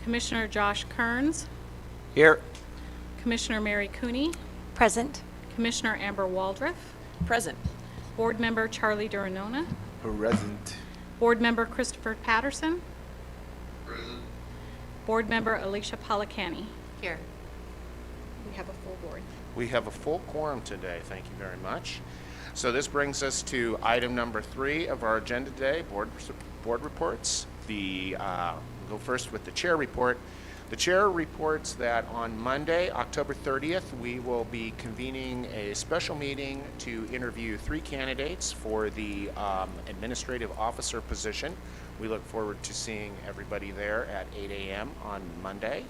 Commissioner Josh Kearns, Here. Commissioner Mary Cooney, Present. Commissioner Amber Waldriff, Present. Board Member Charlie Duranona, Present. Board Member Christopher Patterson, Present. Board Member Alicia Policani. Here. We have a full board. We have a full quorum today. Thank you very much. So this brings us to item number 3 of our agenda today, board reports. We'll go first with the chair report. The chair reports that on Monday, October 30th, we will be convening a special meeting to interview 3 candidates for the administrative officer position. We look forward to seeing everybody there at 8 a.m. on Monday,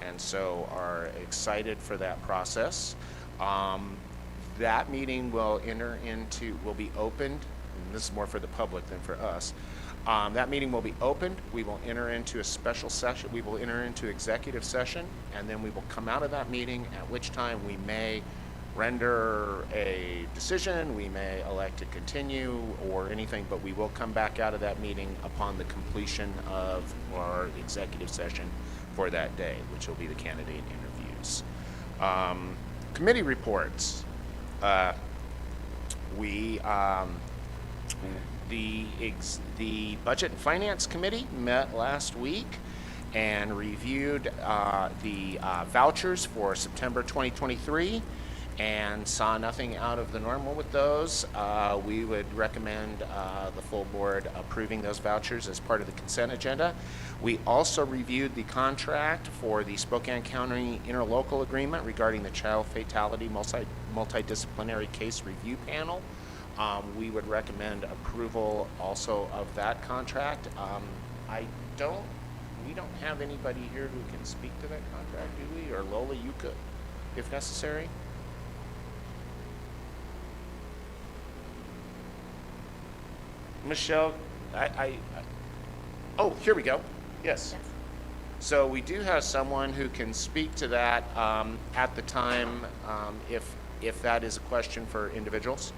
and so are excited for that process. That meeting will be opened, and this is more for the public than for us. That meeting will be opened. We will enter into a special session. We will enter into executive session, and then we will come out of that meeting, at which time we may render a decision, we may elect to continue or anything, but we will come back out of that meeting upon the completion of our executive session for that day, which will be the candidate interviews. Committee reports. The Budget and Finance Committee met last week and reviewed the vouchers for September 2023 and saw nothing out of the normal with those. We would recommend the full board approving those vouchers as part of the consent agenda. We also reviewed the contract for the Spokane County interlocal agreement regarding the child fatality multidisciplinary case review panel. We would recommend approval also of that contract. We don't have anybody here who can speak to that contract, do we? Or Lola, you could, if necessary. Michelle, oh, here we go. Yes. So we do have someone who can speak to that at the time, if that is a question for individuals.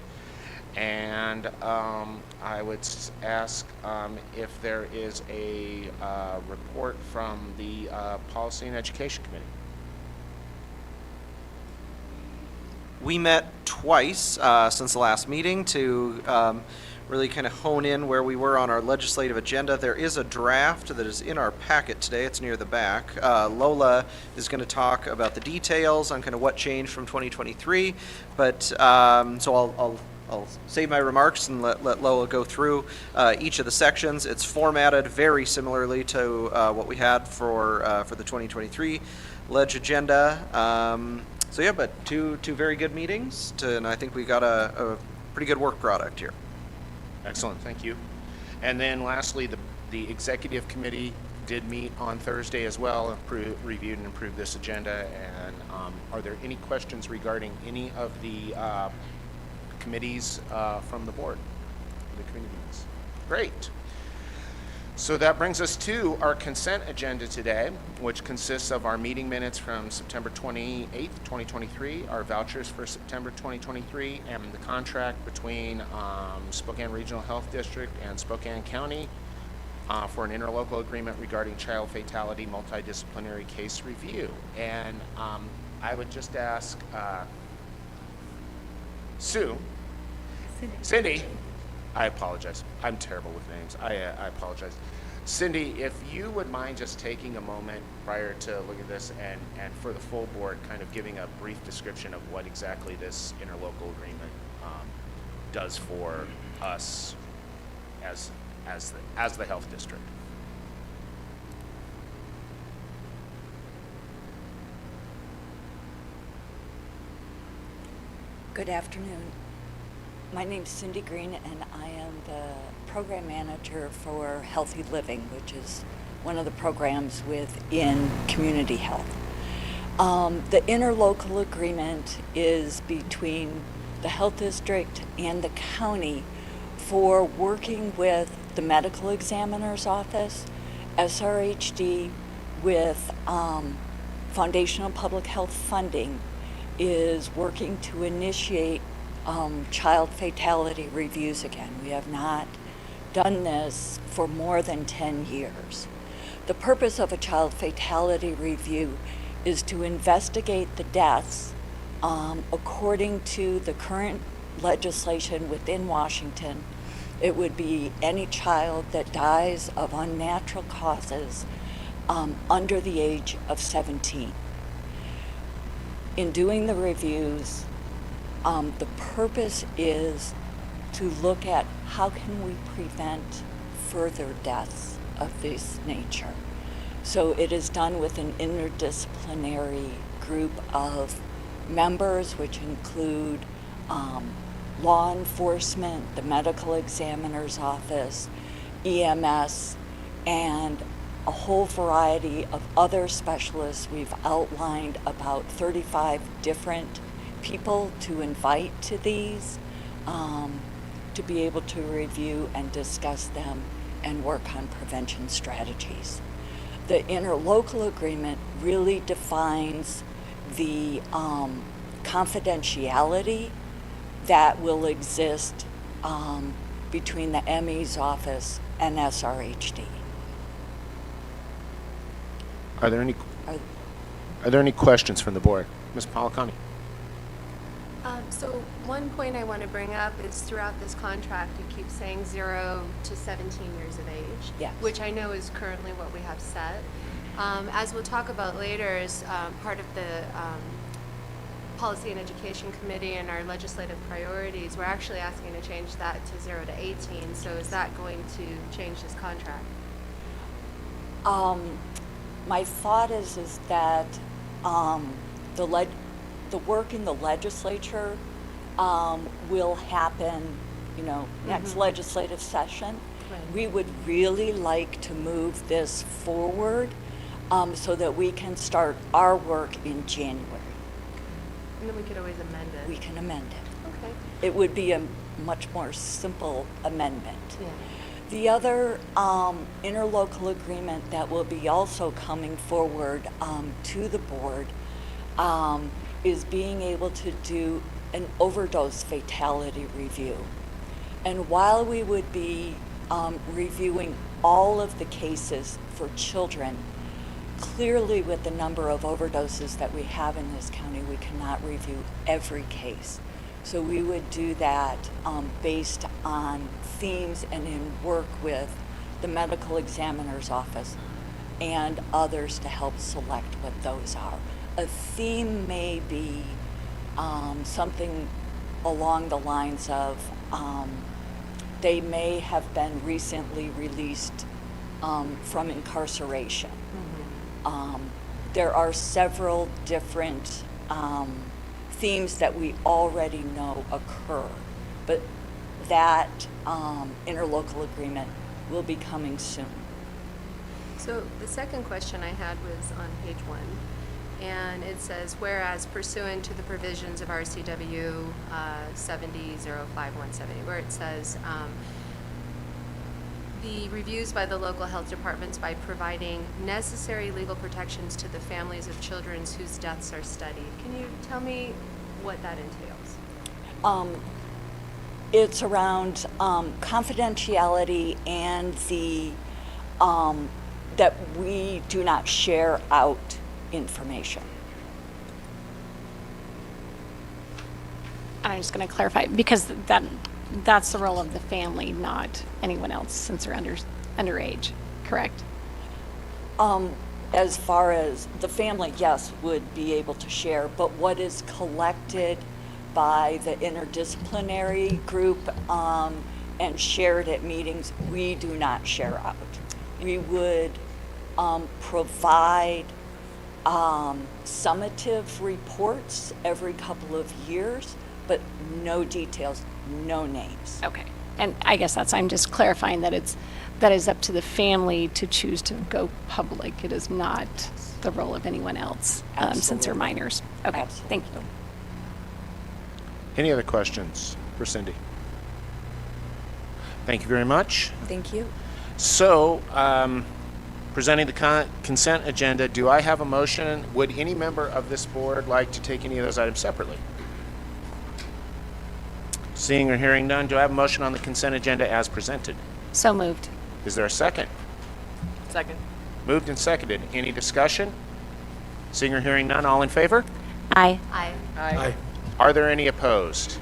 And I would ask if there is a report from the Policy and Education Committee. We met twice since the last meeting to really kind of hone in where we were on our legislative agenda. There is a draft that is in our packet today. It's near the back. Lola is going to talk about the details on kind of what changed from 2023. But so I'll save my remarks and let Lola go through each of the sections. It's formatted very similarly to what we had for the 2023 ledge agenda. So yeah, but two very good meetings, and I think we got a pretty good work product here. Excellent, thank you. And then lastly, the executive committee did meet on Thursday as well, reviewed and approved this agenda. And are there any questions regarding any of the committees from the board, the committee meetings? Great. So that brings us to our consent agenda today, which consists of our meeting minutes from September 28th, 2023, our vouchers for September 2023, and the contract between Spokane Regional Health District and Spokane County for an interlocal agreement regarding child fatality multidisciplinary case review. And I would just ask Cindy, I apologize. I'm terrible with names. I apologize. Cindy, if you would mind just taking a moment prior to looking at this and for the full board kind of giving a brief description of what exactly this interlocal agreement does for us as the health district. Good afternoon. My name's Cindy Green, and I am the program manager for Healthy Living, which is one of the programs within community health. The interlocal agreement is between the health district and the county for working with the medical examiner's office, SRHD, with Foundational Public Health Funding, is working to initiate child fatality reviews again. We have not done this for more than 10 years. The purpose of a child fatality review is to investigate the deaths according to the current legislation within Washington. It would be any child that dies of unnatural causes under the age of 17. In doing the reviews, the purpose is to look at how can we prevent further deaths of this nature. So it is done with an interdisciplinary group of members, which include law enforcement, the medical examiner's office, EMS, and a whole variety of other specialists. We've outlined about 35 different people to invite to these, to be able to review and discuss them and work on prevention strategies. The interlocal agreement really defines the confidentiality that will exist between the ME's office and SRHD. Are there any questions from the board? Ms. Polacani? So one point I want to bring up is throughout this contract, you keep saying 0 to 17 years of age. Yes. Which I know is currently what we have set. As we'll talk about later, as part of the Policy and Education Committee and our legislative priorities, we're actually asking to change that to 0 to 18. So is that going to change this contract? My thought is that the work in the legislature will happen, next legislative session. Right. We would really like to move this forward so that we can start our work in January. And then we could always amend it. We can amend it. Okay. It would be a much more simple amendment. Yeah. The other interlocal agreement that will be also coming forward to the board is being able to do an overdose fatality review. And while we would be reviewing all of the cases for children, clearly with the number of overdoses that we have in this county, we cannot review every case. So we would do that based on themes and in work with the medical examiner's office and others to help select what those are. A theme may be something along the lines of they may have been recently released from incarceration. There are several different themes that we already know occur, but that interlocal agreement will be coming soon. So the second question I had was on page 1, and it says, whereas pursuant to the provisions of RCW 70-05-170, where it says the reviews by the local health departments by providing necessary legal protections to the families of children whose deaths are studied. Can you tell me what that entails? It's around confidentiality and the that we do not share out information. I'm just going to clarify, because that's the role of the family, not anyone else, since they're underage, correct? As far as the family, yes, would be able to share, but what is collected by the interdisciplinary group and shared at meetings, we do not share out. We would provide summative reports every couple of years, but no details, no names. Okay. And I guess I'm just clarifying that that is up to the family to choose to go public. It is not the role of anyone else, since they're Absolutely. minors. Okay, Absolutely. thank you. Any other questions for Cindy? Thank you very much. Thank you. So, presenting the consent agenda, do I have a motion? Would any member of this board like to take any of those items separately? Seeing or hearing none, do I have a motion on the consent agenda as presented? So moved. Is there a second? Second. Moved and seconded. Any discussion? Seeing or hearing none, all in favor? Aye. Aye. Are there any opposed?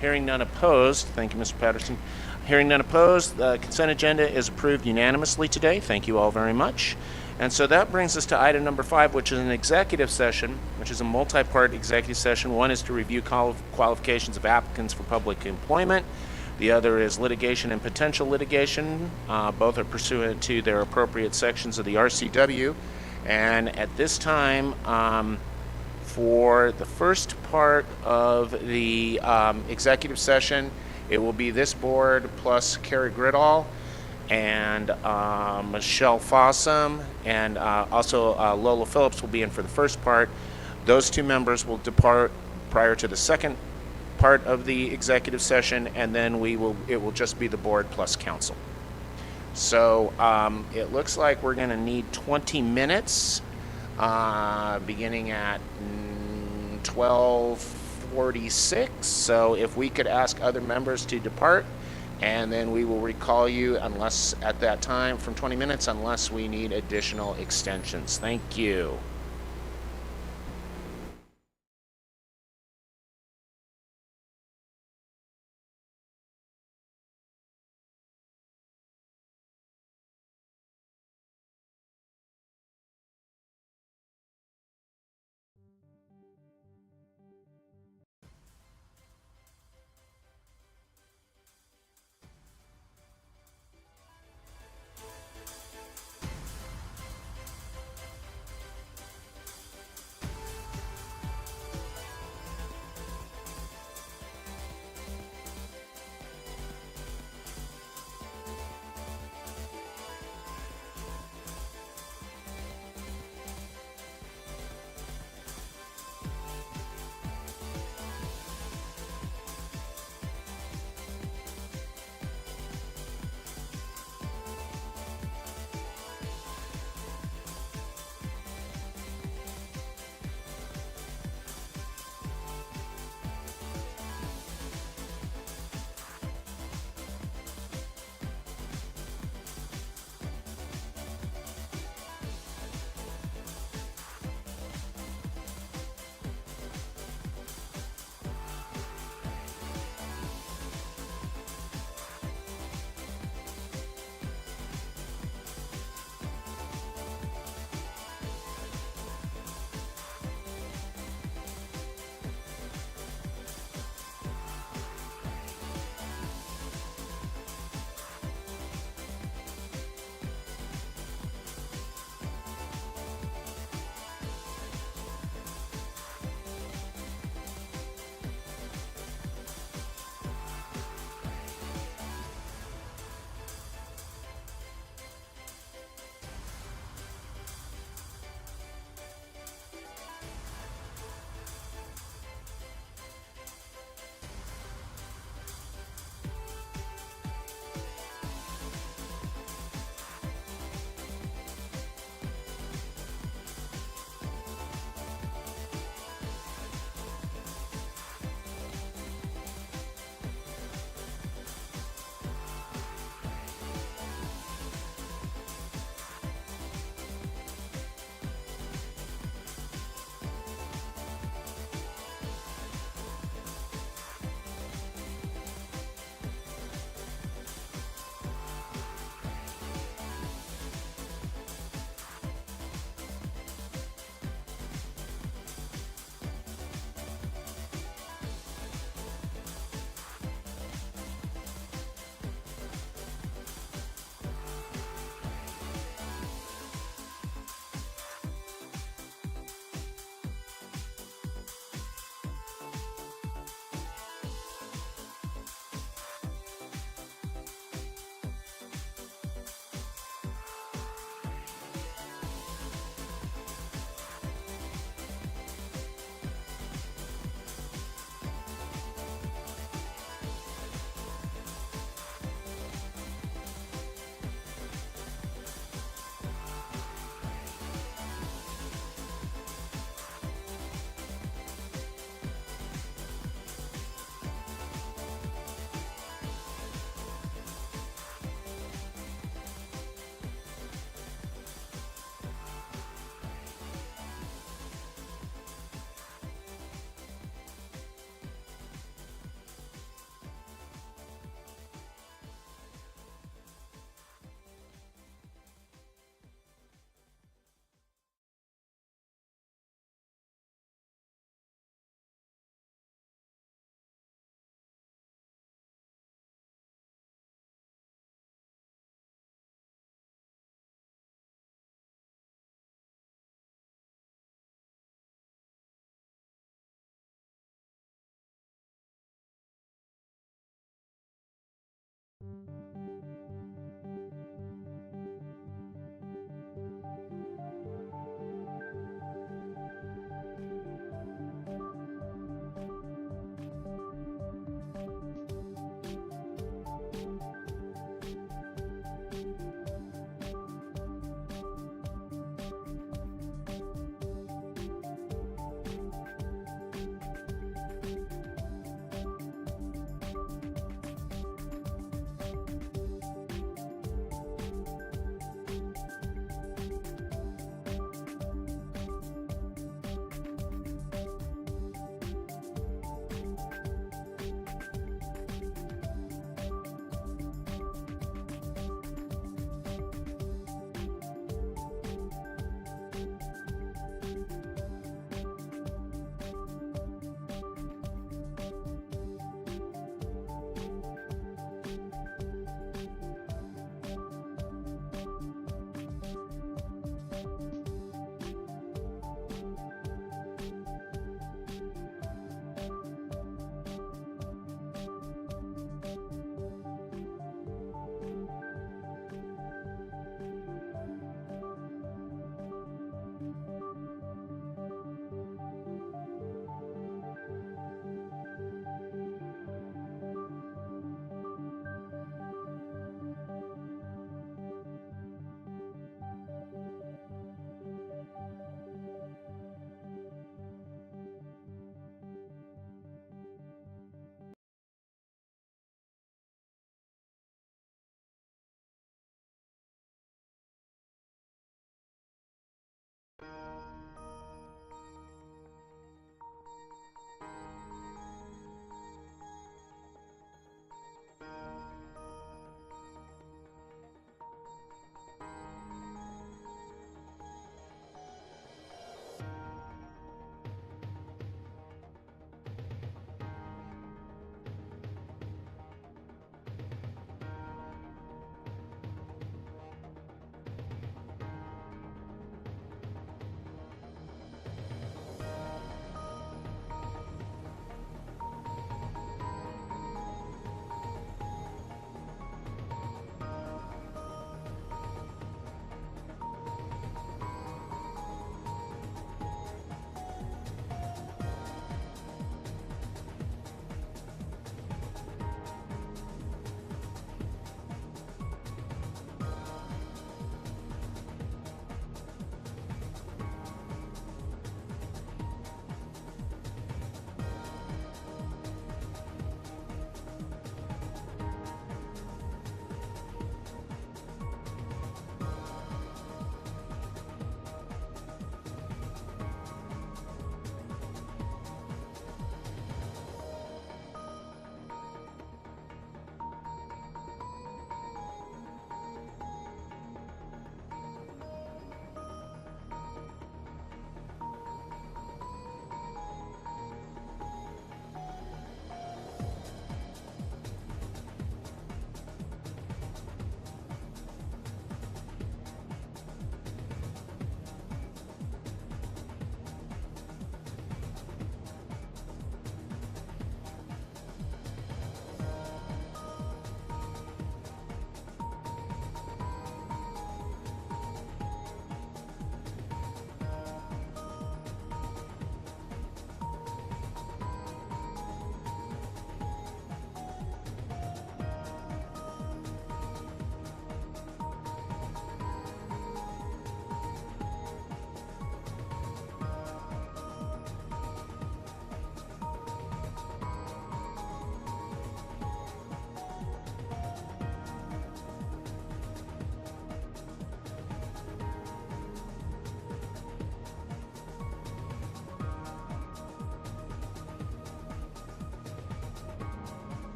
Hearing none opposed, thank you, Mr. Patterson. Hearing none opposed, the consent agenda is approved unanimously today. Thank you all very much. And so that brings us to item number 5, which is an executive session, which is a multi-part executive session. One is to review qualifications of applicants for public employment. The other is litigation and potential litigation. Both are pursuant to their appropriate sections of the RCW. And at this time, for the first part of the executive session, it will be this board plus Carrie Gridall and Michelle Fossum, and also Lola Phillips will be in for the first part. Those two members will depart prior to the second part of the executive session, and then it will just be the board plus council. So it looks like we're going to need 20 minutes, beginning at 12:46. So if we could ask other members to depart, and then we will recall you unless at that time from 20 minutes, unless we need additional extensions. Thank you.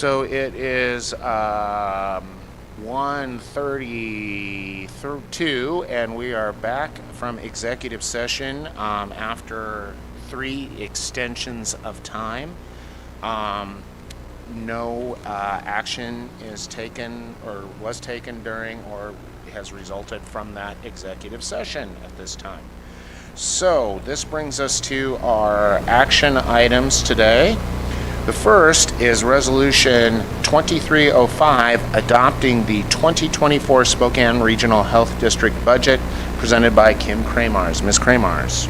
So it is 1:32, and we are back from executive session after 3 extensions of time. No action is taken or was taken during or has resulted from that executive session at this time. So this brings us to our action items today. The first is Resolution 2305, adopting the 2024 Spokane Regional Health District budget, presented by Kim Kramars. Ms. Kramars.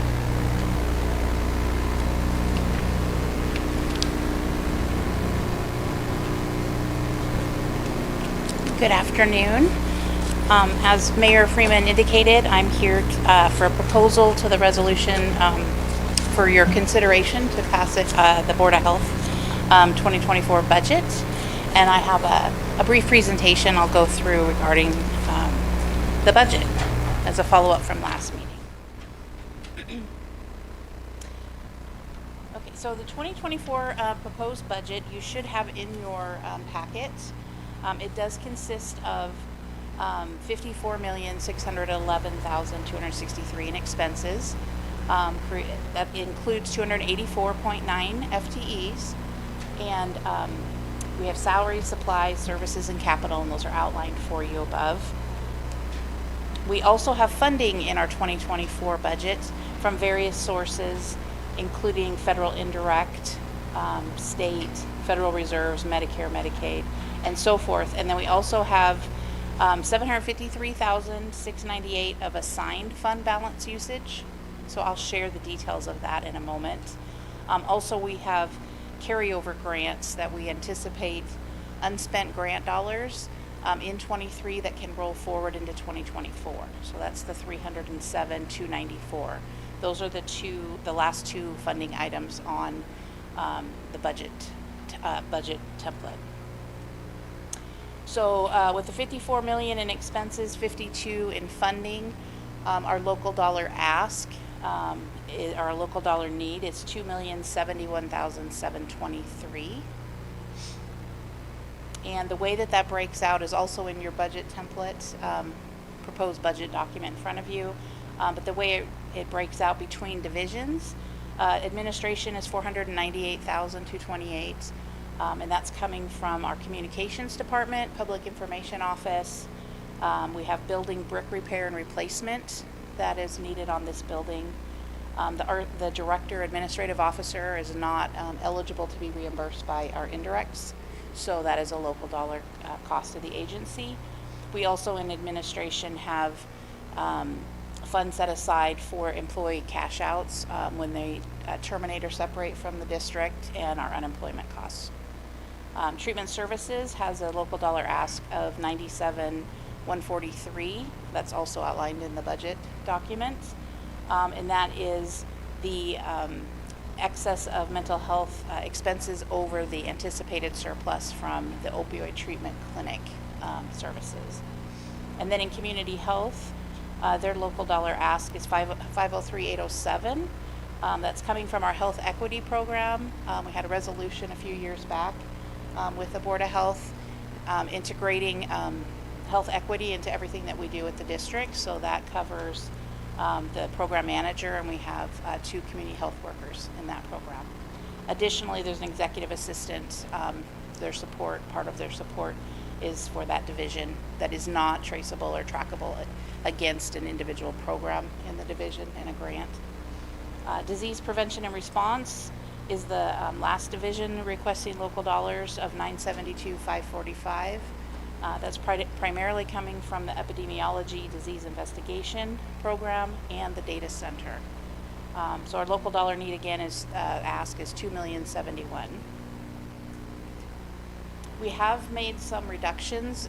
Good afternoon. As Mayor Freeman indicated, I'm here for a proposal to the resolution for your consideration to pass it, the Board of Health 2024 budget. And I have a brief presentation I'll go through regarding the budget as a follow-up from last meeting. Okay, so the 2024 proposed budget you should have in your packet. It does consist of $54,611,263 in expenses. That includes 284.9 FTEs, and we have salaries, supplies, services, and capital, and those are outlined for you above. We also have funding in our 2024 budget from various sources, including federal indirect, state, federal reserves, Medicare, Medicaid, and so forth. And then we also have $753,698 of assigned fund balance usage. So I'll share the details of that in a moment. Also, we have carryover grants that we anticipate unspent grant dollars in 23 that can roll forward into 2024. So that's the $307,294. Those are the last two funding items on the budget template. So with the 54 million in expenses, 52 in funding, our local dollar ask, our local dollar need is $2,071,723. And the way that breaks out is also in your budget template, proposed budget document in front of you. But the way it breaks out between divisions, administration is $498,228. And that's coming from our communications department, public information office. We have building brick repair and replacement that is needed on this building. The director administrative officer is not eligible to be reimbursed by our indirects, so that is a local dollar cost to the agency. We also in administration have funds set aside for employee cash outs when they terminate or separate from the district, and our unemployment costs. Treatment services has a local dollar ask of $97,143. That's also outlined in the budget document. And that is the excess of mental health expenses over the anticipated surplus from the opioid treatment clinic services. And then in community health, their local dollar ask is $503,807. That's coming from our health equity program. We had a resolution a few years back with the Board of Health, integrating health equity into everything that we do at the district. So that covers the program manager, and we have 2 community health workers in that program. Additionally, there's an executive assistant. Part of their support is for that division that is not traceable or trackable against an individual program in the division and a grant. Disease prevention and response is the last division requesting local dollars of $972,545. That's primarily coming from the epidemiology disease investigation program and the data center. So our local dollar need again is ask is $2,071,000. We have made some reductions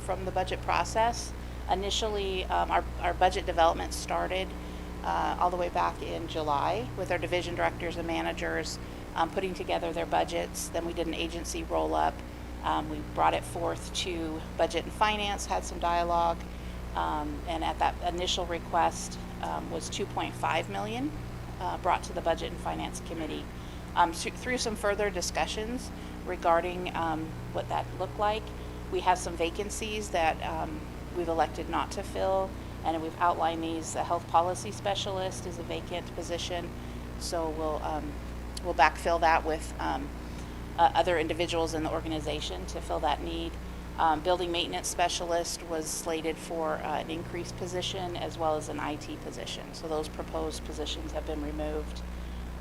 from the budget process. Initially, our budget development started all the way back in July with our division directors and managers putting together their budgets. Then we did an agency roll-up. We brought it forth to Budget and Finance, had some dialogue, and at that initial request was $2.5 million brought to the Budget and Finance Committee. Through some further discussions, regarding what that looked like. We have some vacancies that we've elected not to fill, and we've outlined these. The health policy specialist is a vacant position, so we'll backfill that with other individuals in the organization to fill that need. Building maintenance specialist was slated for an increased position as well as an IT position. So those proposed positions have been removed.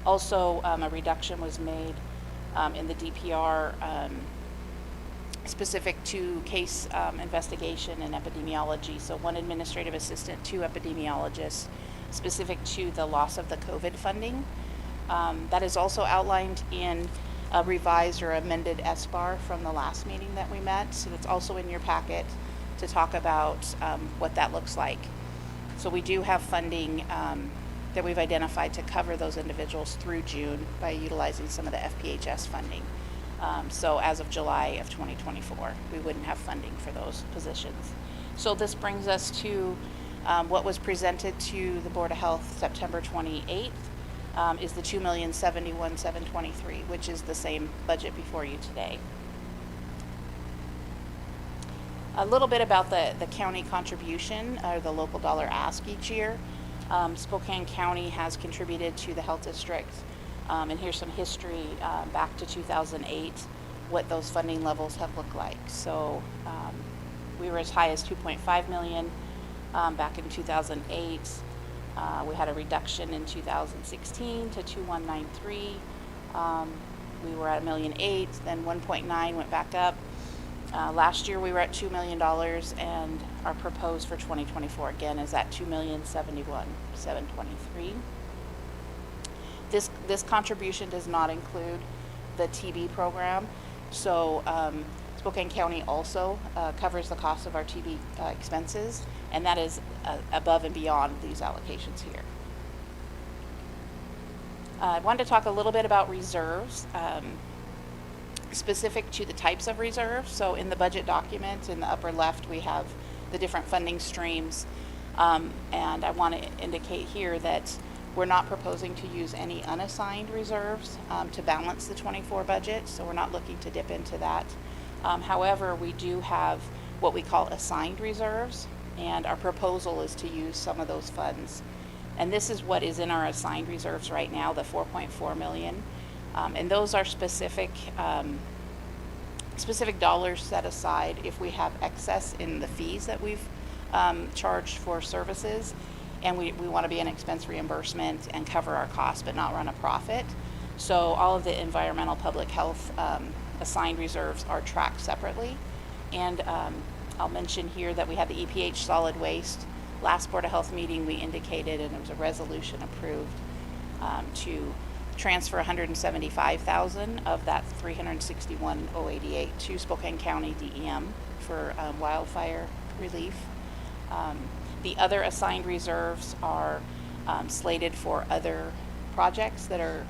Also, a reduction was made in the DPR specific to case investigation and epidemiology. So 1 administrative assistant, 2 epidemiologists, specific to the loss of the COVID funding. That is also outlined in a revised or amended SBAR from the last meeting that we met. So that's also in your packet to talk about what that looks like. So we do have funding that we've identified to cover those individuals through June by utilizing some of the FPHS funding. So as of July of 2024, we wouldn't have funding for those positions. So this brings us to what was presented to the Board of Health September 28th. Is the $2,071,723, which is the same budget before you today. A little bit about the county contribution, or the local dollar ask each year. Spokane County has contributed to the health district, and here's some history back to 2008, what those funding levels have looked like. So we were as high as $2.5 million back in 2008. We had a reduction in 2016 to 2,193. We were at $1.8 million, then 1.9 went back up. Last year we were at $2 million, and our proposed for 2024 again is at $2,071,723. This contribution does not include the TB program. So Spokane County also covers the cost of our TB expenses, and that is above and beyond these allocations here. I wanted to talk a little bit about reserves, specific to the types of reserves. So in the budget document in the upper left, we have the different funding streams, and I want to indicate here that we're not proposing to use any unassigned reserves to balance the 24 budget, so we're not looking to dip into that. However, we do have what we call assigned reserves, and our proposal is to use some of those funds. And this is what is in our assigned reserves right now, the $4.4 million. And those are specific dollars set aside if we have excess in the fees that we've charged for services, and we want to be an expense reimbursement and cover our costs but not run a profit. So all of the environmental public health assigned reserves are tracked separately. And I'll mention here that we had the EPH solid waste. Last Board of Health meeting we indicated, and there was a resolution approved to transfer $175,000 of that $361,088 to Spokane County DEM for wildfire relief. The other assigned reserves are slated for other projects that are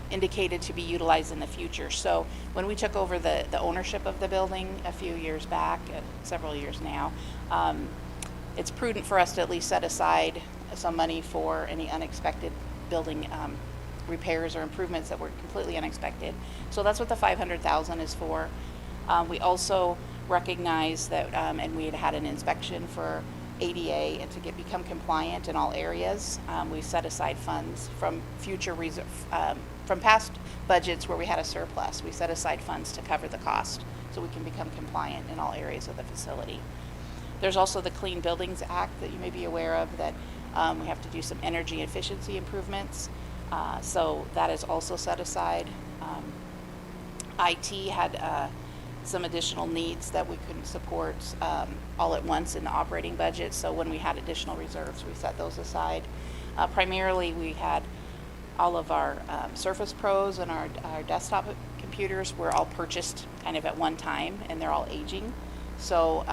indicated to be utilized in the future. So when we took over the ownership of the building a few years back, several years now, it's prudent for us to at least set aside some money for any unexpected building repairs or improvements that were completely unexpected. So that's what the $500,000 is for. We also recognize that, and we had an inspection for ADA and to become compliant in all areas. We set aside funds from future from past budgets where we had a surplus. We set aside funds to cover the cost so we can become compliant in all areas of the facility. There's also the Clean Buildings Act that you may be aware of, that we have to do some energy efficiency improvements. So that is also set aside. IT had some additional needs that we couldn't support all at once in the operating budget. So when we had additional reserves, we set those aside. Primarily, we had all of our Surface Pros and our desktop computers were all purchased kind of at one time, and they're all aging. So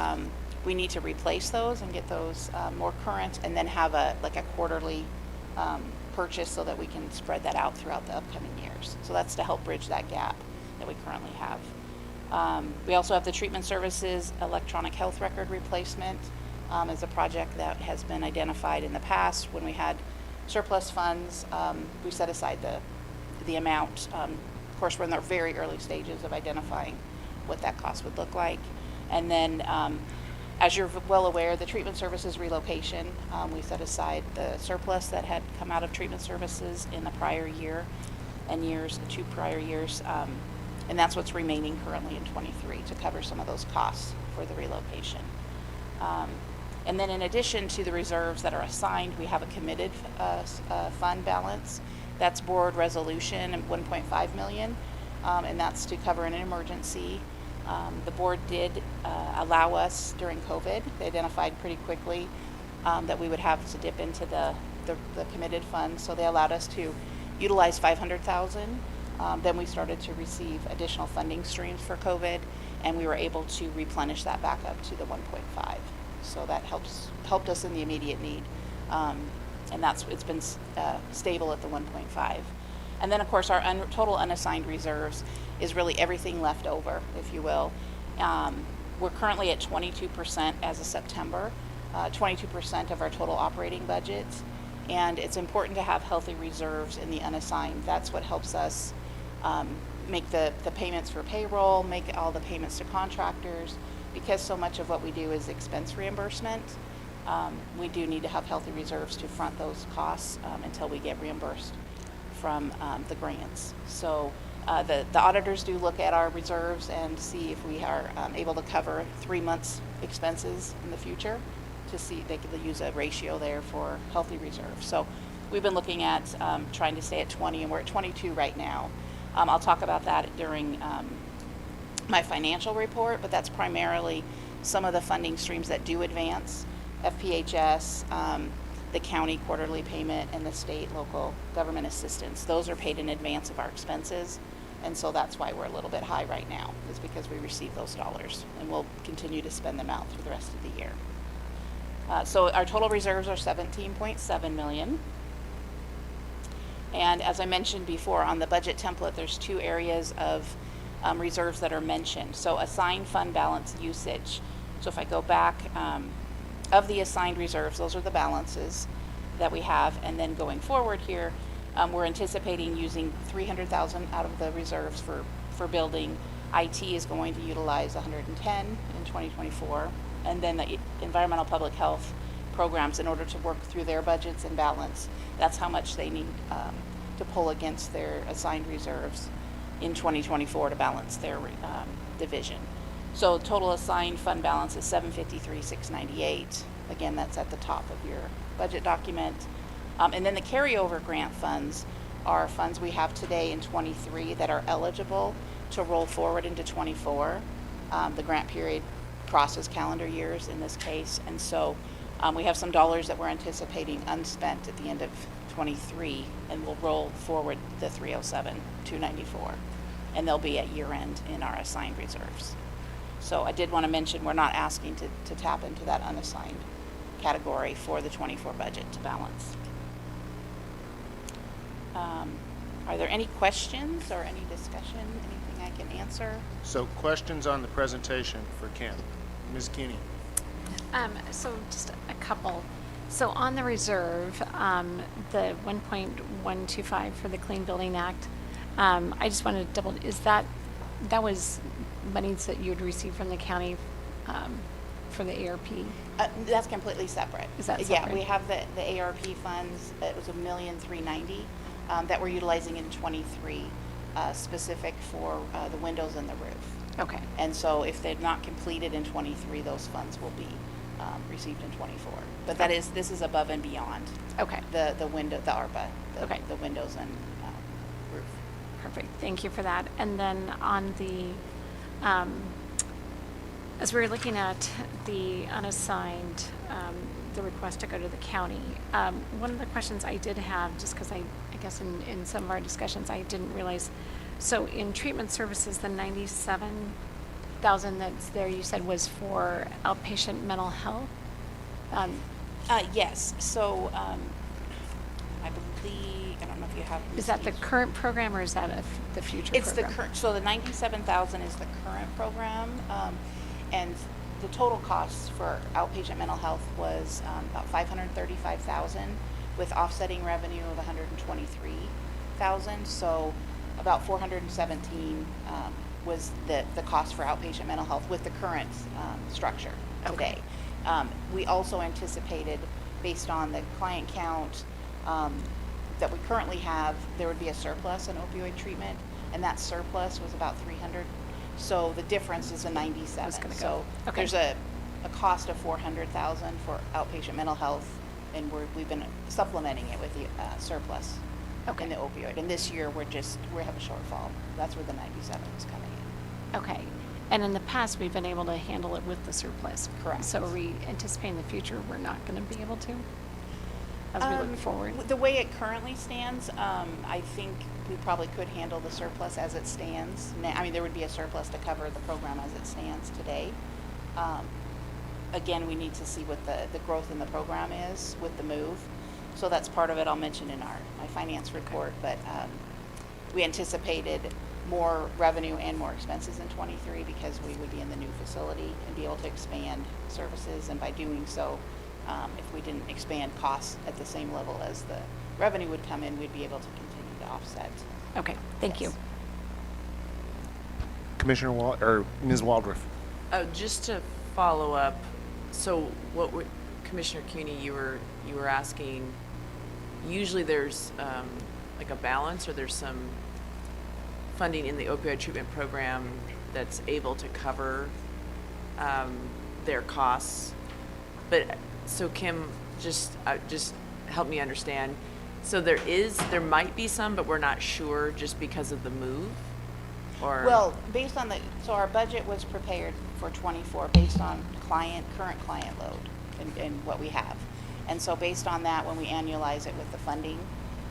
we need to replace those and get those more current, and then have a quarterly purchase so that we can spread that out throughout the upcoming years. So that's to help bridge that gap that we currently have. We also have the treatment services electronic health record replacement as a project that has been identified in the past. When we had surplus funds, we set aside the amount Of course, we're in the very early stages of identifying what that cost would look like. And then, as you're well aware, the treatment services relocation, we set aside the surplus that had come out of treatment services in the prior year and years, the 2 prior years, and that's what's remaining currently in 23 to cover some of those costs for the relocation. And then in addition to the reserves that are assigned, we have a committed fund balance. That's board resolution, 1.5 million, and that's to cover an emergency. The board did allow us during COVID. They identified pretty quickly that we would have to dip into the committed fund, so they allowed us to utilize 500,000. Then we started to receive additional funding streams for COVID, and we were able to replenish that back up to the 1.5. So that helped us in the immediate need, and it's been stable at the 1.5. And then, of course, our total unassigned reserves is really everything left over, if you will. We're currently at 22% as of September, 22% of our total operating budget. And it's important to have healthy reserves in the unassigned. That's what helps us make the payments for payroll, make all the payments to contractors. Because so much of what we do is expense reimbursement, we do need to have healthy reserves to front those costs until we get reimbursed from the grants. So the auditors do look at our reserves and see if we are able to cover 3 months expenses in the future, to see they could use a ratio there for healthy reserves. So we've been looking at trying to stay at 20, and we're at 22 right now. I'll talk about that during my financial report, but that's primarily some of the funding streams that do advance, FPHS, the county quarterly payment, and the state local government assistance. Those are paid in advance of our expenses, and so that's why we're a little bit high right now, is because we receive those dollars, and we'll continue to spend them out through the rest of the year. So our total reserves are 17.7 million. And as I mentioned before, on the budget template, there's 2 areas of reserves that are mentioned. So assigned fund balance usage. So if I go back, of the assigned reserves, those are the balances that we have. And then going forward here, we're anticipating using 300,000 out of the reserves for building. IT is going to utilize 110 in 2024. And then the environmental public health programs, in order to work through their budgets and balance, that's how much they need to pull against their assigned reserves in 2024 to balance their division. So total assigned fund balance is 753,698. Again, that's at the top of your budget document. And then the carryover grant funds are funds we have today in 23 that are eligible to roll forward into 24. The grant period crosses calendar years in this case, and so we have some dollars that we're anticipating unspent at the end of 23, and we'll roll forward the 307,294, and they'll be at year end in our assigned reserves. So I did want to mention we're not asking to tap into that unassigned category for the 24 budget to balance. Are there any questions or any discussion, anything I can answer? So questions on the presentation for Kim. Ms. Keeney. So just a couple. So on the reserve, the 1.125 for the Clean Building Act, I just wanted to double, that was monies that you would receive from the county for the ARP? That's completely separate. Is that Yeah, separate? we have the ARP funds. It was $1,390,000 that we're utilizing in 23, specific for the windows and the roof. Okay. And so if they're not completed in 23, those funds will be received in 24. But this is above and beyond Okay. the window, the ARPA, Okay. the windows and roof. Perfect. Thank you for that. And then on the, as we were looking at the unassigned, the request to go to the county, one of the questions I did have, just because I guess in some of our discussions, I didn't realize, so in treatment services, the 97,000 that's there, you said was for outpatient mental health? Yes. So I believe, I don't know if you have. Is that the these. current program, or is that the future It's program? the current, so the 97,000 is the current program, and the total cost for outpatient mental health was about 535,000, with offsetting revenue of 123,000. So about 417 was the cost for outpatient mental health with the current structure today. We also anticipated, based on the client count that we currently have, there would be a surplus in opioid treatment, and that surplus was about 300. So the difference is a 97. Was gonna go. So Okay. there's a cost of 400,000 for outpatient mental health, and we've been supplementing it with the surplus Okay. in the opioid. And this year we have a shortfall. That's where the 97 is coming in. Okay. And in the past, we've been able to handle it with the surplus. Correct. So are we anticipating in the future we're not going to be able to as we look forward? The way it currently stands, I think we probably could handle the surplus as it stands. I mean, there would be a surplus to cover the program as it stands today. Again, we need to see what the growth in the program is with the move. So that's part of it I'll mention in my finance report. But we anticipated more revenue and more expenses in '23 because we would be in the new facility and be able to expand services. And by doing so, if we didn't expand costs at the same level as the revenue would come in, we'd be able to continue to offset. Okay, thank you. Yes. Commissioner or Ms. Waldrop. Just to follow up, so Commissioner Cuny, you were asking, usually there's like a balance, or there's some funding in the opioid treatment program that's able to cover their costs. But so Kim, just help me understand. So there might be some, but we're not sure just because of the move, or? Well, based on so our budget was prepared for '24 based on current client load and what we have. And so based on that, when we annualize it with the funding,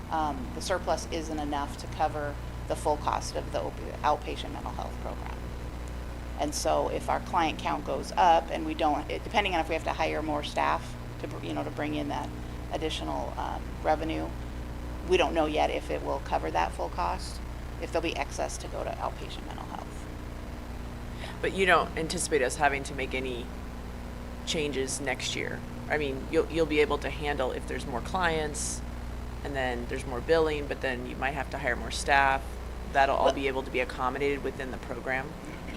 the surplus isn't enough to cover the full cost of the outpatient mental health program. And so if our client count goes up and we don't, depending on if we have to hire more staff to bring in that additional revenue, we don't know yet if it will cover that full cost, if there'll be excess to go to outpatient mental health. But you don't anticipate us having to make any changes next year? I mean, you'll be able to handle if there's more clients, and then there's more billing, but then you might have to hire more staff. That'll all be able to be accommodated within the program?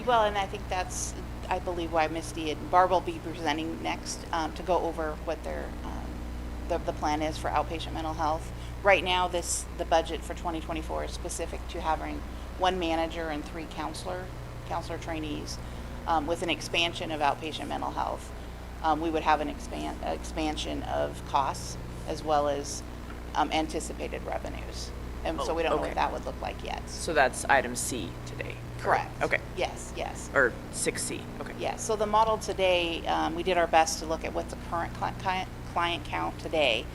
Well, and I think that's, I believe, why Misty and Barb will be presenting next to go over what the plan is for outpatient mental health. Right now, the budget for 2024 is specific to having one manager and 3 counselor trainees. With an expansion of outpatient mental health, we would have an expansion of costs as well as anticipated revenues. And so we don't know okay. what that would look like yet. So that's item C today? Correct. Okay. Yes, yes. Or 6C, okay. Yes, so the model today, we did our best to look at what's the current client count today,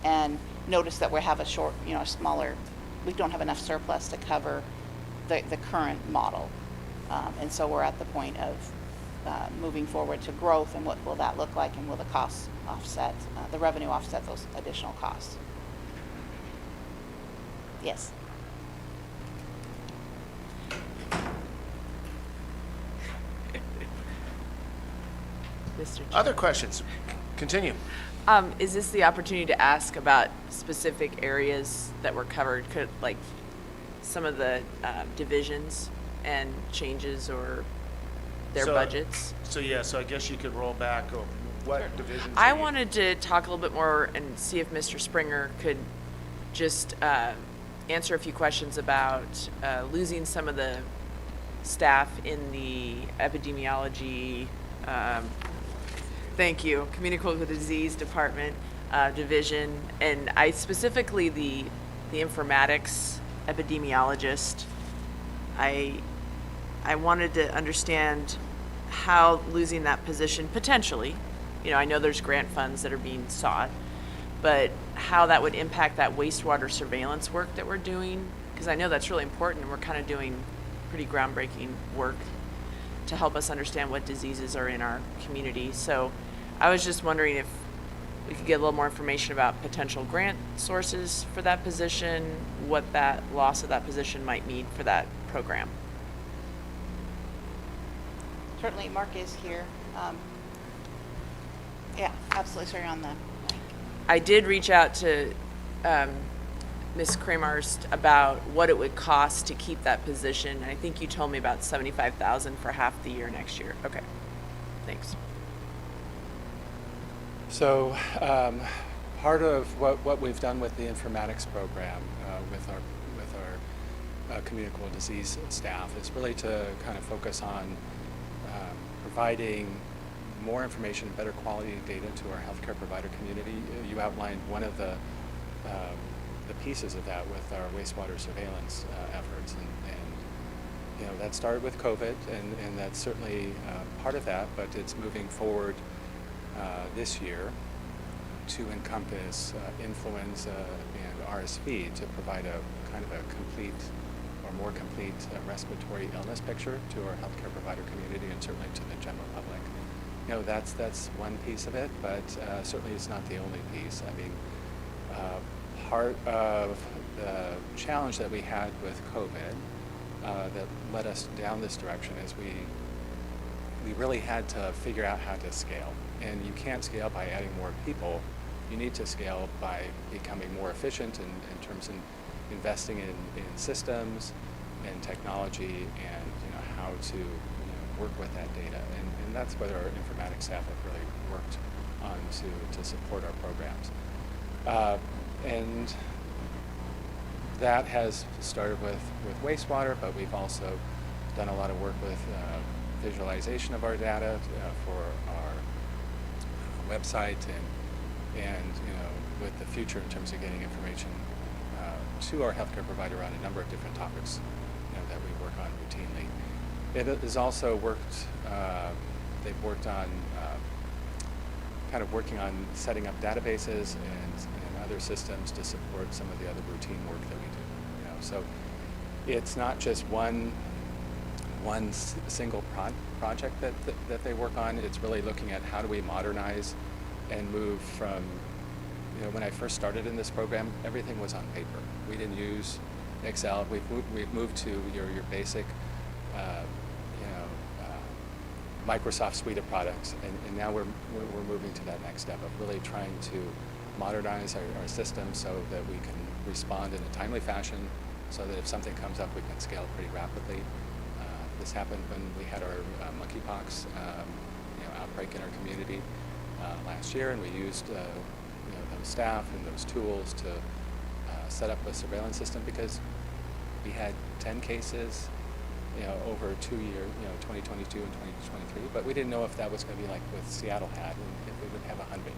and notice that we have a smaller, we don't have enough surplus to cover the current model. And so we're at the point of moving forward to growth, and what will that look like, and will the costs offset, the revenue offset those additional costs? Yes. Mr. Chair. Other questions? Continue. Is this the opportunity to ask about specific areas that were covered, like some of the divisions and changes or their budgets? So I guess you could roll back what divisions. I wanted to talk a little bit more and see if Mr. Springer could just answer a few questions about losing some of the staff in the epidemiology, thank you, communicable disease department division, and I specifically the informatics epidemiologist. I wanted to understand how losing that position potentially, I know there's grant funds that are being sought, but how that would impact that wastewater surveillance work that we're doing, because I know that's really important, and we're kind of doing pretty groundbreaking work to help us understand what diseases are in our community. So I was just wondering if we could get a little more information about potential grant sources for that position, what that loss of that position might mean for that program. Certainly, Mark is here. Yeah, absolutely. Sorry on the mic. I did reach out to Ms. Kramarst about what it would cost to keep that position. I think you told me about $75,000 for half the year next year. Okay, thanks. So part of what we've done with the informatics program with our communicable disease staff is really to kind of focus on providing more information and better quality data to our healthcare provider community. You outlined one of the pieces of that with our wastewater surveillance efforts, and that started with COVID, and that's certainly part of that, but it's moving forward this year to encompass influenza and RSV to provide a kind of a complete or more complete respiratory illness picture to our healthcare provider community and certainly to the general public. That's one piece of it, but certainly it's not the only piece. I mean, part of the challenge that we had with COVID that led us down this direction is we really had to figure out how to scale. And you can't scale by adding more people. You need to scale by becoming more efficient in terms of investing in systems and technology and how to work with that data. And that's what our informatics staff have really worked on to support our programs. And that has started with wastewater, but we've also done a lot of work with visualization of our data for our website and with the future in terms of getting information to our healthcare provider on a number of different topics that we work on routinely. It has also worked, they've worked on kind of working on setting up databases and other systems to support some of the other routine work that we do. So it's not just one single project that they work on. It's really looking at how do we modernize and move from, when I first started in this program, everything was on paper. We didn't use Excel. We've moved to your basic, Microsoft suite of products, and now we're moving to that next step of really trying to modernize our system so that we can respond in a timely fashion, so that if something comes up, we can scale pretty rapidly. This happened when we had our monkeypox outbreak in our community last year, and we used those staff and those tools to set up a surveillance system because we had 10 cases over 2 years, 2022 and 2023, but we didn't know if that was going to be like what Seattle had, and if we would have 100,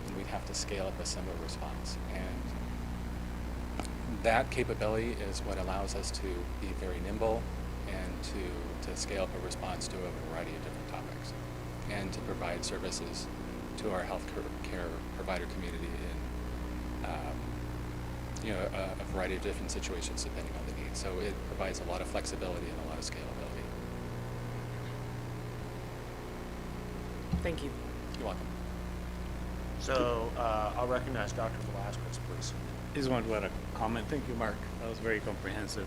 and we'd have to scale up a similar response. And that capability is what allows us to be very nimble and to scale up a response to a variety of different topics, and to provide services to our healthcare provider community in a variety of different situations depending on the needs. So it provides a lot of flexibility and a lot of scalability. Thank you. You're welcome. So I'll recognize Dr. Velasquez, please. Just want to add a comment. Thank you, Mark. That was very comprehensive.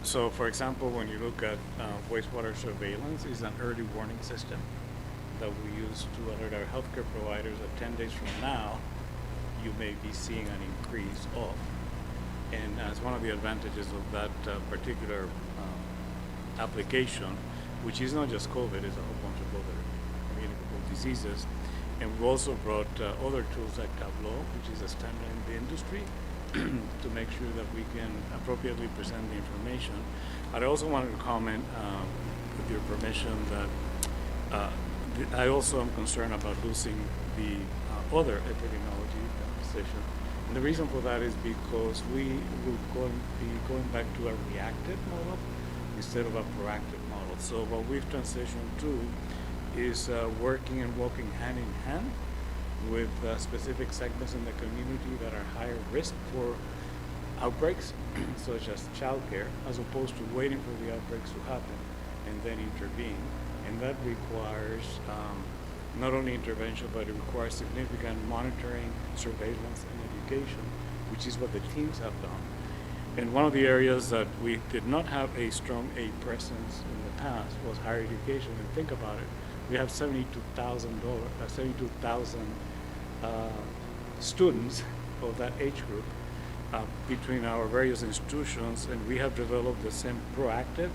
So, for example, when you look at wastewater surveillance, it's an early warning system that we use to alert our healthcare providers that 10 days from now, you may be seeing an increase of. And as one of the advantages of that particular application, which is not just COVID, it's a whole bunch of other communicable diseases. And we've also brought other tools like Tableau, which is a standard in the industry, to make sure that we can appropriately present the information. I also wanted to comment, with your permission, that I also am concerned about losing the other epidemiology session. And the reason for that is because we will be going back to a reactive model instead of a proactive model. So what we've transitioned to is working and walking hand in hand with specific segments in the community that are higher risk for outbreaks, such as childcare, as opposed to waiting for the outbreaks to happen and then intervene. And that requires not only intervention, but it requires significant monitoring, surveillance, and education, which is what the teams have done. And one of the areas that we did not have a strong presence in the past was higher education. And think about it, we have 72,000 students of that age group, between our various institutions, and we have developed the same proactive,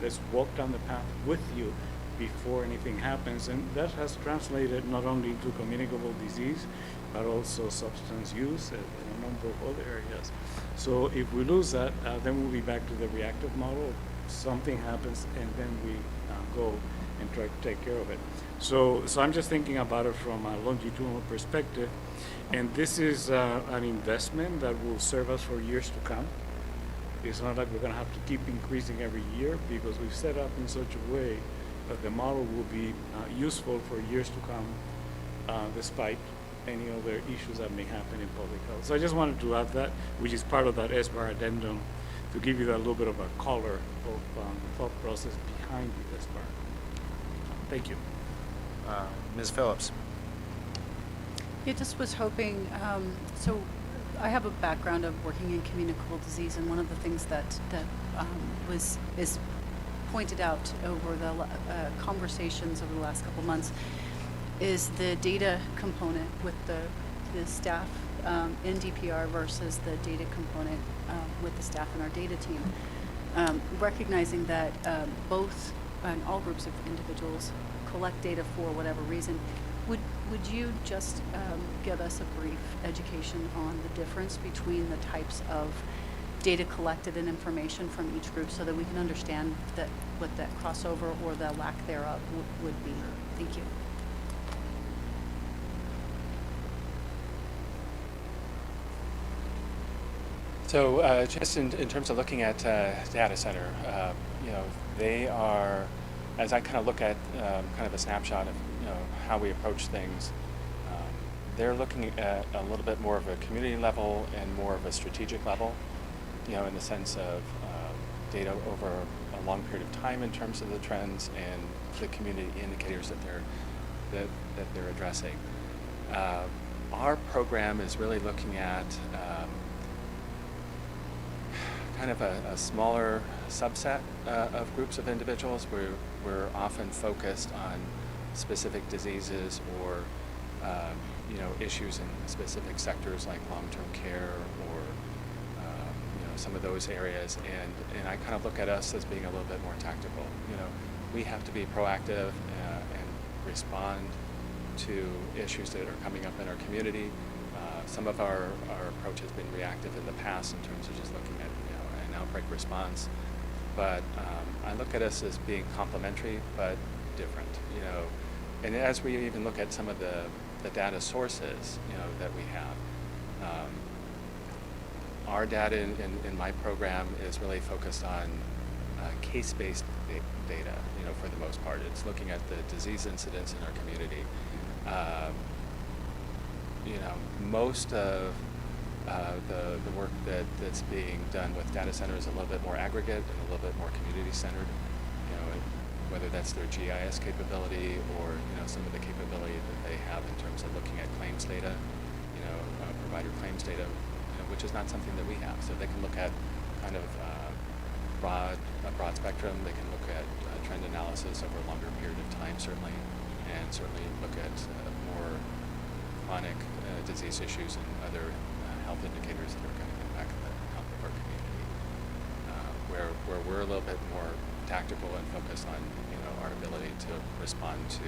let's walk down the path with you before anything happens. And that has translated not only into communicable disease, but also substance use and a number of other areas. So if we lose that, then we'll be back to the reactive model. Something happens, and then we go and try to take care of it. So I'm just thinking about it from a longitudinal perspective, and this is an investment that will serve us for years to come. It's not like we're going to have to keep increasing every year, because we've set up in such a way that the model will be useful for years to come, despite any other issues that may happen in public health. So I just wanted to add that, which is part of that SBAR addendum, to give you that little bit of a color of thought process behind the SBAR. Thank you. Ms. Phillips. Yeah, just was hoping, so I have a background of working in communicable disease, and one of the things that is pointed out over the conversations over the last couple months is the data component with the staff in DPR versus the data component with the staff in our data team. Recognizing that both and all groups of individuals collect data for whatever reason, would you just give us a brief education on the difference between the types of data collected and information from each group, so that we can understand that what that crossover or the lack thereof would be? Thank you. So just in terms of looking at data center, they are, as I kind of look at kind of a snapshot of how we approach things, they're looking at a little bit more of a community level and more of a strategic level, in the sense of data over a long period of time in terms of the trends and the community indicators that they're addressing. Our program is really looking at kind of a smaller subset of groups of individuals. We're often focused on specific diseases or issues in specific sectors like long-term care or some of those areas, and I kind of look at us as being a little bit more tactical. We have to be proactive and respond to issues that are coming up in our community. Some of our approach has been reactive in the past in terms of just looking at an outbreak response, but I look at us as being complementary but different. And as we even look at some of the data sources that we have, our data in my program is really focused on case-based data. For the most part, it's looking at the disease incidence in our community. Most of the work that's being done with data centers is a little bit more aggregate and a little bit more community-centered. Whether that's their GIS capability or some of the capability that they have in terms of looking at claims data, provider claims data, which is not something that we have. So they can look at kind of a broad spectrum. They can look at trend analysis over a longer period of time, certainly, and certainly look at more chronic disease issues and other health indicators that are going to impact the health of our community. Where we're a little bit more tactical and focused on our ability to respond to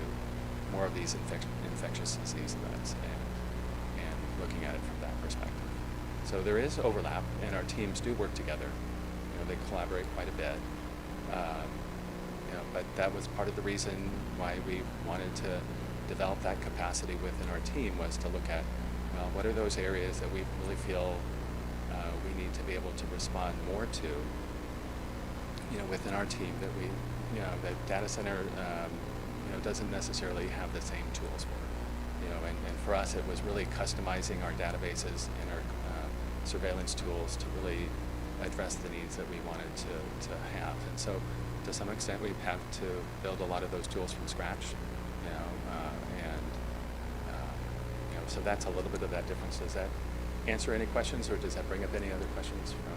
more of these infectious disease threats and looking at it from that perspective. So there is overlap, and our teams do work together. They collaborate quite a bit. But that was part of the reason why we wanted to develop that capacity within our team, was to look at, well, what are those areas that we really feel we need to be able to respond more to, within our team that that data center, doesn't necessarily have the same tools for. And for us, it was really customizing our databases and our surveillance tools to really address the needs that we wanted to have. And so, to some extent, we've had to build a lot of those tools from scratch. So that's a little bit of that difference. Does that answer any questions, or does that bring up any other questions from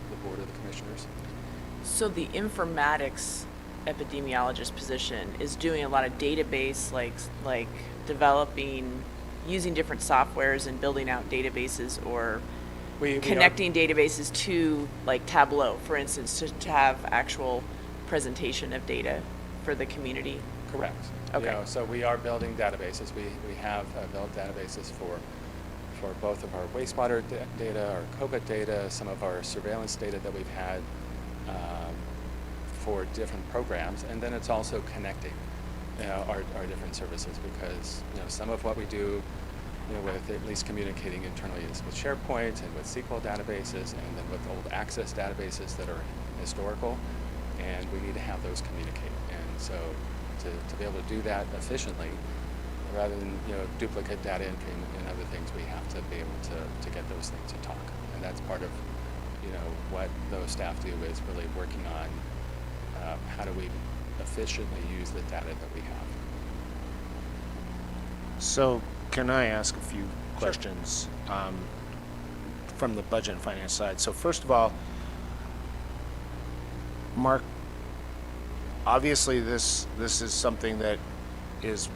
the board of the commissioners? So the informatics epidemiologist position is doing a lot of database, like developing, using different softwares and building out databases, or We are- connecting databases to like Tableau, for instance, to have actual presentation of data for the community. Correct. Okay. You know, so we are building databases. We have built databases for both of our wastewater data, our COVID data, some of our surveillance data that we've had for different programs, and then it's also connecting our different services, because some of what we do with at least communicating internally is with SharePoint and with SQL databases, and then with old Access databases that are historical, and we need to have those communicate. And so to be able to do that efficiently, rather than duplicate data entry and other things, we have to be able to get those things to talk. And that's part of what those staff do, is really working on how do we efficiently use the data that we have. So can I ask a few questions from the budget and finance side? So first of all, Mark, obviously this is something that is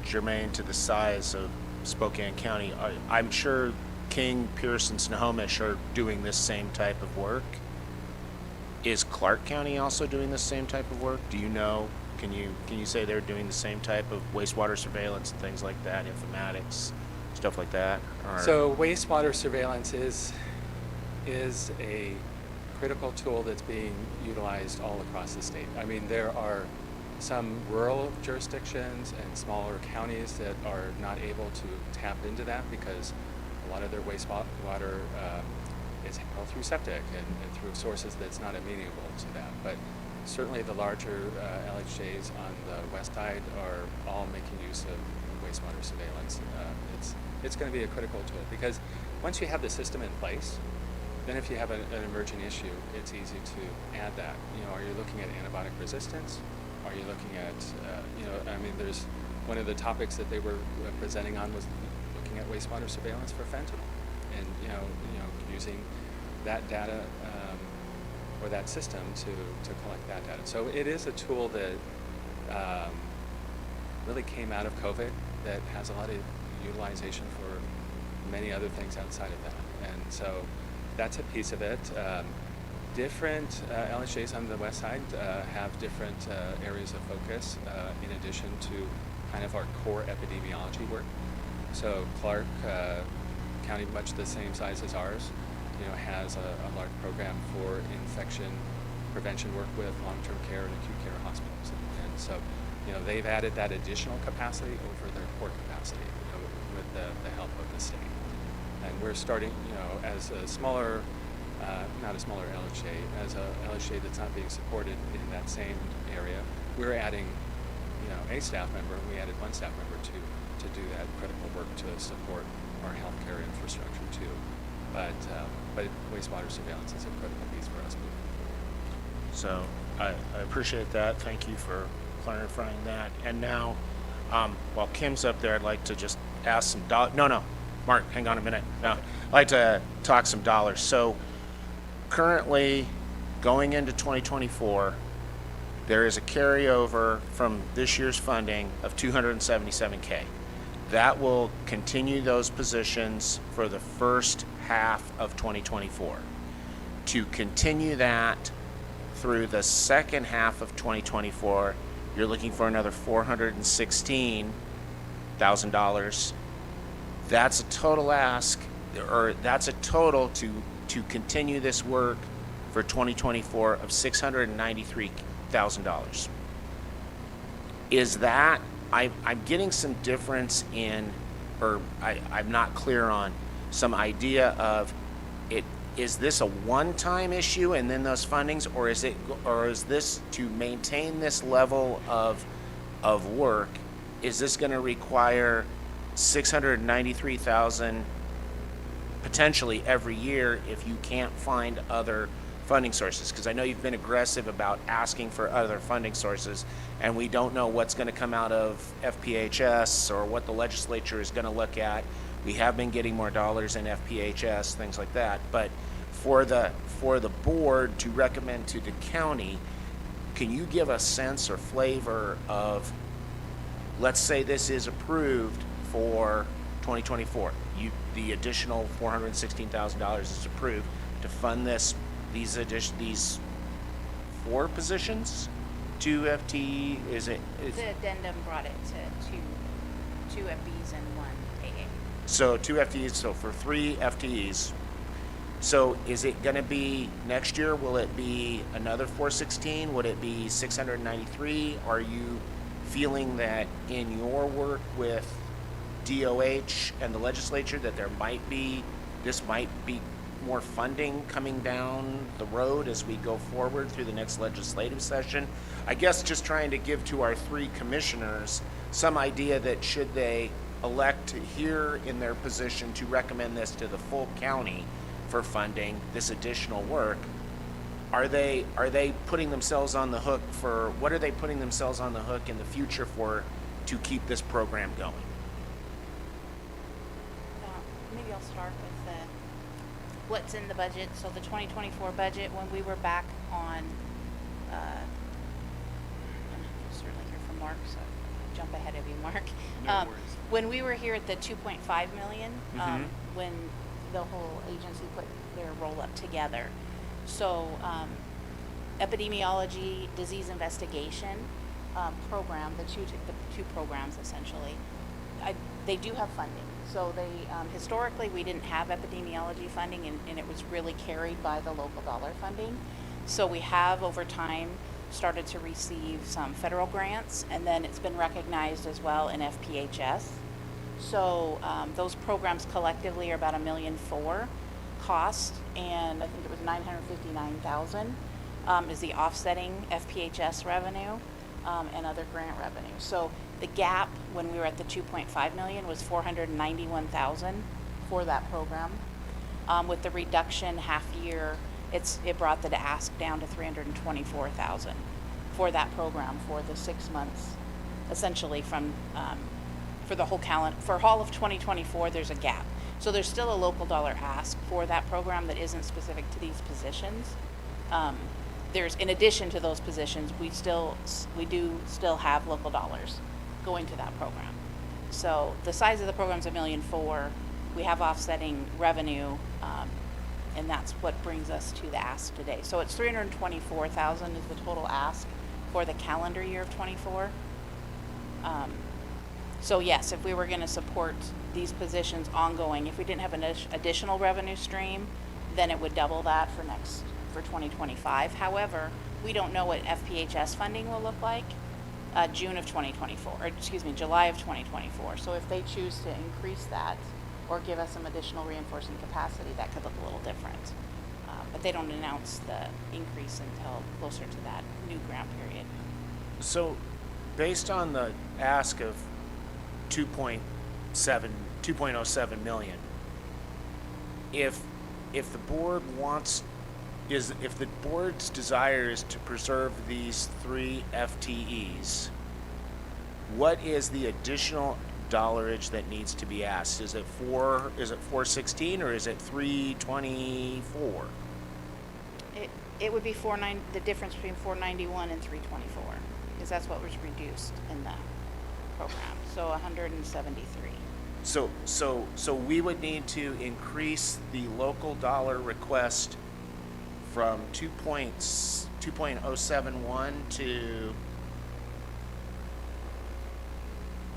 germane to the size of Spokane County. I'm sure King, Pierce, and Snohomish are doing this same type of work. Is Clark County also doing the same type of work? Do you know? Can you say they're doing the same type of wastewater surveillance and things like that, informatics, stuff like that? Or? So wastewater surveillance is a critical tool that's being utilized all across the state. I mean, there are some rural jurisdictions and smaller counties that are not able to tap into that because a lot of their wastewater is handled through septic and through sources that's not amenable to that. But certainly the larger LHJs on the west side are all making use of wastewater surveillance. It's going to be a critical tool, because once you have the system in place, then if you have an emerging issue, it's easy to add that. Are you looking at antibiotic resistance? Are you looking at, I mean, there's one of the topics that they were presenting on was looking at wastewater surveillance for fentanyl, and using that data or that system to collect that data. So it is a tool that really came out of COVID that has a lot of utilization for many other things outside of that, and so that's a piece of it. Different LHJs on the west side have different areas of focus in addition to kind of our core epidemiology work. So Clark County, much the same size as ours, has a large program for infection prevention work with long-term care and acute care hospitals. And so, they've added that additional capacity over their core capacity, with the help of the state. And we're starting, as a smaller, not a smaller LHJ, as a LHJ that's not being supported in that same area, we're adding, a staff member. We added one staff member to do that critical work to support our healthcare infrastructure too. But wastewater surveillance is a critical piece for us moving forward. So I appreciate that. Thank you for clarifying that. And now, while Kim's up there, I'd like to just ask some No, Mark, hang on a minute. No, I'd like to talk some dollars. So currently, going into 2024, there is a carryover from this year's funding of $277K. That will continue those positions for the first half of 2024. To continue that through the second half of 2024, you're looking for another $416,000. That's a total ask, or that's a total to continue this work for 2024 of $693,000. Is that, I'm getting some difference in, or I'm not clear on some idea of it. Is this a one-time issue and then those fundings, or is this to maintain this level of work? Is this going to require $693,000 potentially every year if you can't find other funding sources? Because I know you've been aggressive about asking for other funding sources, and we don't know what's going to come out of FPHS or what the legislature is going to look at. We have been getting more dollars in FPHS, things like that. But for the board to recommend to the county, can you give a sense or flavor of, let's say this is approved for 2024. The additional $416,000 is approved to fund these 4 positions? 2 FTE, The addendum brought it to two FBs and 1 AA. So 2 FTEs, so for 3 FTEs. So is it gonna be next year, will it be another 416? Would it be 693? Are you feeling that in your work with DOH and the legislature that this might be more funding coming down the road as we go forward through the next legislative session? I guess just trying to give to our 3 commissioners some idea that should they elect here in their position to recommend this to the full county for funding this additional work, are they putting themselves on the hook for, what are they putting themselves on the hook in the future for to keep this program going? Maybe I'll start with what's in the budget. So the 2024 budget, when we were back on, you'll certainly hear from Mark, so I'll jump ahead of you, Mark. No worries. When we were here at the 2.5 million, Mhm. when the whole agency put their roll-up together. So epidemiology, disease investigation program, the two programs essentially, they do have funding. So they, historically, we didn't have epidemiology funding, and it was really carried by the local dollar funding. So we have, over time, started to receive some federal grants, and then it's been recognized as well in FPHS. So those programs collectively are about $1.4 million cost, and I think it was $959,000 is the offsetting FPHS revenue and other grant revenue. So the gap when we were at the 2.5 million was $491,000 for that program. With the reduction half year, it brought the ask down to $324,000 for that program for the 6 months, essentially from for the whole calendar. For all of 2024, there's a gap. So there's still a local dollar ask for that program that isn't specific to these positions. There's, in addition to those positions, we do still have local dollars going to that program. So the size of the program's $1.4 million. We have offsetting revenue, and that's what brings us to the ask today. So it's $324,000 is the total ask for the calendar year of 24. So yes, if we were going to support these positions ongoing, if we didn't have an additional revenue stream, then it would double that for 2025. However, we don't know what FPHS funding will look like July of 2024. So if they choose to increase that or give us some additional reinforcing capacity, that could look a little different. But they don't announce the increase until closer to that new grant period. So based on the ask of 2.07 million, if the board if the board's desire is to preserve these 3 FTEs, what is the additional dollarage that needs to be asked? Is it 416 or is it 324? It would be the difference between 491 and 324, because that's what was reduced in the program. So 173. So we would need to increase the local dollar request from 2.071 to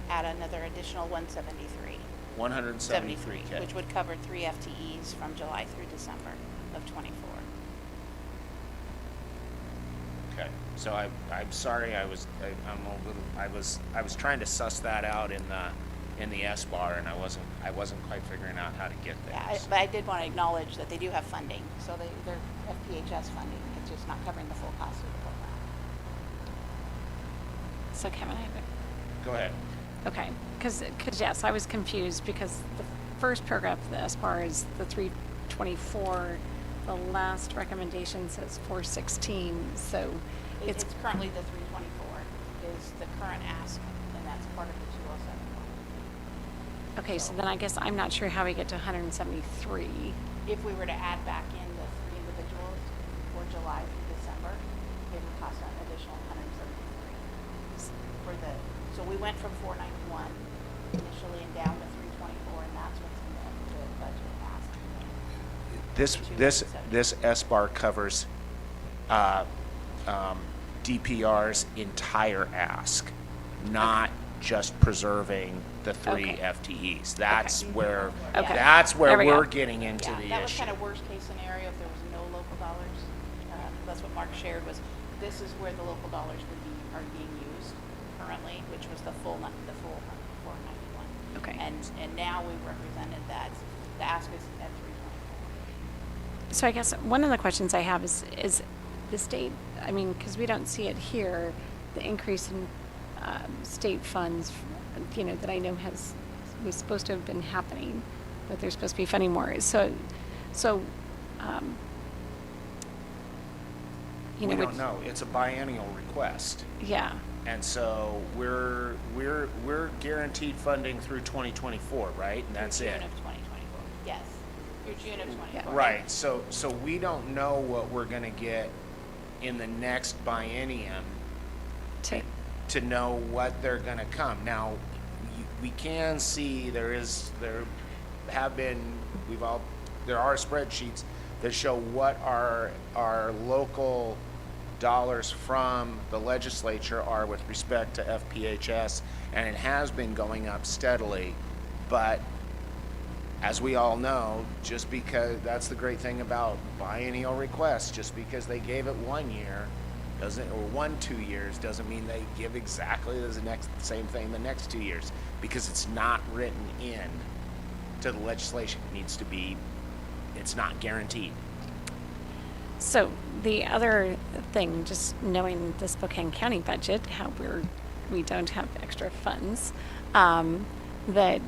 Add another additional 173. 173K. Which would cover 3 FTEs from July through December of 24. Okay, so I'm sorry, I was trying to suss that out in the S-bar, and I wasn't quite figuring out how to get there. Yeah, but I did want to acknowledge that they do have funding, so they're FPHS funding. It's just not covering the full cost of the program. So Kevin, I have a Go ahead. Okay, because yes, I was confused because the first paragraph of the SBAR is the 324. The last recommendation says 416. So It's currently the 324 is the current ask, and that's part of the 2071. okay. So then I guess I'm not sure how we get to 173. If we were to add back in the 3 individuals for July through December, it would cost an additional 173 so we went from 491 initially and down to 2024, and that's what's in the budget ask. This SBAR covers DPR's entire ask, not just preserving the 3 Okay. FTEs. That's where, Okay. that's where There we we're go. getting into Yeah, the that was issue. kind of worst case scenario if there was no local dollars. That's what Mark shared was, this is where the local dollars are being used currently, which was the full 491. Okay. And now we've represented that the ask is at 324. So I guess one of the questions I have is the state, I mean, because we don't see it here, the increase in state funds, that I know was supposed to have been happening, but they're supposed to be funding more. So, We don't know. It's a biennial request. Yeah. And so we're guaranteed funding through 2024, right? And that's Through it. June of 2024. Yes, through June of 2024. Right, so we don't know what we're gonna get in the next biennium to know what they're gonna come. Now, we can see there are spreadsheets that show what our local dollars from the legislature are with respect to FPHS, and it has been going up steadily, but as we all know, just because, that's the great thing about biennial requests, just because they gave it 1 year doesn't, or 2 years, doesn't mean they give exactly the same thing the next 2 years, because it's not written in to the legislation. It needs to be, it's not guaranteed. So the other thing, just knowing the Spokane County budget, how we don't have extra funds, that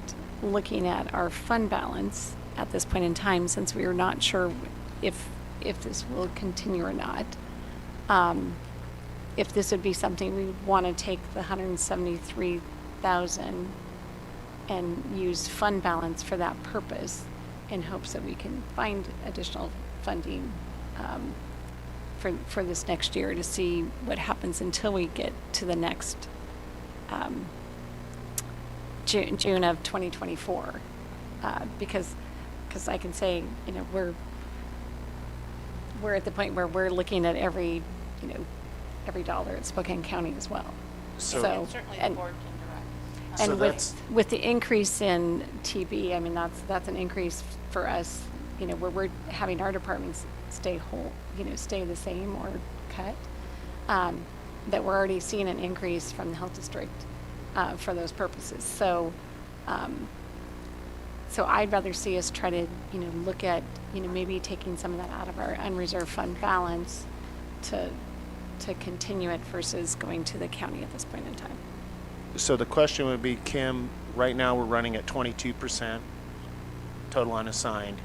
looking at our fund balance at this point in time, since we are not sure if this will continue or not, if this would be something we want to take the $173,000 and use fund balance for that purpose in hopes that we can find additional funding for this next year to see what happens until we get to the next June of 2024, because I can say, we're at the point where we're looking at every dollar at Spokane County as well. So- And certainly the board can direct. So And that's- with the increase in TB, I mean, that's an increase for us, where we're having our departments stay whole, stay the same or cut, that we're already seeing an increase from the health district for those purposes. So I'd rather see us try to, look at, maybe taking some of that out of our unreserved fund balance to continue it versus going to the county at this point in time. So the question would be, Kim, right now we're running at 22% total unassigned.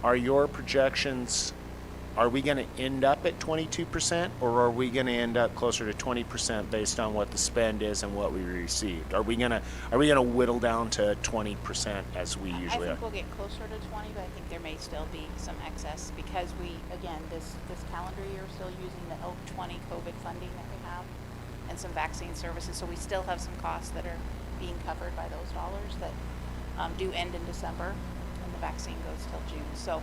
Are your projections, are we going to end up at 22%, or are we going to end up closer to 20% based on what the spend is and what we received? Are we going to whittle down to 20% as we usually I are? think we'll get closer to 20, but I think there may still be some excess because we, again, this calendar year, are still using the OAK 20 COVID funding that we have and some vaccine services. So we still have some costs that are being covered by those dollars that do end in December, and the vaccine goes till June. So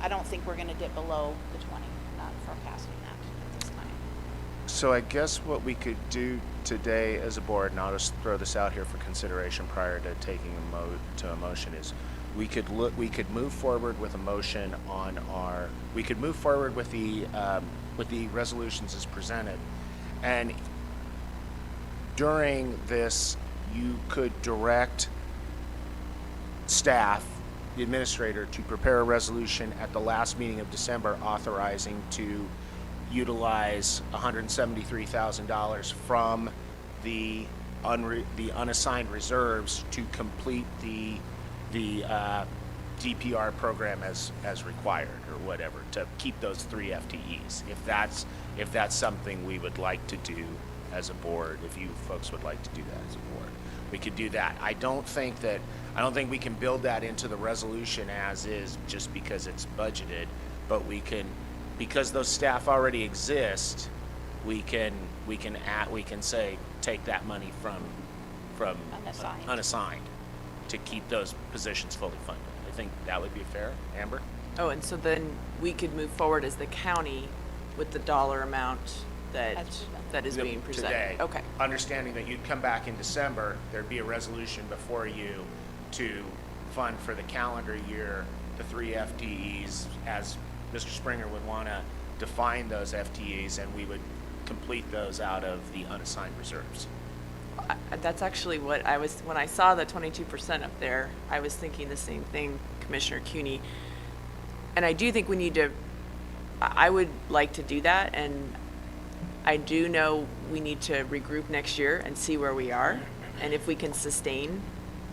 I don't think we're going to dip below the 20, not forecasting that at this time. So I guess what we could do today as a board, and I'll just throw this out here for consideration prior to taking a motion, is we could move forward with a motion on we could move forward with the resolutions as presented, and during this you could direct staff, the administrator, to prepare a resolution at the last meeting of December authorizing to utilize $173,000 from the unassigned reserves to complete the DPR program as required, or whatever, to keep those 3 FTEs. If that's something we would like to do as a board, if you folks would like to do that as a board, we could do that. I don't think we can build that into the resolution as is just because it's budgeted, but we can, because those staff already exist, we can say take that money from Unassigned. unassigned. to keep those positions fully funded. I think that would be fair. Amber? Oh, and so then we could move forward as the county with the dollar amount that, As presented. that is being presented. Today. Okay. Understanding that you'd come back in December, there'd be a resolution before you to fund for the calendar year the 3 FTEs, as Mr. Springer would want to define those FTEs, and we would complete those out of the unassigned reserves. That's actually what I was, when I saw the 22% up there, I was thinking the same thing, Commissioner Cuny. And I do think we need to, I would like to do that, and I do know we need to regroup next year and see where we are, and if we can sustain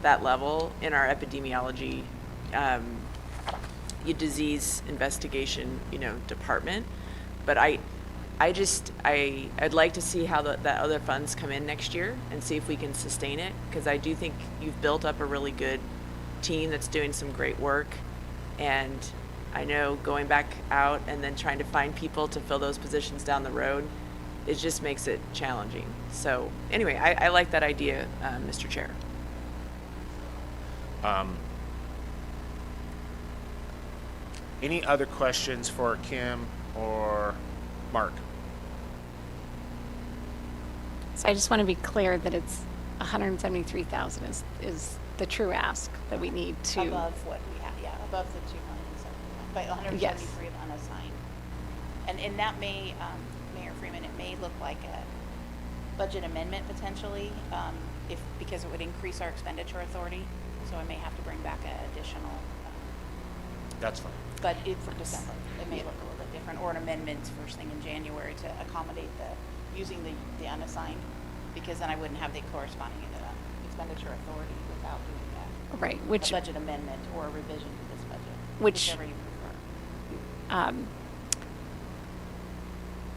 that level in our epidemiology, disease investigation, department. But I'd like to see how that other funds come in next year and see if we can sustain it, because I do think you've built up a really good team that's doing some great work, and I know going back out and then trying to find people to fill those positions down the road, it just makes it challenging. So anyway, I like that idea, Mr. Chair. Any other questions for Kim or Mark? So I just want to be clear that it's 173,000 is the true ask that we need to. Above what we have, yeah, above the 2 million, but 173 of unassigned. And that may, Mayor Freeman, it may look like a budget amendment potentially, because it would increase our expenditure authority. So I may have to bring back an additional, That's fine. but for December, it may look a little bit different, or an amendment first thing in January to accommodate using the unassigned, because then I wouldn't have the corresponding expenditure authority without doing that. Right, A which, budget amendment or a revision to this budget, Which- whichever you prefer.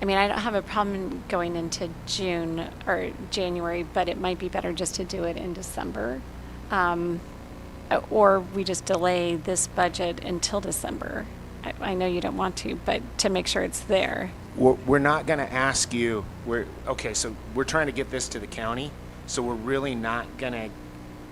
I mean, I don't have a problem going into June or January, but it might be better just to do it in December. Or we just delay this budget until December. I know you don't want to, but to make sure it's there. We're not going to ask you, so we're trying to get this to the county, so we're really not going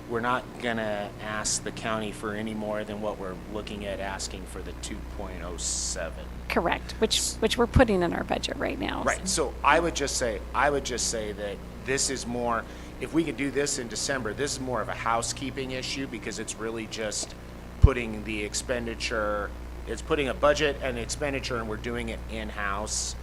to ask the county for any more than what we're looking at asking for the 2.07. Correct, which we're putting in our budget right now. Right, so I would just say that this is more, if we could do this in December, this is more of a housekeeping issue, because it's really just putting the expenditure, it's putting a budget and expenditure, and we're doing it in-house.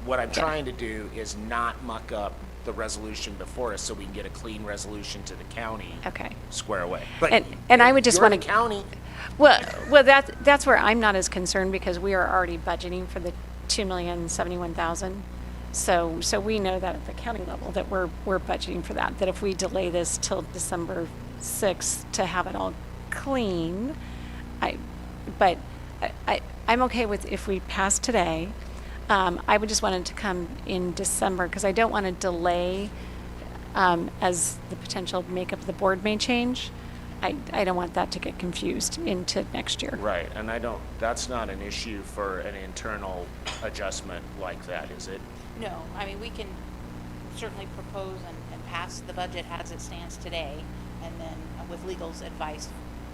What I'm trying to do is not muck up the resolution before us, so we can get a clean resolution to the county. Okay. Square away. But And I would just you're want the to. county. Well, that's where I'm not as concerned, because we are already budgeting for the 2,071,000. So we know that at the county level that we're budgeting for that. That if we delay this till December 6th to have it all clean, I'm okay with if we pass today. I would just want it to come in December, because I don't want to delay as the potential makeup of the board may change. I don't want that to get confused into next year. Right, and that's not an issue for an internal adjustment like that, is it? No, I mean, we can certainly propose and pass the budget as it stands today, and then with legal's advice,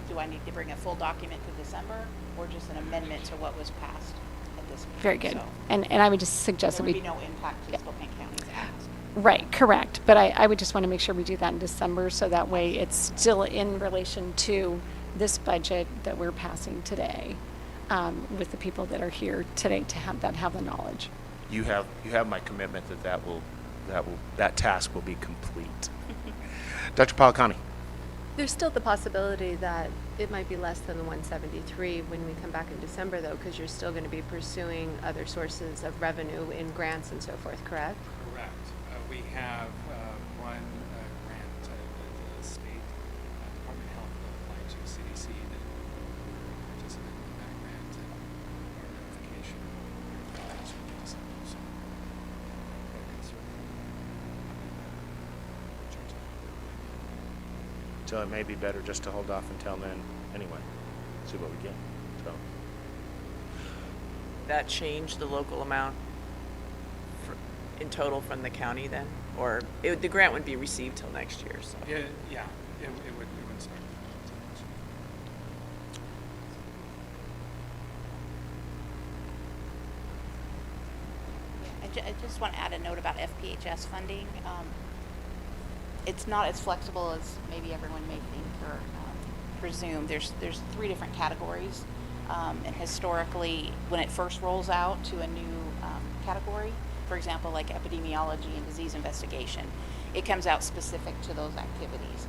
do I need to bring a full document to December, or just an amendment to what was passed at this meeting? Very good. So And I would just suggest there that would we. be no impact to Spokane County's ask. Right, correct. But I would just want to make sure we do that in December, so that way it's still in relation to this budget that we're passing today, with the people that are here today to have the knowledge. You have my commitment that task will be complete. Dr. Policani. There's still the possibility that it might be less than the 173 when we come back in December, though, because you're still going to be pursuing other sources of revenue in grants and so forth, correct? Correct. We have one grant, the state Department of Health will apply to CDC that we're participating in that grant, and our notification is from December. So that could certainly change that. So it may be better just to hold off until then anyway, see what we get. So That change the local amount in total from the county then? Or the grant would be received till next year, so. Yeah, wouldn't start. I just want to add a note about FPHS funding. It's not as flexible as maybe everyone may think or presume. There's 3 different categories. And historically, when it first rolls out to a new category, for example, like epidemiology and disease investigation, it comes out specific to those activities.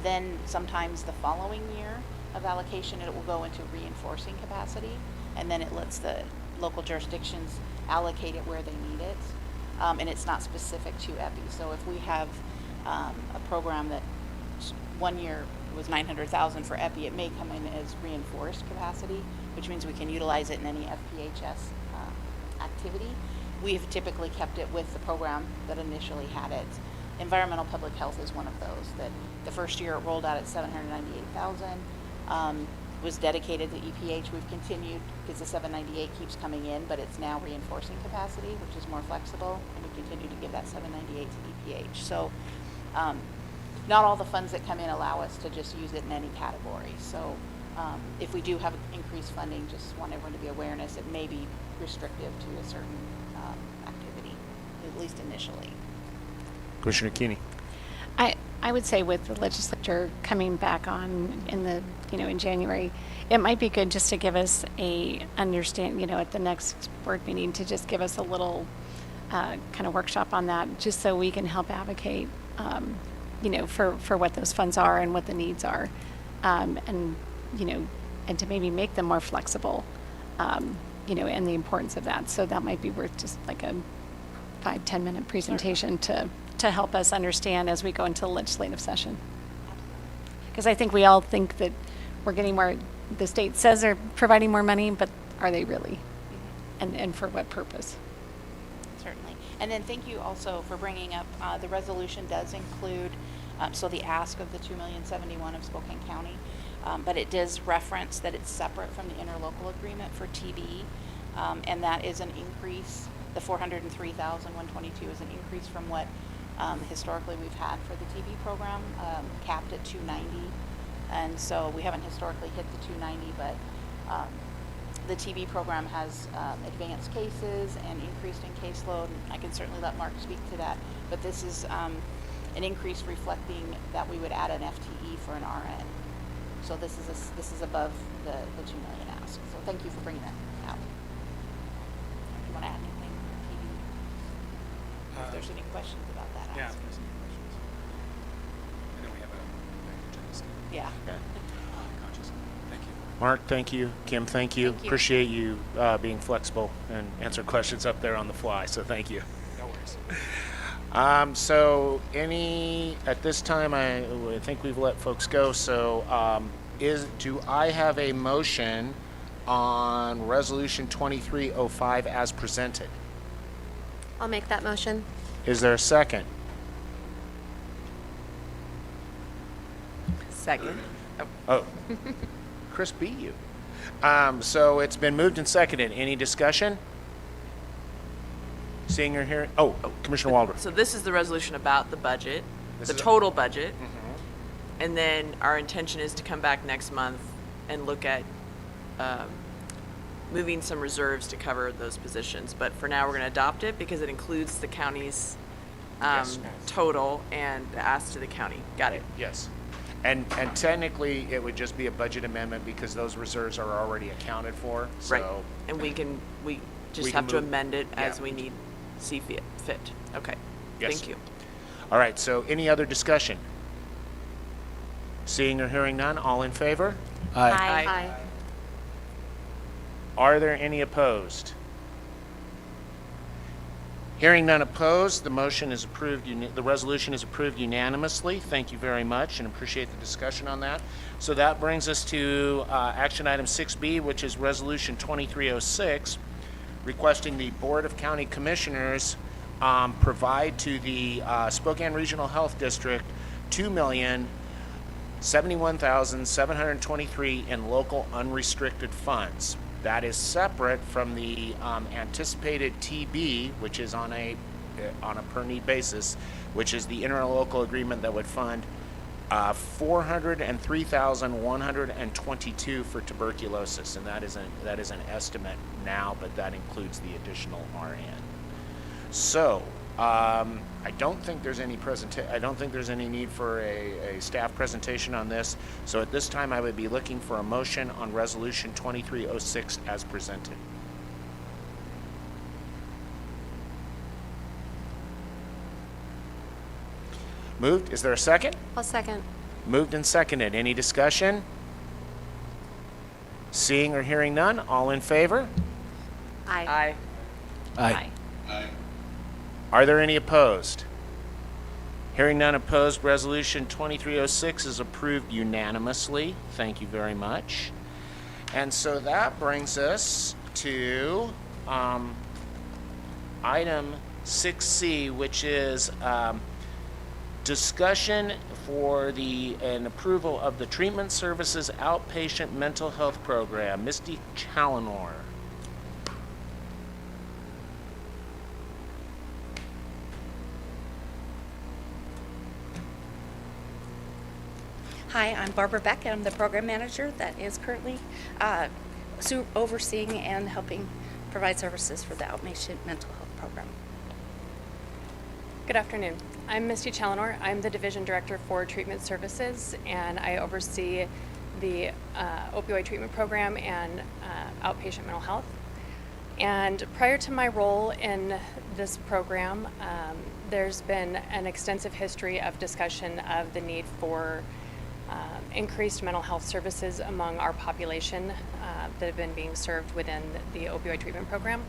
Then sometimes the following year of allocation, it will go into reinforcing capacity, and then it lets the local jurisdictions allocate it where they need it. And it's not specific to EPI. So if we have a program that one year was 900,000 for EPI, it may come in as reinforced capacity, which means we can utilize it in any FPHS activity. We've typically kept it with the program that initially had it. Environmental public health is one of those that the first year it rolled out at 798,000, was dedicated to EPH. We've continued because the 798 keeps coming in, but it's now reinforcing capacity, which is more flexible, and we continue to give that 798 to EPH. So not all the funds that come in allow us to just use it in any category. So if we do have increased funding, just want everyone to be awareness, it may be restrictive to a certain activity, at least initially. Commissioner Keeney. I would say with the legislature coming back on in January, it might be good just to give us at the next board meeting, to just give us a little kind of workshop on that, just so we can help advocate, for what those funds are and what the needs are, and to maybe make them more flexible, and the importance of that. So that might be worth just like a 5-10 minute presentation to help us understand as we go into the legislative session. Because I think we all think that we're getting more, the state says they're providing more money, but are they really? And for what purpose? Certainly. And then thank you also for bringing up, the resolution does include, so the ask of the $2,071,000 of Spokane County, but it does reference that it's separate from the interlocal agreement for TB, and that is an increase. The 403,122 is an increase from what historically we've had for the TB program, capped at 290, and so we haven't historically hit the 290, but the TB program has advanced cases and increased in caseload, and I can certainly let Mark speak to that, but this is an increase reflecting that we would add an FTE for an RN. So this is above the 2 million ask. So thank you for bringing that out. If you want to add anything, if there's any questions about that Yeah, ask. if there's any questions. I know we have a agenda schedule. Yeah. Conscious. Thank you. Mark, thank you. Kim, thank you. Thank you. Appreciate you being flexible and answering questions up there on the fly, so thank you. No worries. So at this time, I think we've let folks go, so do I have a motion on Resolution 2305 as presented? I'll make that motion. Is there a second? Second. Oh, Chris beat you. So it's been moved and seconded. Any discussion? Seeing or hearing? Oh, Commissioner Waldron. So this is the resolution about the budget, This the is a- total budget. And then our intention is to come back next month and look at moving some reserves to cover those positions. But for now, we're going to adopt it because it includes the county's Yes. total and the ask to the county. Got it. Yes. And technically, it would just be a budget amendment because those reserves are already accounted for, Right. so. And we just We have can to move- amend it as yeah. we see fit. Okay. Yes. Thank you. All right, so any other discussion? Seeing or hearing none, all in favor? Aye. Are there any opposed? Hearing none opposed, the motion is approved, the resolution is approved unanimously. Thank you very much and appreciate the discussion on that. So that brings us to action item 6B, which is Resolution 2306, requesting the Board of County Commissioners provide to the Spokane Regional Health District $2,071,723 in local unrestricted funds. That is separate from the anticipated TB, which is on a per need basis, which is the interlocal agreement that would fund 403,122 for tuberculosis, and that is an estimate now, but that includes the additional RN. So, I don't think there's any need for a staff presentation on this. So at this time, I would be looking for a motion on Resolution 2306 as presented. Moved. Is there a second? I'll second. Moved and seconded. Any discussion? Seeing or hearing none, all in favor? Aye. Aye. Aye. Are there any opposed? Hearing none opposed, Resolution 2306 is approved unanimously. Thank you very much. And so that brings us to item 6C, which is discussion for an approval of the Treatment Services Outpatient Mental Health Program. Misty Challenor. Hi, I'm Barbara Beck, and I'm the program manager that is currently overseeing and helping provide services for the outpatient mental health program. Good afternoon. I'm Misty Challenor. I'm the Division Director for Treatment Services, and I oversee the opioid treatment program and outpatient mental health. And prior to my role in this program, there's been an extensive history of discussion of the need for increased mental health services among our population that have been being served within the opioid treatment program.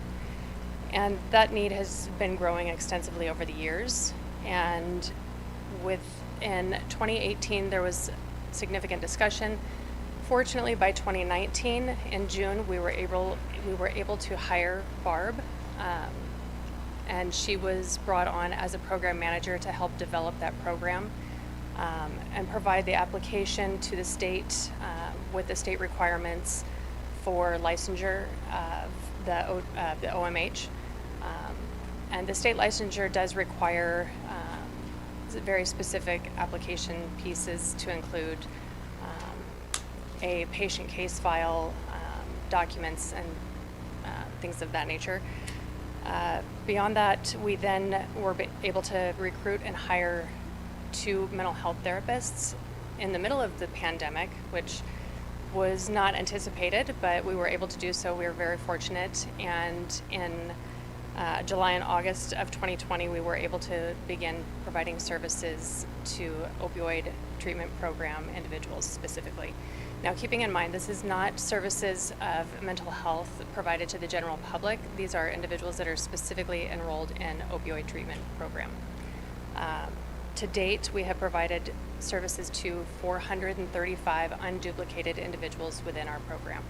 And that need has been growing extensively over the years. And in 2018, there was significant discussion. Fortunately, by 2019, in June, we were able to hire Barb, and she was brought on as a program manager to help develop that program and provide the application to the state with the state requirements for licensure of the OMH. And the state licensure does require very specific application pieces to include a patient case file, documents, and things of that nature. Beyond that, we then were able to recruit and hire 2 mental health therapists in the middle of the pandemic, which was not anticipated, but we were able to do so. We were very fortunate, and in July and August of 2020, we were able to begin providing services to opioid treatment program individuals specifically. Now, keeping in mind, this is not services of mental health provided to the general public. These are individuals that are specifically enrolled in opioid treatment program. To date, we have provided services to 435 unduplicated individuals within our program.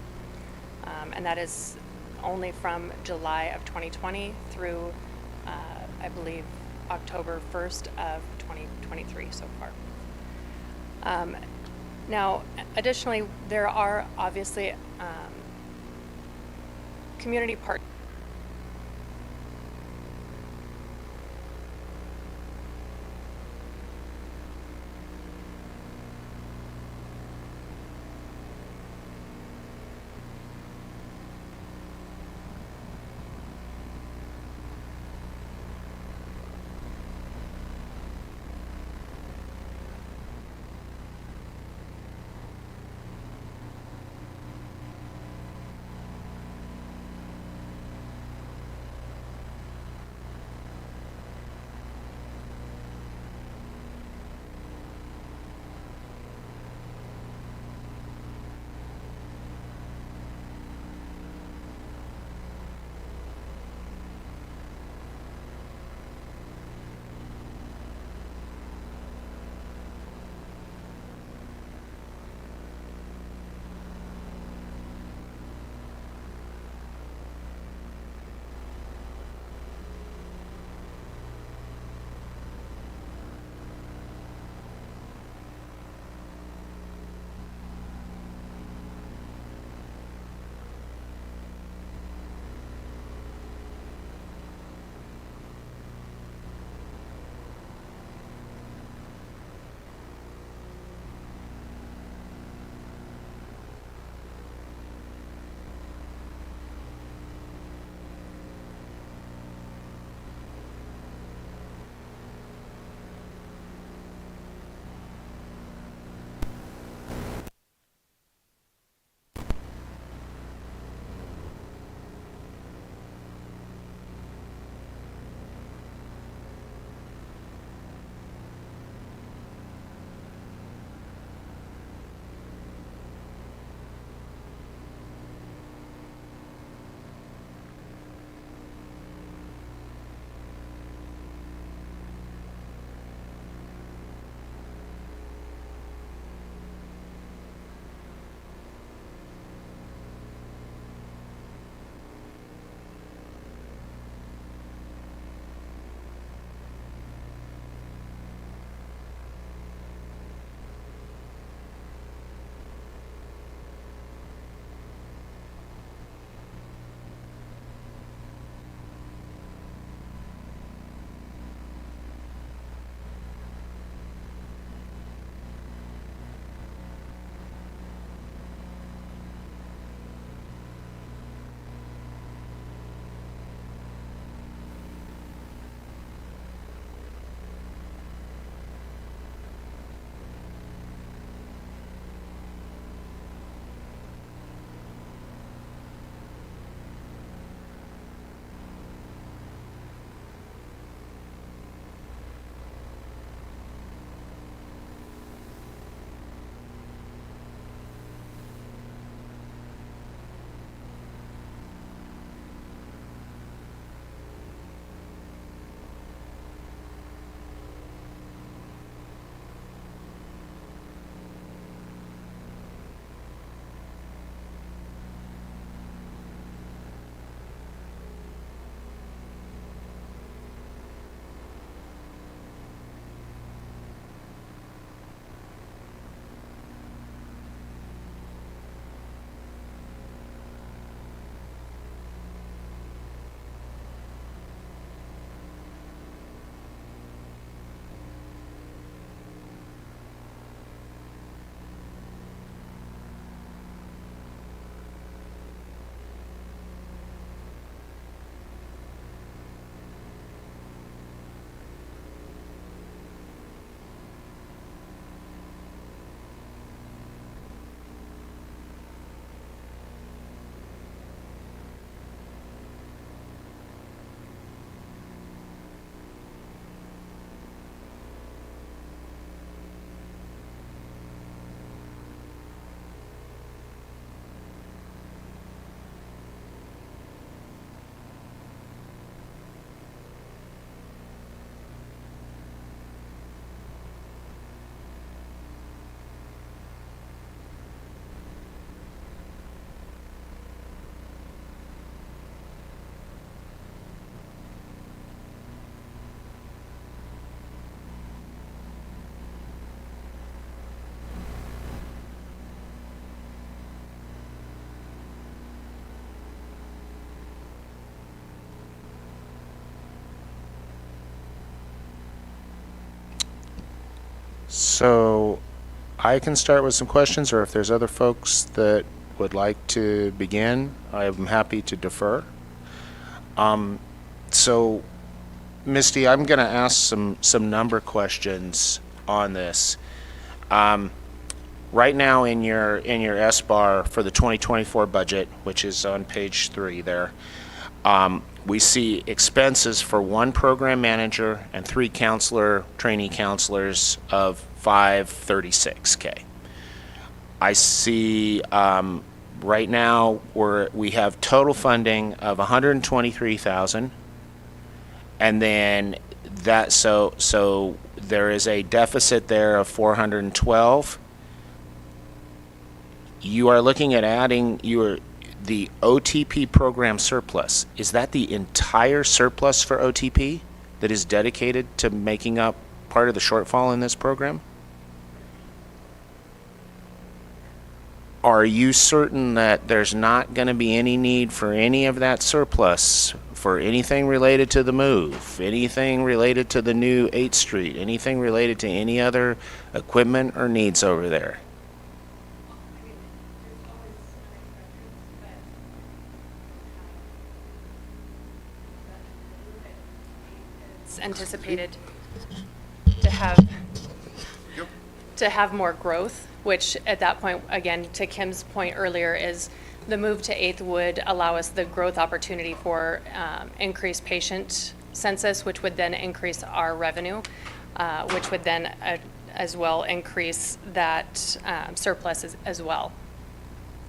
And that is only from July of 2020 through, I believe, October 1st of 2023 so far. Now, additionally, there are obviously community partners. So I can start with some questions, or if there's other folks that would like to begin, I'm happy to defer. So, Misty, I'm going to ask some number questions on this. Right now in your S bar for the 2024 budget, which is on page 3 there, we see expenses for 1 program manager and 3 trainee counselors of $536K. I see right now we have total funding of $123,000, and then so there is a deficit there of $412. You are looking at adding the OTP program surplus. Is that the entire surplus for OTP that is dedicated to making up part of the shortfall in this program? Are you certain that there's not going to be any need for any of that surplus for anything related to the move, anything related to the new 8th Street, anything related to any other equipment or needs over there? It's anticipated to have more growth, which at that point, again, to Kim's point earlier, is the move to 8th would allow us the growth opportunity for increased patient census, which would then increase our revenue, which would then as well increase that surplus as well.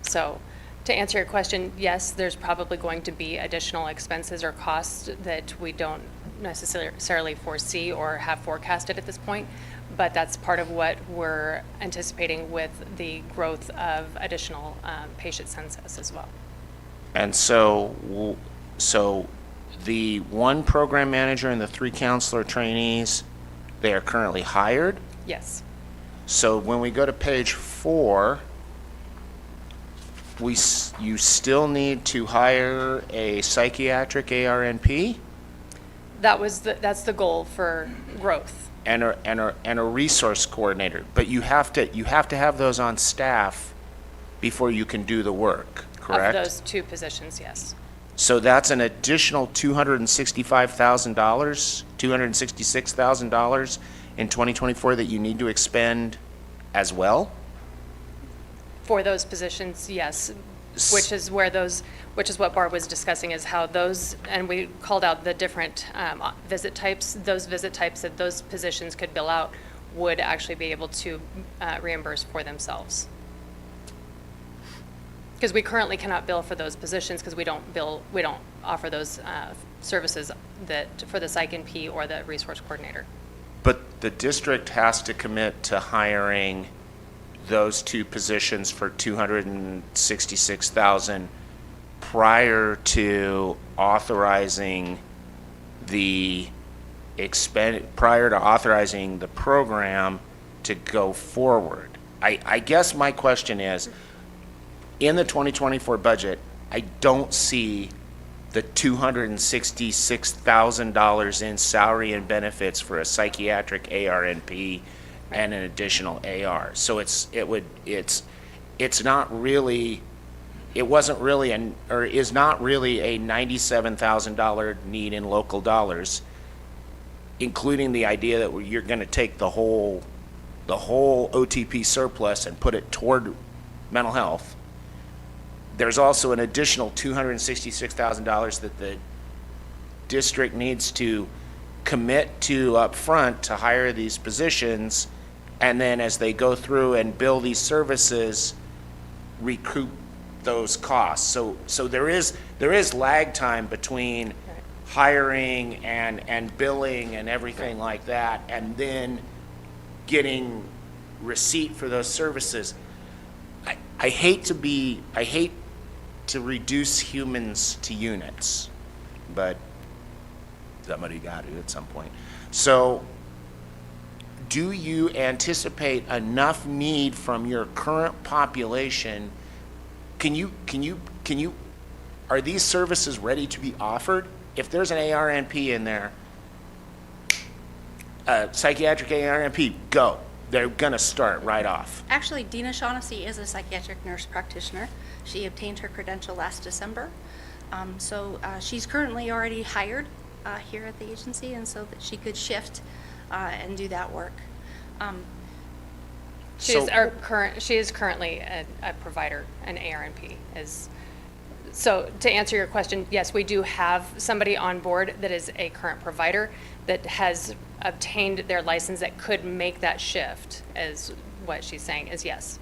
So to answer your question, yes, there's probably going to be additional expenses or costs that we don't necessarily foresee or have forecasted at this point, but that's part of what we're anticipating with the growth of additional patient census as well. And so the 1 program manager and the 3 counselor trainees, they are currently hired? Yes. So when we go to page 4, you still need to hire a psychiatric ARNP? That's the goal for growth. And a resource coordinator, but you have to have those on staff before you can do the work, correct? Of those 2 positions, yes. So that's an additional $265,000, $266,000 in 2024 that you need to expend as well? For those positions, yes, which is what Barb was discussing, is how those, and we called out the different visit types, those visit types that those positions could bill out would actually be able to reimburse for themselves. Because we currently cannot bill for those positions because we don't offer those services for the psych NP or the resource coordinator. But the district has to commit to hiring those 2 positions for $266,000 prior to authorizing the program to go forward. I guess my question is, in the 2024 budget, I don't see the $266,000 in salary and benefits for a psychiatric ARNP and an additional AR. So is not really a $97,000 need in local dollars, including the idea that you're going to take the whole OTP surplus and put it toward mental health. There's also an additional $266,000 that the district needs to commit to up front to hire these positions, and then as they go through and bill these services, recoup those costs. So there is lag time between hiring and billing and everything like that, and then getting receipt for those services. I hate to reduce humans to units, but somebody got to at some point. So do you anticipate enough need from your current population? Are these services ready to be offered? If there's an ARNP in there, psychiatric ARNP, go. they're going to start right off. Actually, Dina Shaughnessy is a psychiatric nurse practitioner. She obtained her credential last December. She's currently already hired here at the agency, and so that she could shift and do that work. She is currently a provider, an ARNP. So to answer your question, yes, we do have somebody on board that is a current provider that has obtained their license that could make that shift, is what she's saying is yes.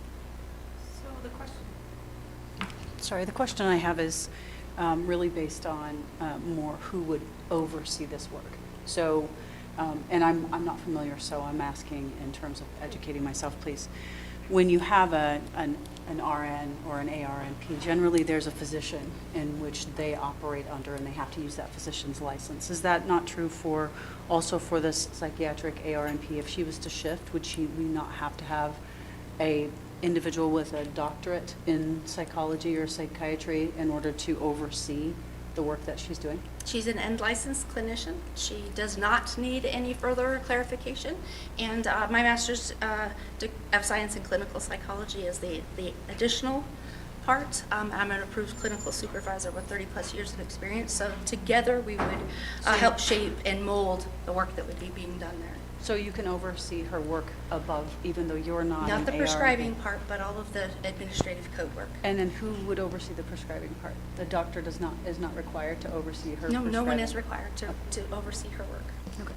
So the question I have is really based on more who would oversee this work. So, and I'm not familiar, so I'm asking in terms of educating myself, please. When you have an RN or an ARNP, generally there's a physician in which they operate under, and they have to use that physician's license. Is that not true also for this psychiatric ARNP? If she was to shift, would we not have to have a individual with a doctorate in psychology or psychiatry in order to oversee the work that she's doing? She's an end licensed clinician. She does not need any further clarification. And my master's of science in clinical psychology is the additional part. I'm an approved clinical supervisor with 30 plus years of experience. So together we would help shape and mold the work that would be being done there. So you can oversee her work above, even though you're not Not an the ARNP. prescribing part, but all of the administrative code work. And then who would oversee the prescribing part? The doctor is not required to oversee her No, prescribing? no one is required to oversee her work. Okay.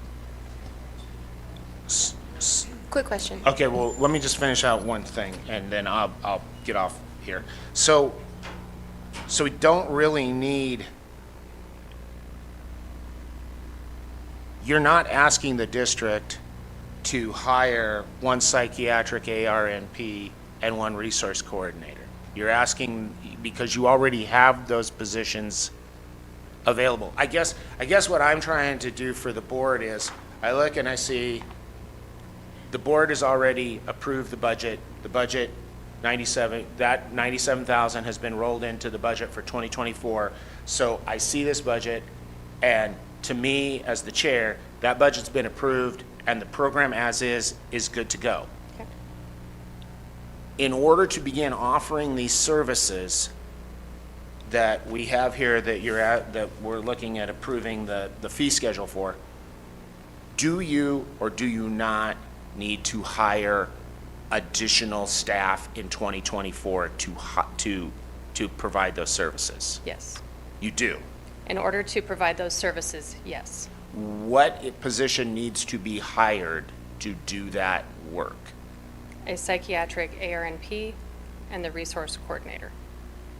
Quick question. Okay, well, let me just finish out one thing, and then I'll get off here. So we don't really need, you're not asking the district to hire one psychiatric ARNP and one resource coordinator. You're asking because you already have those positions available. I guess what I'm trying to do for the board is, I look and I see the board has already approved the budget. The budget, that 97,000 has been rolled into the budget for 2024. So I see this budget, and to me, as the chair, that budget's been approved, and the program as is good to go. Okay. In order to begin offering these services that we have here that we're looking at approving the fee schedule for, do you or do you not need to hire additional staff in 2024 to provide those services? Yes. You do. In order to provide those services, yes. What position needs to be hired to do that work? A psychiatric ARNP and the resource coordinator.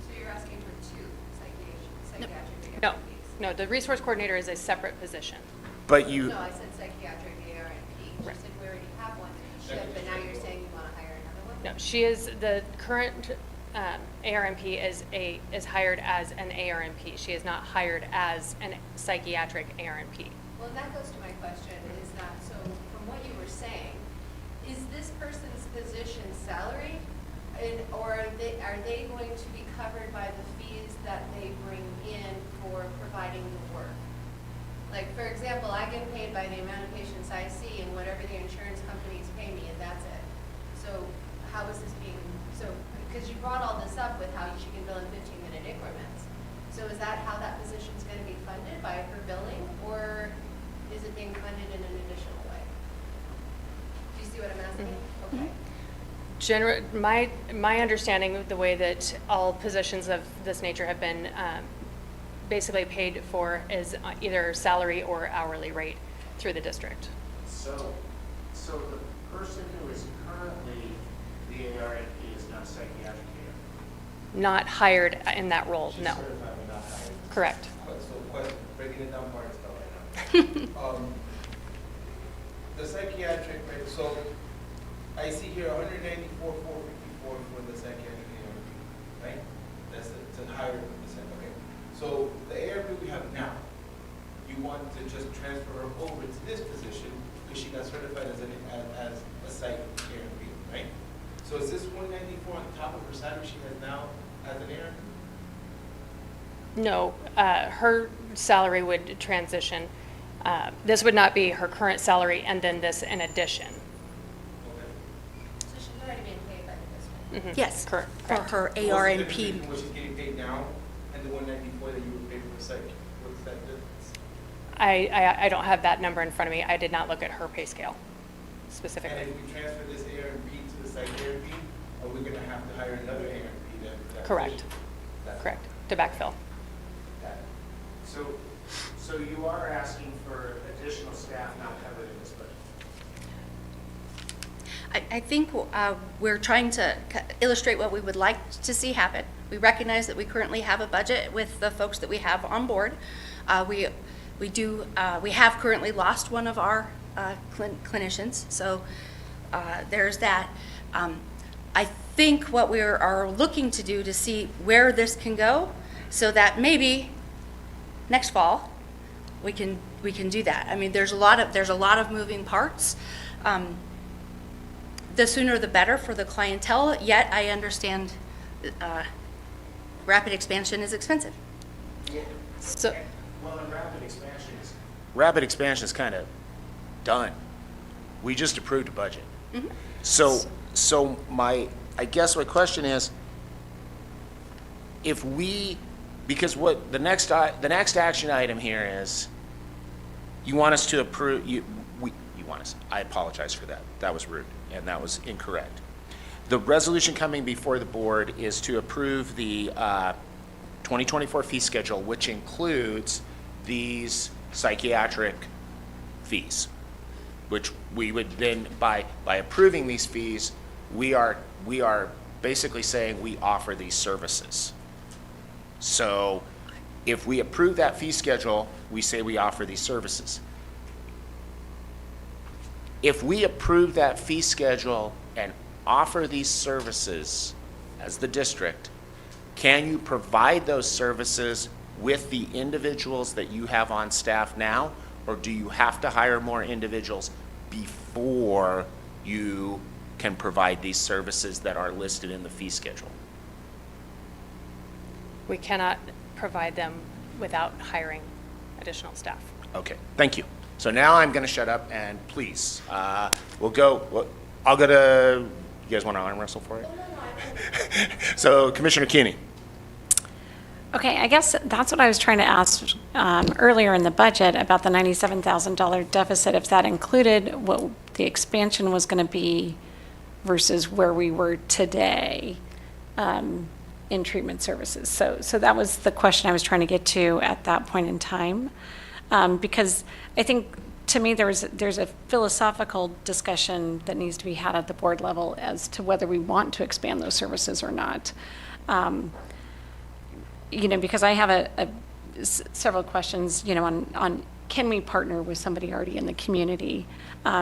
So you're asking for two psychiatric No, the resource coordinator is a separate position. But you, No, I said psychiatric ARNP. You said we already have one that you shipped, but now you're saying you want to hire another one? No, she is, the current ARNP is hired as an ARNP. She is not hired as a psychiatric ARNP. Well, and that goes to my question, is that, so from what you were saying, is this person's position salary? Or are they going to be covered by the fees that they bring in for providing the work? Like, for example, I get paid by the amount of patients I see and whatever the insurance companies pay me, and that's it. So how is this being, because you brought all this up with how she can bill in 15-minute increments. So is that how that position's going to be funded, by her billing, or is it being funded in an additional way? Do you see what I'm asking? Okay. My understanding of the way that all positions of this nature have been basically paid for is either salary or hourly rate through the district. so the person who is currently the ARNP is not psychiatric ARNP? Not hired in that role, no. Certified but not hired. Correct. So question, breaking it down parts right now. The psychiatric, right, so I see here 194,454 for the psychiatric ARP, right? That's a higher percent, okay. So the ARP we have now, you want to just transfer her over to this position because she got certified as a psych ARP, right? So is this 194 on top of her salary she has now as an ARP? No, her salary would transition. This would not be her current salary and then this in addition. Okay. Yes, Correct. for her What's the AR and difference P. between what she's getting paid now and the 194 that you were paid for the psych? What's that difference? I don't have that number in front of me. I did not look at her pay scale And specifically. if we transfer this AR and P to the psych AR and P, are we gonna have to hire another AR and P then for that Correct. position? That's- Correct, to backfill. Got it. So you are asking for additional staff not covered in this budget? I think we're trying to illustrate what we would like to see happen. We recognize that we currently have a budget with the folks that we have on board. We have currently lost one of our clinicians, so there's that. I think what we are looking to do to see where this can go, so that maybe next fall we can do that. I mean, there's a lot of moving parts. The sooner the better for the clientele, yet I understand rapid expansion is expensive. So, Well, and rapid expansion is kind of done. We just approved a budget. So I guess my question is, because what the next action item here is, you want us to approve, I apologize for that. That was rude, and that was incorrect. The resolution coming before the board is to approve the 2024 fee schedule, which includes these psychiatric fees, which we would then, by approving these fees, we are basically saying we offer these services. So if we approve that fee schedule, we say we offer these services. If we approve that fee schedule and offer these services as the district, can you provide those services with the individuals that you have on staff now? Or do you have to hire more individuals before you can provide these services that are listed in the fee schedule? we cannot provide them without hiring additional staff. Okay, thank you. So now I'm going to shut up and please, I'll go to, you guys want to arm wrestle for it? So Commissioner Keeney. Okay, I guess that's what I was trying to ask earlier in the budget about the $97,000 deficit, if that included what the expansion was going to be versus where we were today in treatment services. So that was the question I was trying to get to at that point in time. Because I think, to me, there's a philosophical discussion that needs to be had at the board level as to whether we want to expand those services or not. Because I have several questions, on can we partner with somebody already in the community?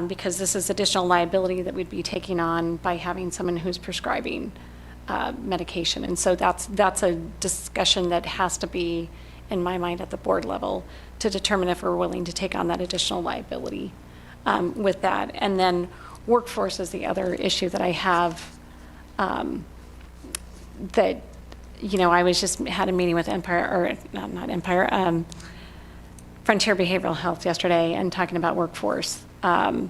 Because this is additional liability that we'd be taking on by having someone who's prescribing medication. And so that's a discussion that has to be, in my mind, at the board level to determine if we're willing to take on that additional liability with that. And then workforce is the other issue that I have that, I had a meeting with Frontier Behavioral Health yesterday and talking about workforce. And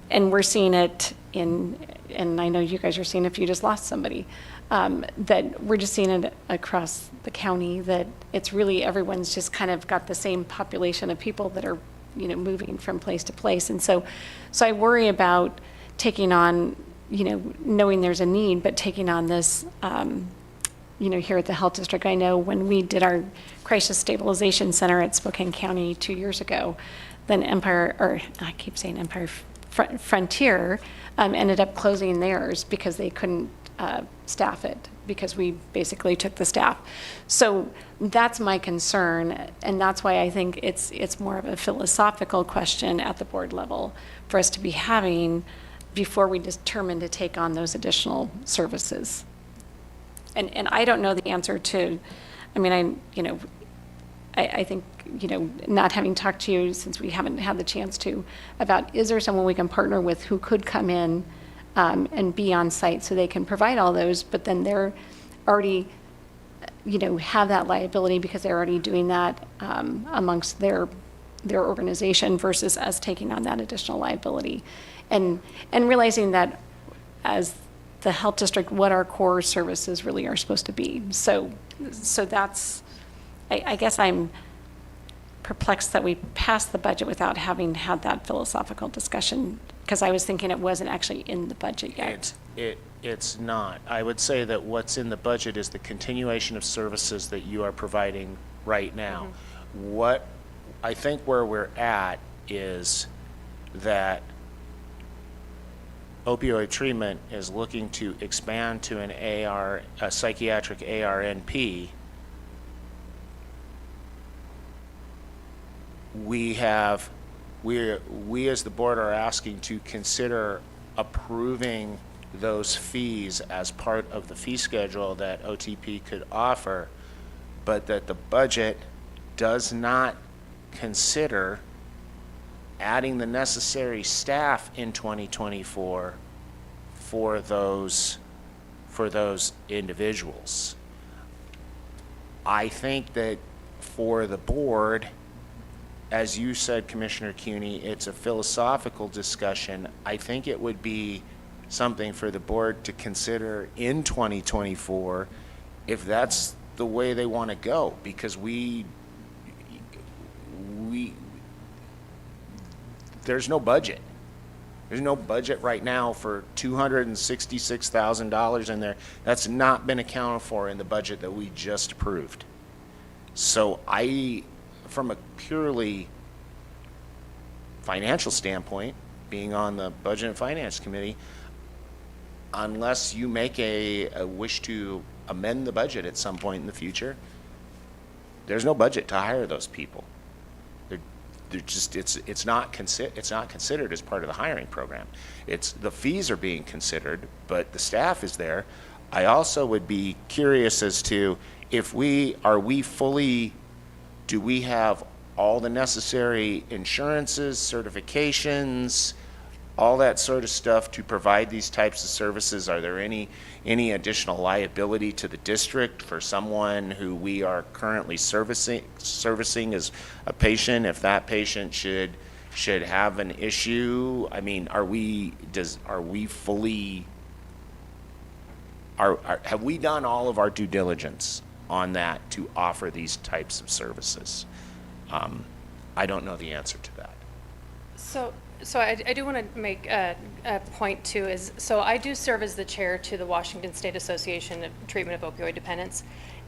we're seeing it and I know you guys are seeing if you just lost somebody, that we're just seeing it across the county, that it's really everyone's just kind of got the same population of people that are, moving from place to place. And so I worry about taking on, knowing there's a need, but taking on this, here at the health district. I know when we did our crisis stabilization center at Spokane County 2 years ago, then Frontier ended up closing theirs because they couldn't staff it, because we basically took the staff. So that's my concern, and that's why I think it's more of a philosophical question at the board level for us to be having before we determine to take on those additional services. And I don't know the answer to, I think, not having talked to you since we haven't had the chance to, about is there someone we can partner with who could come in and be on site so they can provide all those, but then they're already, have that liability because they're already doing that amongst their organization versus us taking on that additional liability. And realizing that as the health district what our core services really are supposed to be. So that's, I guess I'm perplexed that we passed the budget without having had that philosophical discussion, because I was thinking it wasn't actually in the budget yet. It's not. I would say that what's in the budget is the continuation of services that you are providing right now. What I think where we're at is that opioid treatment is looking to expand to a psychiatric ARNP. We as the board are asking to consider approving those fees as part of the fee schedule that OTP could offer, but that the budget does not consider adding the necessary staff in 2024 for those individuals. I think that for the board, as you said, Commissioner Cuny, it's a philosophical discussion. I think it would be something for the board to consider in 2024 if that's the way they want to go, because there's no budget. There's no budget right now for $266,000 in there. That's not been accounted for in the budget that we just approved. So from a purely financial standpoint, being on the Budget and Finance Committee, unless you make a wish to amend the budget at some point in the future, there's no budget to hire those people. It's not considered as part of the hiring program. The fees are being considered, but the staff is there. I also would be curious as to do we have all the necessary insurances, certifications, all that sort of stuff to provide these types of services? Are there any additional liability to the district for someone who we are currently servicing as a patient, if that patient should have an issue? I mean, have we done all of our due diligence on that to offer these types of services? I don't know the answer to that. So I do want to make a point too, so I do serve as the chair to the Washington State Association of Treatment of Opioid Dependence,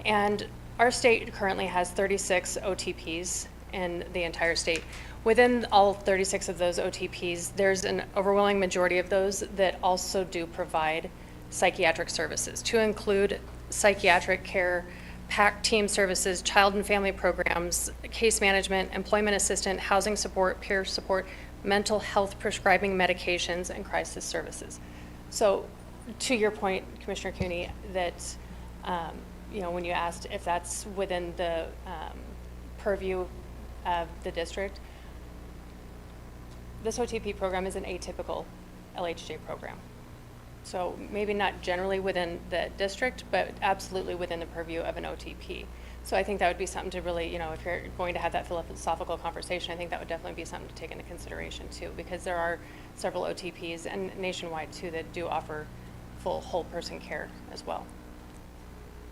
and our state currently has 36 OTPs in the entire state. Within all 36 of those OTPs, there's an overwhelming majority of those that also do provide psychiatric services, to include psychiatric care, PAC team services, child and family programs, case management, employment assistant, housing support, peer support, mental health prescribing medications, and crisis services. So to your point, Commissioner Cuny, that when you asked if that's within the purview of the district, this OTP program is an atypical LHJ program. So maybe not generally within the district, but absolutely within the purview of an OTP. So I think that would be something to really, if you're going to have that philosophical conversation, I think that would definitely be something to take into consideration too, because there are several OTPs, and nationwide too, that do offer full whole person care as well.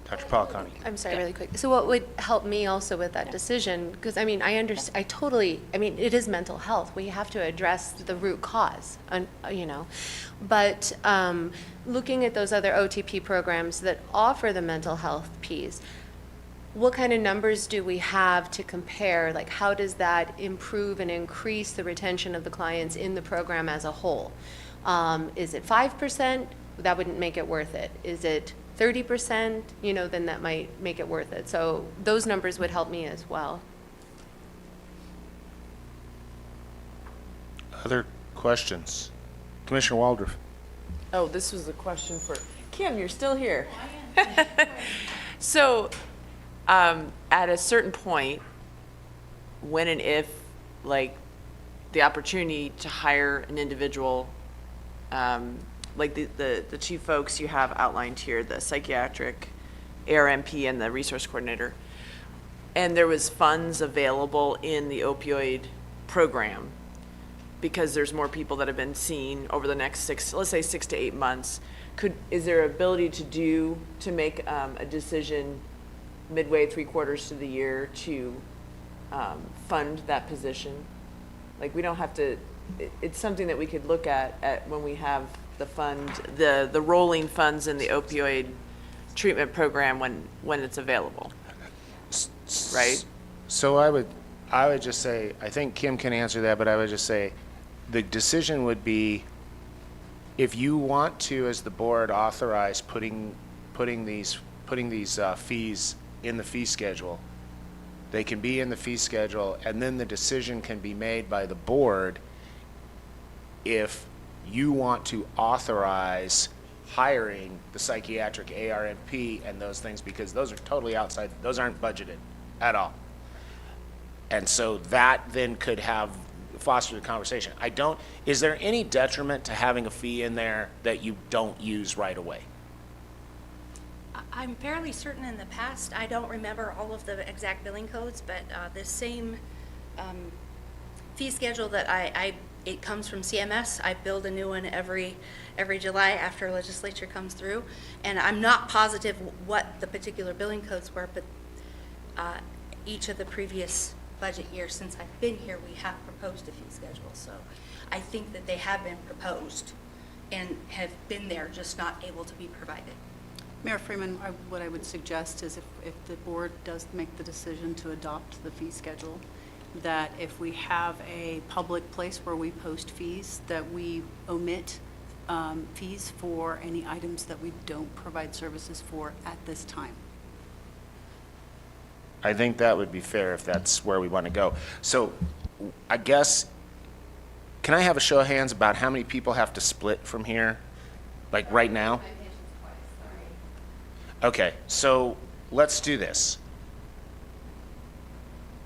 Dr. Policani. I'm sorry, really quick. So what would help me also with that decision, because I mean, it is mental health. We have to address the root cause, but looking at those other OTP programs that offer the mental health piece, what kind of numbers do we have to compare? Like, how does that improve and increase the retention of the clients in the program as a whole? Is it 5%? That wouldn't make it worth it. Is it 30%? Then that might make it worth it. So those numbers would help me as well. Other questions? Commissioner Waldrop. Oh, this was a question for Kim. You're still here. So, at a certain point, when and if, the opportunity to hire an individual, like the two folks you have outlined here, the psychiatric ARMP and the resource coordinator, and there was funds available in the opioid program, because there's more people that have been seen over the next let's say 6 to 8 months, is there ability to make a decision midway, 3/4 to the year to fund that position? Like, we don't have to, it's something that we could look at when we have the fund, the rolling funds in the opioid treatment program when it's available, right? So I would just say, I think Kim can answer that, but I would just say, the decision would be, if you want to, as the board, authorize putting these fees in the fee schedule, they can be in the fee schedule, and then the decision can be made by the board if you want to authorize hiring the psychiatric ARNP and those things, because those are totally outside, those aren't budgeted at all. And so that then could foster the conversation. Is there any detriment to having a fee in there that you don't use right away? I'm fairly certain in the past, I don't remember all of the exact billing codes, but the same fee schedule that it comes from CMS. I build a new one every July after legislature comes through, and I'm not positive what the particular billing codes were, but each of the previous budget years since I've been here, we have proposed a fee schedule. So I think that they have been proposed and have been there, just not able to be provided. Mayor Freeman, what I would suggest is if the board does make the decision to adopt the fee schedule, that if we have a public place where we post fees, that we omit fees for any items that we don't provide services for at this time. I think that would be fair if that's where we want to go. So I guess, can I have a show of hands about how many people have to split from here, like right now? Okay, so let's do this.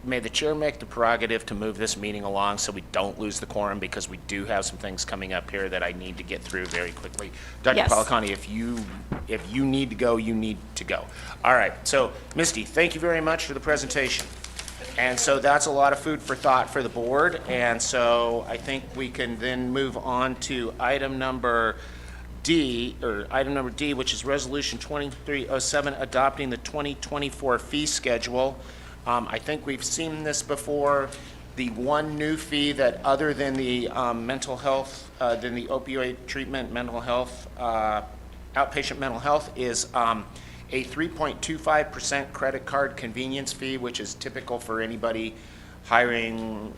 May the chair make the prerogative to move this meeting along so we don't lose the quorum, because we do have some things coming up here that I need to get through very quickly. Dr. Yes. Policani, if you need to go, you need to go. All right, so Misty, thank you very much for the presentation. And so that's a lot of food for thought for the board. And so I think we can then move on to item number D, which is Resolution 2307, adopting the 2024 fee schedule. I think we've seen this before. The one new fee that, other than the mental health, than the opioid treatment, mental health, outpatient mental health, is a 3.25% credit card convenience fee, which is typical for anybody hiring,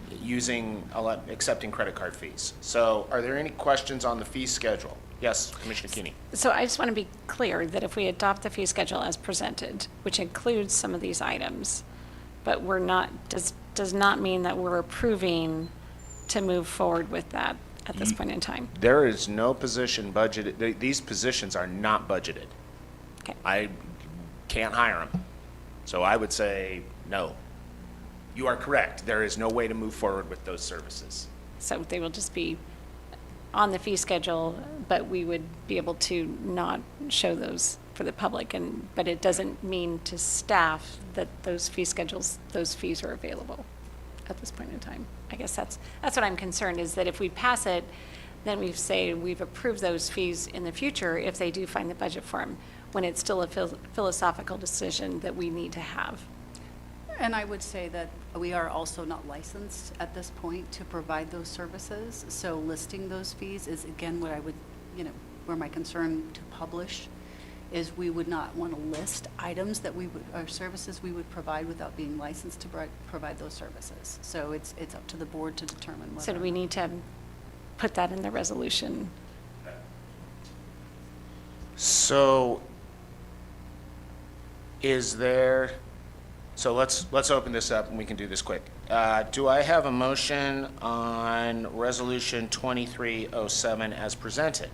accepting credit card fees. So are there any questions on the fee schedule? Yes, Commissioner Keeney. So I just want to be clear that if we adopt the fee schedule as presented, which includes some of these items, but does not mean that we're approving to move forward with that at this point in time. There is no position budgeted. These positions are not budgeted. Okay. I can't hire them. So I would say no. You are correct. There is no way to move forward with those services. So they will just be on the fee schedule, but we would be able to not show those for the public, but it doesn't mean to staff that those fees are available at this point in time. I guess that's what I'm concerned, is that if we pass it, then we say we've approved those fees in the future if they do find the budget for them, when it's still a philosophical decision that we need to have. And I would say that we are also not licensed at this point to provide those services. So listing those fees is, again, what I would, where my concern to publish is we would not want to list items that or services we would provide without being licensed to provide those services. So it's up to the board to determine whether. So do we need to put that in the resolution? So so let's open this up and we can do this quick. Do I have a motion on Resolution 2307 as presented?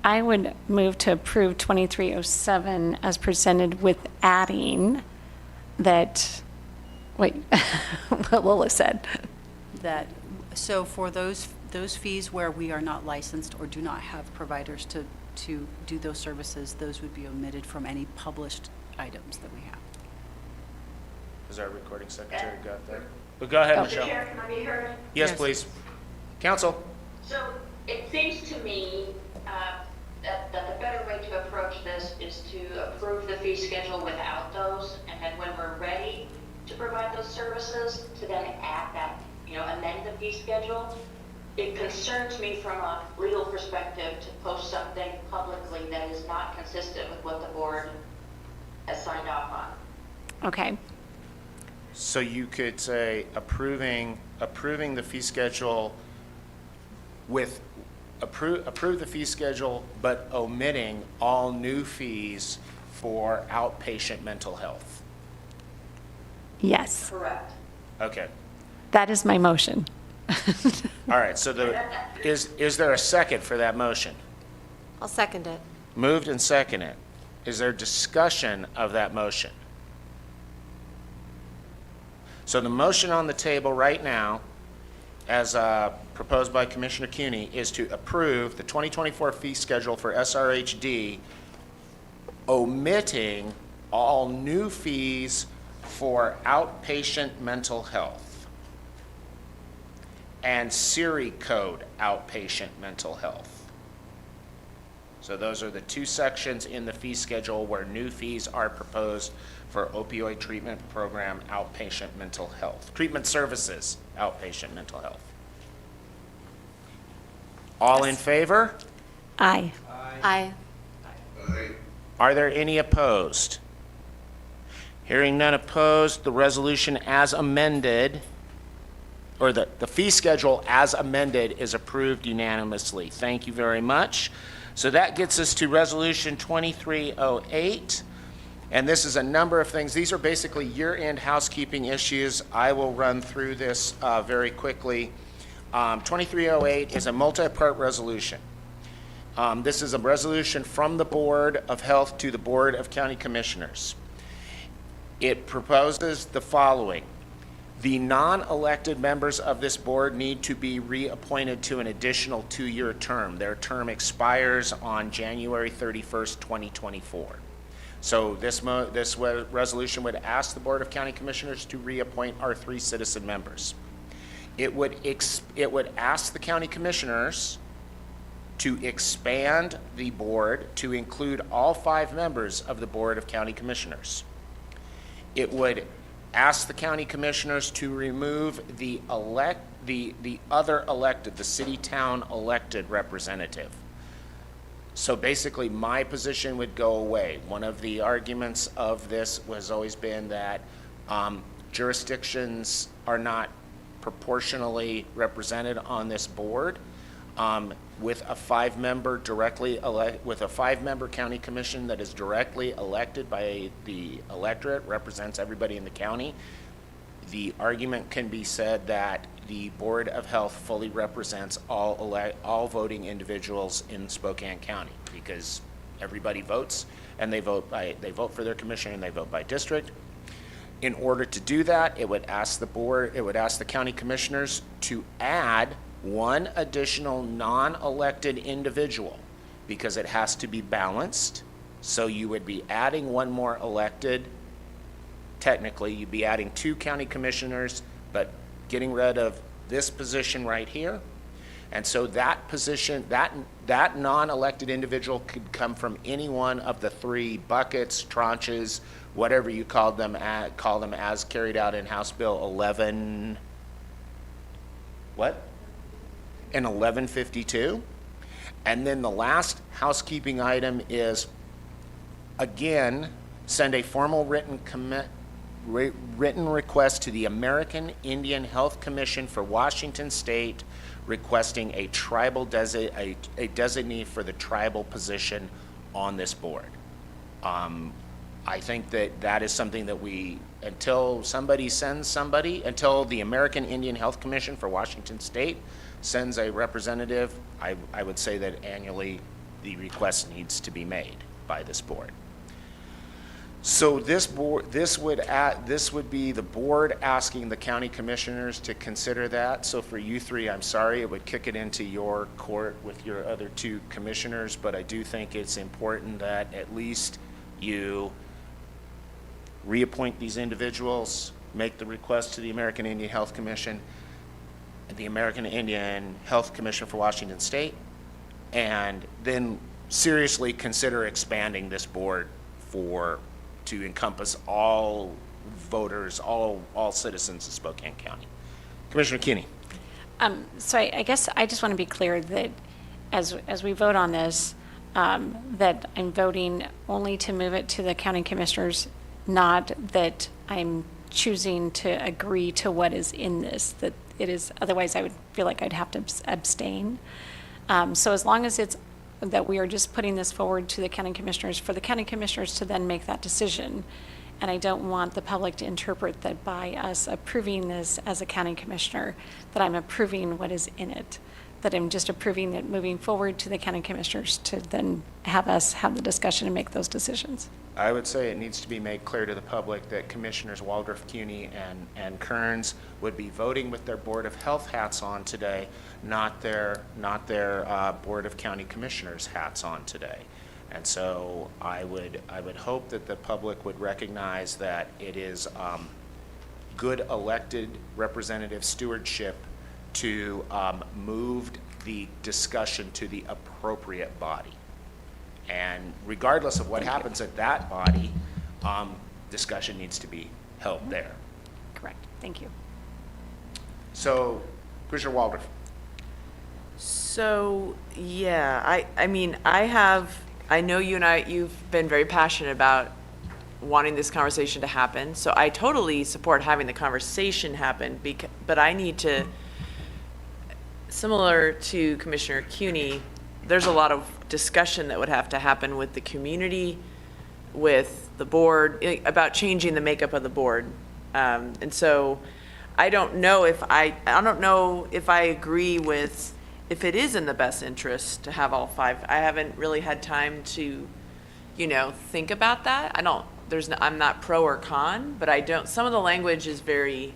I would move to approve 2307 as presented with adding that, what Lola said. So for those fees where we are not licensed or do not have providers to do those services, those would be omitted from any published items that we have. Has our recording secretary got that? Well, go ahead, Oh. Michelle. Chair, can I be heard? Yes, Yes. please. Council. So it seems to me that the better way to approach this is to approve the fee schedule without those, and then when we're ready to provide those services, to then add that, amend the fee schedule. It concerns me from a legal perspective to post something publicly that is not consistent with what the board has signed off on. Okay. So you could say approving the fee schedule with approve the fee schedule, but omitting all new fees for outpatient mental health. Yes, Correct. Okay. that is my motion. All right. So is there a second for that motion? I'll second it. Moved and seconded. Is there discussion of that motion? So the motion on the table right now, as proposed by Commissioner Cuny, is to approve the 2024 fee schedule for SRHD, omitting all new fees for outpatient mental health and Siri code outpatient mental health. So those are the two sections in the fee schedule where new fees are proposed for opioid treatment program outpatient mental health. Treatment services outpatient mental health. All in favor? Aye. Aye. Are there any opposed? Hearing none opposed, the resolution as amended, or the fee schedule as amended is approved unanimously. Thank you very much. So that gets us to Resolution 2308. And this is a number of things. These are basically year-end housekeeping issues. I will run through this very quickly. 2308 is a multi-part resolution. This is a resolution from the Board of Health to the Board of County Commissioners. It proposes the following. The non-elected members of this board need to be reappointed to an additional 2-year term. Their term expires on January 31st, 2024. So this resolution would ask the Board of County Commissioners to reappoint our 3 citizen members. It would ask the county commissioners to expand the board to include all 5 members of the Board of County Commissioners. It would ask the county commissioners to remove the other elected, the city-town elected representative. So basically, my position would go away. One of the arguments of this has always been that jurisdictions are not proportionally represented on this board. With a 5-member county commission that is directly elected by the electorate, represents everybody in the county, the argument can be said that the Board of Health fully represents all voting individuals in Spokane County, because everybody votes, and they vote for their commission, and they vote by district. In order to do that, it would ask the county commissioners to add 1 additional non-elected individual, because it has to be balanced. So you would be adding 1 more elected. Technically, you'd be adding 2 county commissioners, but getting rid of this position right here. And so that position, that non-elected individual could come from any one of the 3 buckets, tranches, whatever you call them as carried out in House Bill 11. What? In 1152. And then the last housekeeping item is, again, send a formal written request to the American Indian Health Commission for Washington State, requesting a designee for the tribal position on this board. I think that is something that until the American Indian Health Commission for Washington State sends a representative, I would say that annually the request needs to be made by this board. So this would be the board asking the county commissioners to consider that. So for you 3, I'm sorry, it would kick it into your court with your other 2 commissioners, but I do think it's important that at least you reappoint these individuals, make the request to the American Indian Health Commission, the American Indian Health Commission for Washington State, and then seriously consider expanding this board to encompass all voters, all citizens of Spokane County. Commissioner Keeney. So I guess I just want to be clear that as we vote on this, that I'm voting only to move it to the county commissioners, not that I'm choosing to agree to what is in this, that it is, otherwise I would feel like I'd have to abstain. So as long as it's that we are just putting this forward to the county commissioners, for the county commissioners to then make that decision. And I don't want the public to interpret that by us approving this as a county commissioner, that I'm approving what is in it, that I'm just approving it moving forward to the county commissioners to then have us have the discussion and make those decisions. I would say it needs to be made clear to the public that Commissioners Waldorf, Cuny, and Kearns would be voting with their Board of Health hats on today, not their Board of County Commissioners hats on today. And so I would hope that the public would recognize that it is good elected representative stewardship to move the discussion to the appropriate body. And regardless of what happens at that body, discussion needs to be held there. Correct. Thank you. So, Commissioner Waldorf. So, yeah, I mean, I know you've been very passionate about wanting this conversation to happen. So I totally support having the conversation happen, but I need to, similar to Commissioner Cuny, there's a lot of discussion that would have to happen with the community, with the board, about changing the makeup of the board. And so I don't know if I agree with, if it is in the best interest to have all five. I haven't really had time to, think about that. I'm not pro or con, but some of the language is very,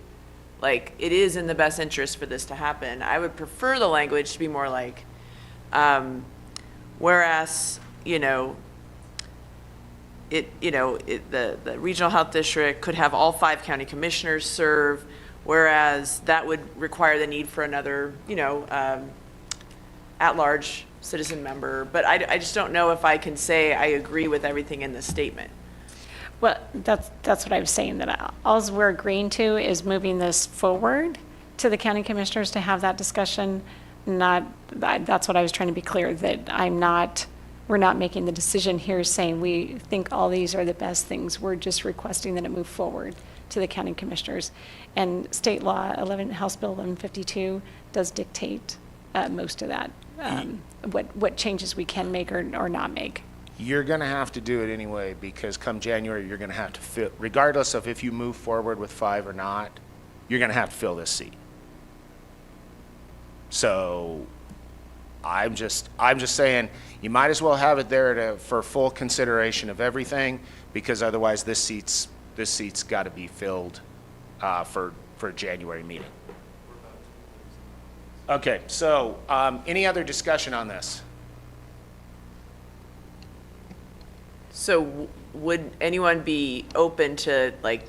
like, it is in the best interest for this to happen. I would prefer the language to be more like, whereas, the regional health district could have all 5 county commissioners serve, whereas that would require the need for another, at-large citizen member. But I just don't know if I can say I agree with everything in this statement. Well, that's what I was saying, that all we're agreeing to is moving this forward to the county commissioners to have that discussion. That's what I was trying to be clear, that we're not making the decision here saying we think all these are the best things. We're just requesting that it move forward to the county commissioners. And state law, House Bill 1152, does dictate most of that, what changes we can make or not make. You're going to have to do it anyway, because come January, you're going to have to fill, regardless of if you move forward with 5 or not, you're going to have to fill this seat. So I'm just saying, you might as well have it there for full consideration of everything, because otherwise this seat's got to be filled for January meeting. Okay, so any other discussion on this? So would anyone be open to like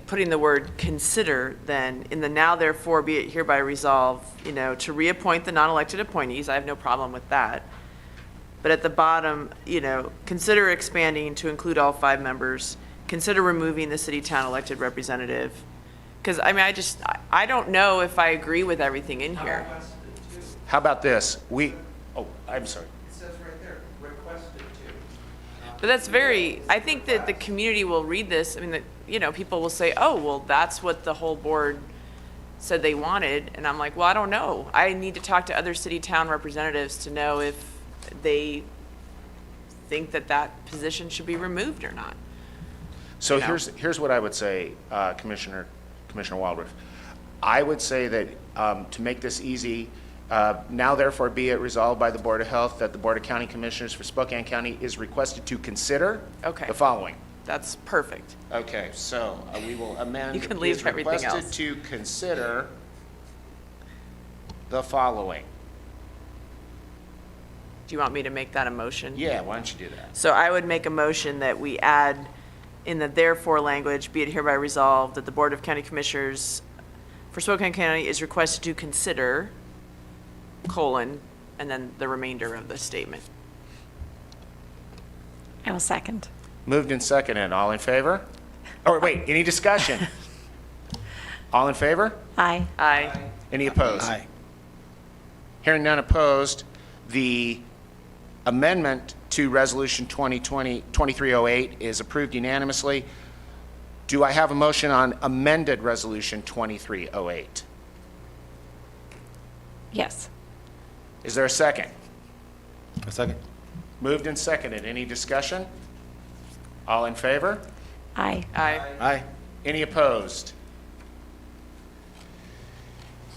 putting the word consider then in the now therefore be it hereby resolved, to reappoint the non-elected appointees? I have no problem with that. But at the bottom, consider expanding to include all 5 members, consider removing the city town elected representative. Because I don't know if I agree with everything in here. How about this? I'm sorry. It says right there, requested to. But that's I think that the community will read this. I mean, people will say, oh, well, that's what the whole board said they wanted. And I'm like, well, I don't know. I need to talk to other city town representatives to know if they think that position should be removed or not. So here's what I would say, Commissioner Waldorf. I would say that to make this easy, now therefore be it resolved by the Board of Health that the Board of County Commissioners for Spokane County is requested to consider the following. That's perfect. Okay, so we will amend. You can leave everything else. Requested to consider the following. Do you want me to make that a motion? Yeah, why don't you do that? So I would make a motion that we add in the therefore language, be it hereby resolved that the Board of County Commissioners for Spokane County is requested to consider, and then the remainder of the statement. I will second. Moved and seconded. All in favor? Or wait, any discussion? All in favor? Aye. Aye. Any opposed? Aye. Hearing none opposed, the amendment to Resolution 2308 is approved unanimously. Do I have a motion on amended Resolution 2308? Yes. Is there a second? A second. Moved and seconded. Any discussion? All in favor? Aye. Aye. Aye. Any opposed?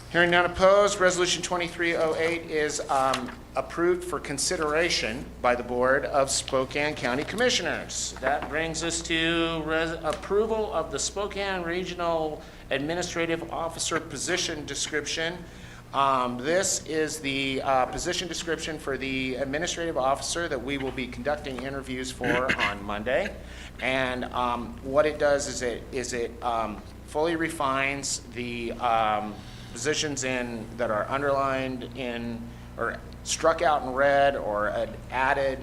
Hearing none opposed, Resolution 2308 is approved for consideration by the Board of Spokane County Commissioners. That brings us to approval of the Spokane Regional Administrative Officer position description. This is the position description for the administrative officer that we will be conducting interviews for on Monday. And what it does is it fully refines the positions that are underlined in or struck out in red or added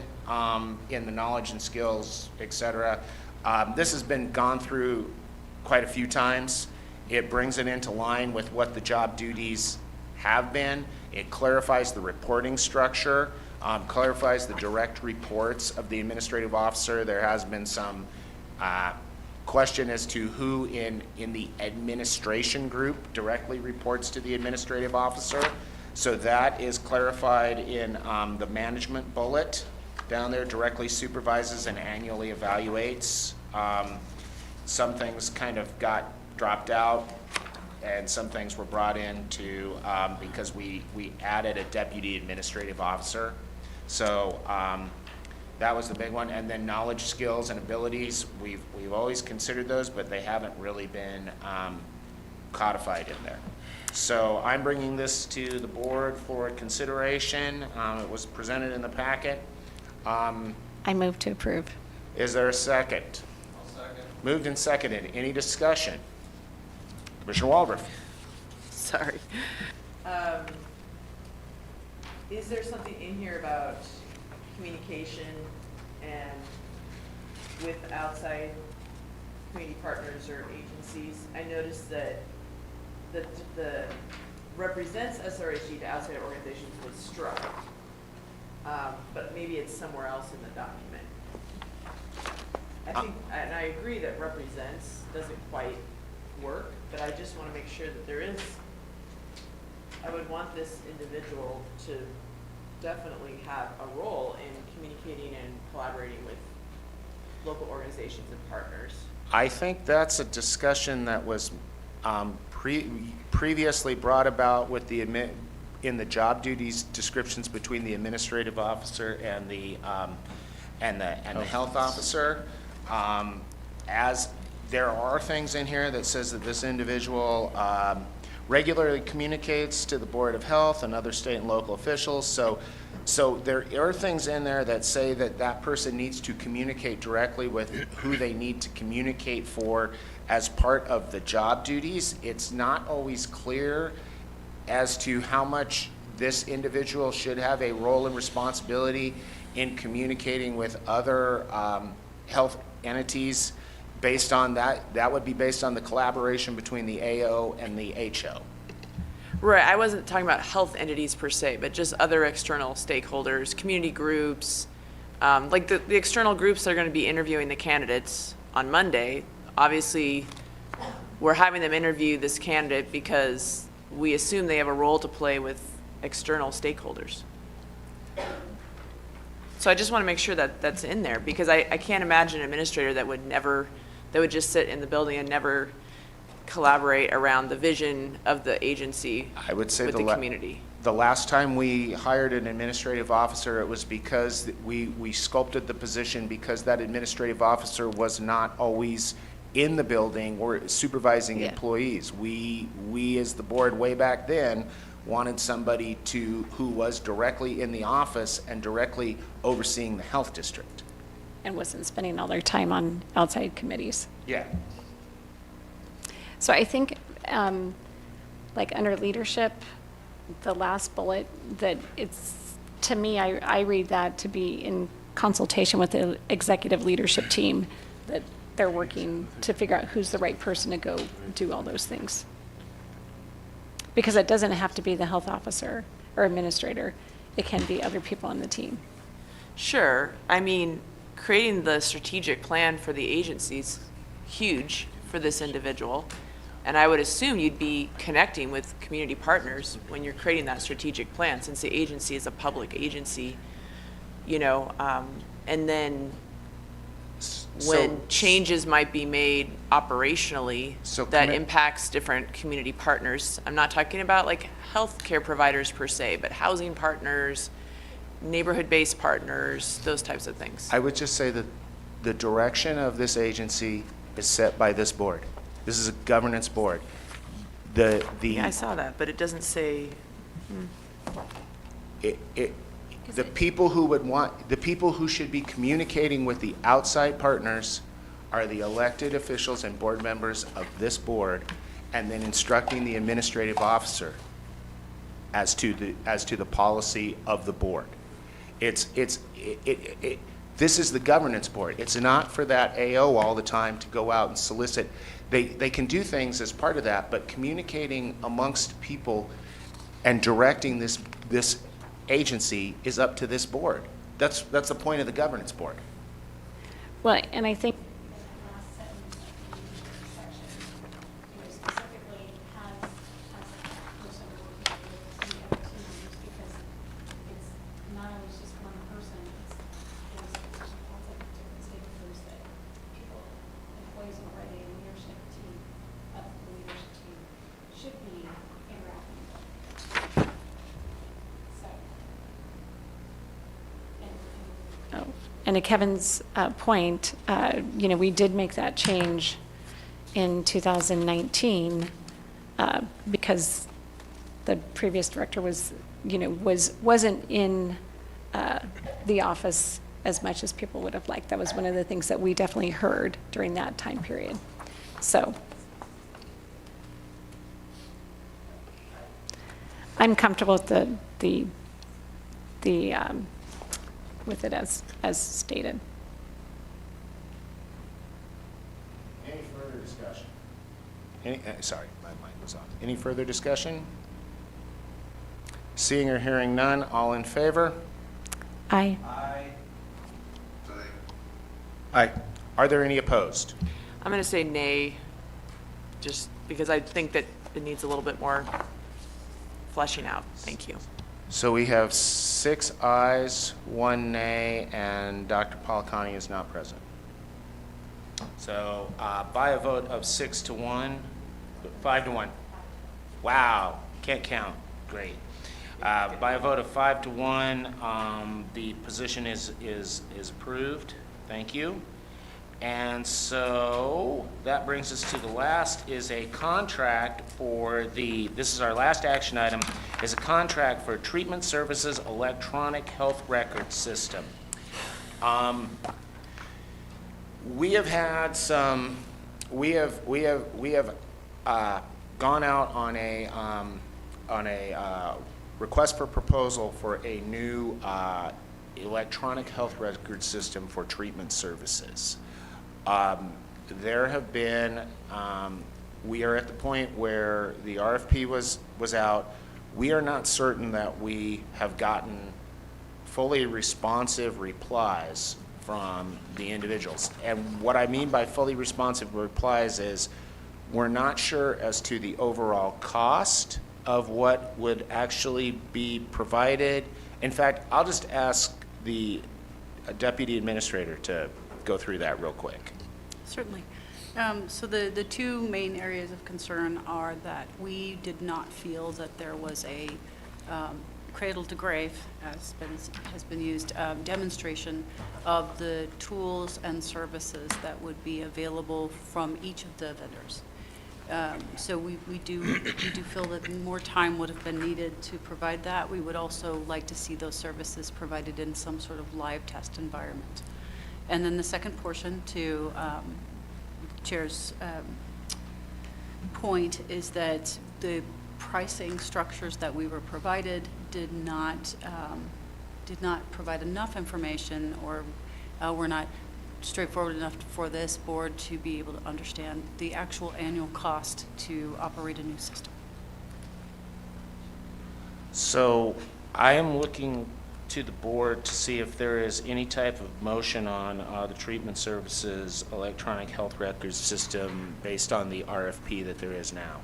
in the knowledge and skills, et cetera. This has been gone through quite a few times. It brings it into line with what the job duties have been. It clarifies the reporting structure, clarifies the direct reports of the administrative officer. There has been some question as to who in the administration group directly reports to the administrative officer. So that is clarified in the management bullet down there, directly supervises and annually evaluates. Some things kind of got dropped out and some things were brought in to, because we added a deputy administrative officer. So that was the big one. And then knowledge, skills, and abilities, we've always considered those, but they haven't really been codified in there. So I'm bringing this to the board for consideration. It was presented in the packet. I move to approve. Is there a second? I'll second. Moved and seconded. Any discussion? Commissioner Waldron. Sorry. Is there something in here about communication and with outside community partners or agencies? I noticed that the represents SRHD to outside organizations was struck, but maybe it's somewhere else in the document. I think, and I agree that represents doesn't quite work, but I just want to make sure that there is, I would want this individual to definitely have a role in communicating and collaborating with local organizations and partners. I think that's a discussion that was previously brought about with in the job duties descriptions between the administrative officer and the health officer. As there are things in here that says that this individual regularly communicates to the Board of Health and other state and local officials. So there are things in there that say that that person needs to communicate directly with who they need to communicate for as part of the job duties. It's not always clear as to how much this individual should have a role and responsibility in communicating with other health entities. Based on that would be based on the collaboration between the AO and the HO. Right, I wasn't talking about health entities per se, but just other external stakeholders, community groups, like the external groups that are going to be interviewing the candidates on Monday. Obviously, we're having them interview this candidate because we assume they have a role to play with external stakeholders. So I just want to make sure that that's in there, because I can't imagine an administrator that would just sit in the building and never collaborate around the vision of the agency. I would say with the community. The last time we hired an administrative officer, it was because we sculpted the position because that administrative officer was not always in the building or supervising employees. We as the board way back then wanted somebody who was directly in the office and directly overseeing the health district. and wasn't spending all their time on outside committees. Yeah. So I think, like under leadership, the last bullet, that it's, to me, I read that to be in consultation with the executive leadership team, that they're working to figure out who's the right person to go do all those things. Because it doesn't have to be the health officer or administrator. It can be other people on the team. Sure. I mean, creating the strategic plan for the agency is huge for this individual. And I would assume you'd be connecting with community partners when you're creating that strategic plan, since the agency is a public agency, you know, and then when changes might be made operationally that impacts different community partners. I'm not talking about like healthcare providers per se, but housing partners, neighborhood-based partners, those types of things. I would just say that the direction of this agency is set by this board. This is a governance board. Yeah, I saw that, but it doesn't say. The people who should be communicating with the outside partners are the elected officials and board members of this board, and then instructing the administrative officer as to the policy of the board. This is the governance board. It's not for that AO all the time to go out and solicit. They can do things as part of that, but communicating amongst people and directing this agency is up to this board. That's the point of the governance board. Well, and I think and to Kevin's point, you know, we did make that change in 2019 because the previous director was, you know, wasn't in the office as much as people would have liked. That was one of the things that we definitely heard during that time period. So I'm comfortable with with it as stated. Any further discussion? Sorry, my mic was on. Any further discussion? Seeing or hearing none, all in favor? Aye. Aye. Are there any opposed? I'm going to say nay, just because I think that it needs a little bit more fleshing out. Thank you. So we have 6 ayes, 1 nay, and Dr. Polakani is not present. So by a vote of 6 to 1, 5 to 1. Wow, can't count. Great. By a vote of 5 to 1, the position is approved. Thank you. And so that brings us to the last, is a contract for this is our last action item, is a contract for Treatment Services Electronic Health Record System. We have had some, we have gone out on a request for proposal for a new electronic health record system for treatment services. There have been, we are at the point where the RFP was out. We are not certain that we have gotten fully responsive replies from the individuals. And what I mean by fully responsive replies is we're not sure as to the overall cost of what would actually be provided. In fact, I'll just ask the deputy administrator to go through that real quick. Certainly. So the two main areas of concern are that we did not feel that there was a cradle to grave, as has been used, demonstration of the tools and services that would be available from each of the vendors. So we do feel that more time would have been needed to provide that. We would also like to see those services provided in some sort of live test environment. And then the second portion to Chair's point is that the pricing structures that we were provided did not provide enough information, or were not straightforward enough for this board to be able to understand the actual annual cost to operate a new system. So I am looking to the board to see if there is any type of motion on the treatment services electronic health records system based on the RFP that there is now.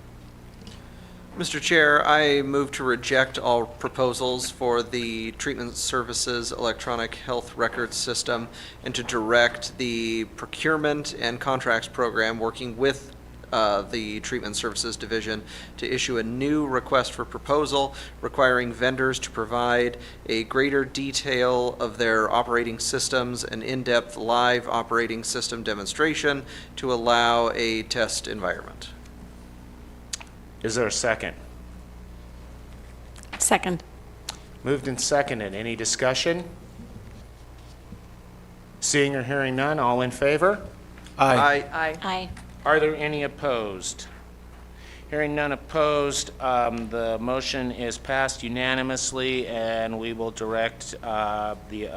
Mr. Chair, I move to reject all proposals for the Treatment Services Electronic Health Records System and to direct the Procurement and Contracts Program working with the Treatment Services Division to issue a new request for proposal requiring vendors to provide a greater detail of their operating systems, an in-depth live operating system demonstration to allow a test environment. Is there a second? Second. Moved and seconded. Any discussion? Seeing or hearing none, all in favor? Aye. Aye. Are there any opposed? Hearing none opposed, the motion is passed unanimously, and we will direct the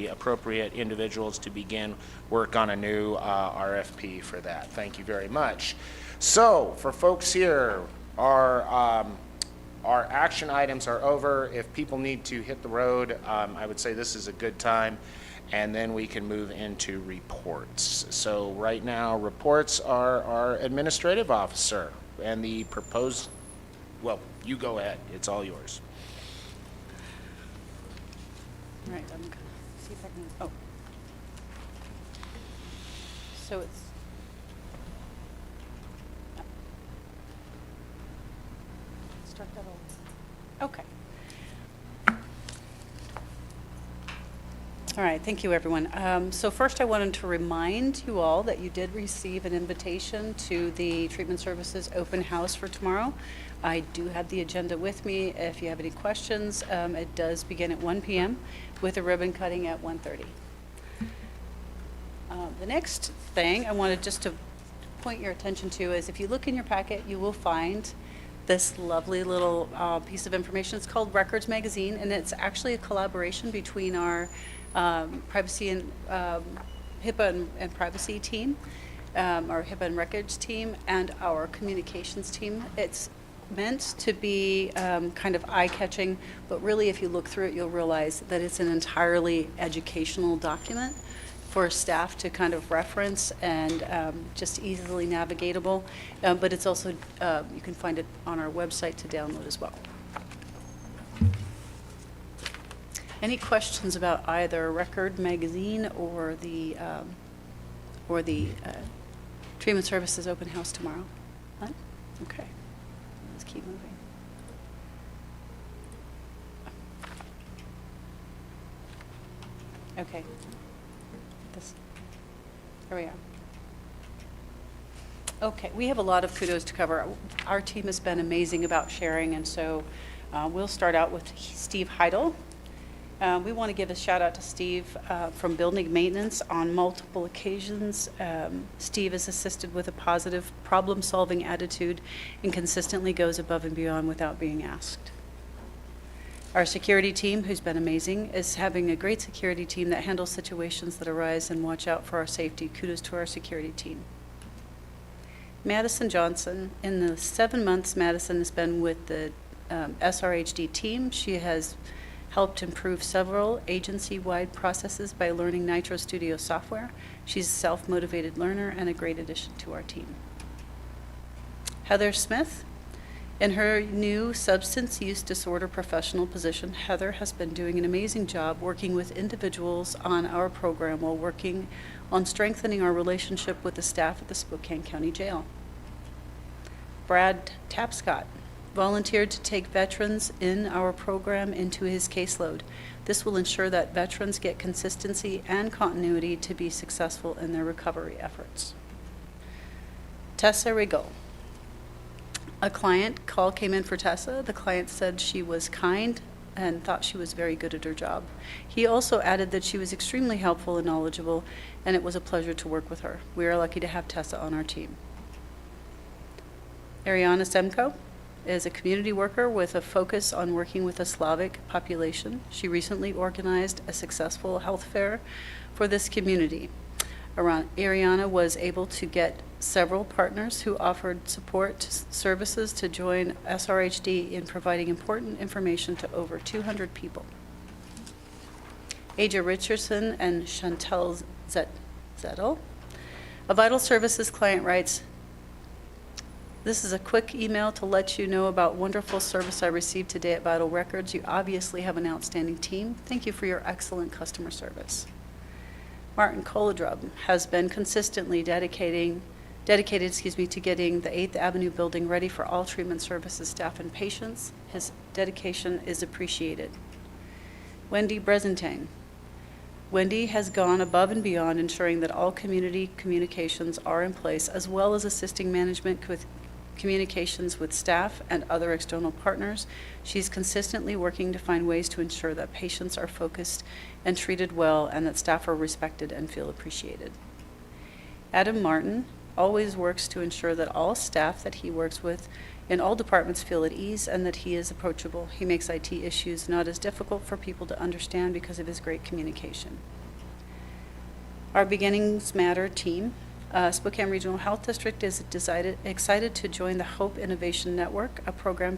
appropriate individuals to begin work on a new RFP for that. Thank you very much. So, for folks here, our action items are over. If people need to hit the road, I would say this is a good time, and then we can move into reports. So right now, reports are our administrative officer and the proposed, well, you go ahead. It's all yours. All right, I'm gonna see if I can, oh. So it's, start that over. Okay. All right, thank you, everyone. So first I wanted to remind you all that you did receive an invitation to the Treatment Services Open House for tomorrow. I do have the agenda with me. If you have any questions, it does begin at 1 p.m. with a ribbon cutting at 1:30. The next thing I wanted just to point your attention to is if you look in your packet, you will find this lovely little piece of information. It's called Records Magazine, and it's actually a collaboration between our privacy and HIPAA and privacy team, our HIPAA and records team, and our communications team. It's meant to be kind of eye-catching, but really if you look through it, you'll realize that it's an entirely educational document for staff to kind of reference and just easily navigatable. But it's also, you can find it on our website to download as well. Any questions about either Record Magazine or the Treatment Services Open House tomorrow? None? Okay, let's keep moving. Okay, here we are. Okay, we have a lot of kudos to cover. Our team has been amazing about sharing, and so we'll start out with Steve Heidel. We want to give a shout out to Steve from Building Maintenance on multiple occasions. Steve is assisted with a positive problem-solving attitude and consistently goes above and beyond without being asked. Our security team, who's been amazing, is having a great security team that handles situations that arise and watch out for our safety. Kudos to our security team. Madison Johnson, in the 7 months Madison has been with the SRHD team, she has helped improve several agency-wide processes by learning Nitro Studio software. She's a self-motivated learner and a great addition to our team. Heather Smith, in her new substance use disorder professional position, Heather has been doing an amazing job working with individuals on our program while working on strengthening our relationship with the staff at the Spokane County Jail. Brad Tapscott volunteered to take veterans in our program into his caseload. This will ensure that veterans get consistency and continuity to be successful in their recovery efforts. Tessa Rigo. A client call came in for Tessa. The client said she was kind, and thought she was very good at her job. He also added that she was extremely helpful and knowledgeable, and it was a pleasure to work with her. We are lucky to have Tessa on our team. Ariana Semko is a community worker with a focus on working with the Slavic population. She recently organized a successful health fair for this community. Ariana was able to get several partners who offered support services to join SRHD in providing important information to over 200 people. Aja Richardson and Chantel Zettel, a Vital Services client, writes, "This is a quick email to let you know about wonderful service I received today at Vital Records. You obviously have an outstanding team. Thank you for your excellent customer service." Martin Koladrub has been consistently dedicated to getting the 8th Avenue building ready for all treatment services staff and patients. His dedication is appreciated. Wendy Brezentine. Wendy has gone above and beyond ensuring that all community communications are in place, as well as assisting management with communications with staff and other external partners. She's consistently working to find ways to ensure that patients are focused and treated well, and that staff are respected and feel appreciated. Adam Martin always works to ensure that all staff that he works with in all departments feel at ease and that he is approachable. He makes IT issues not as difficult for people to understand because of his great communication. Our Beginnings Matter team, Spokane Regional Health District, is excited to join the Hope Innovation Network, a program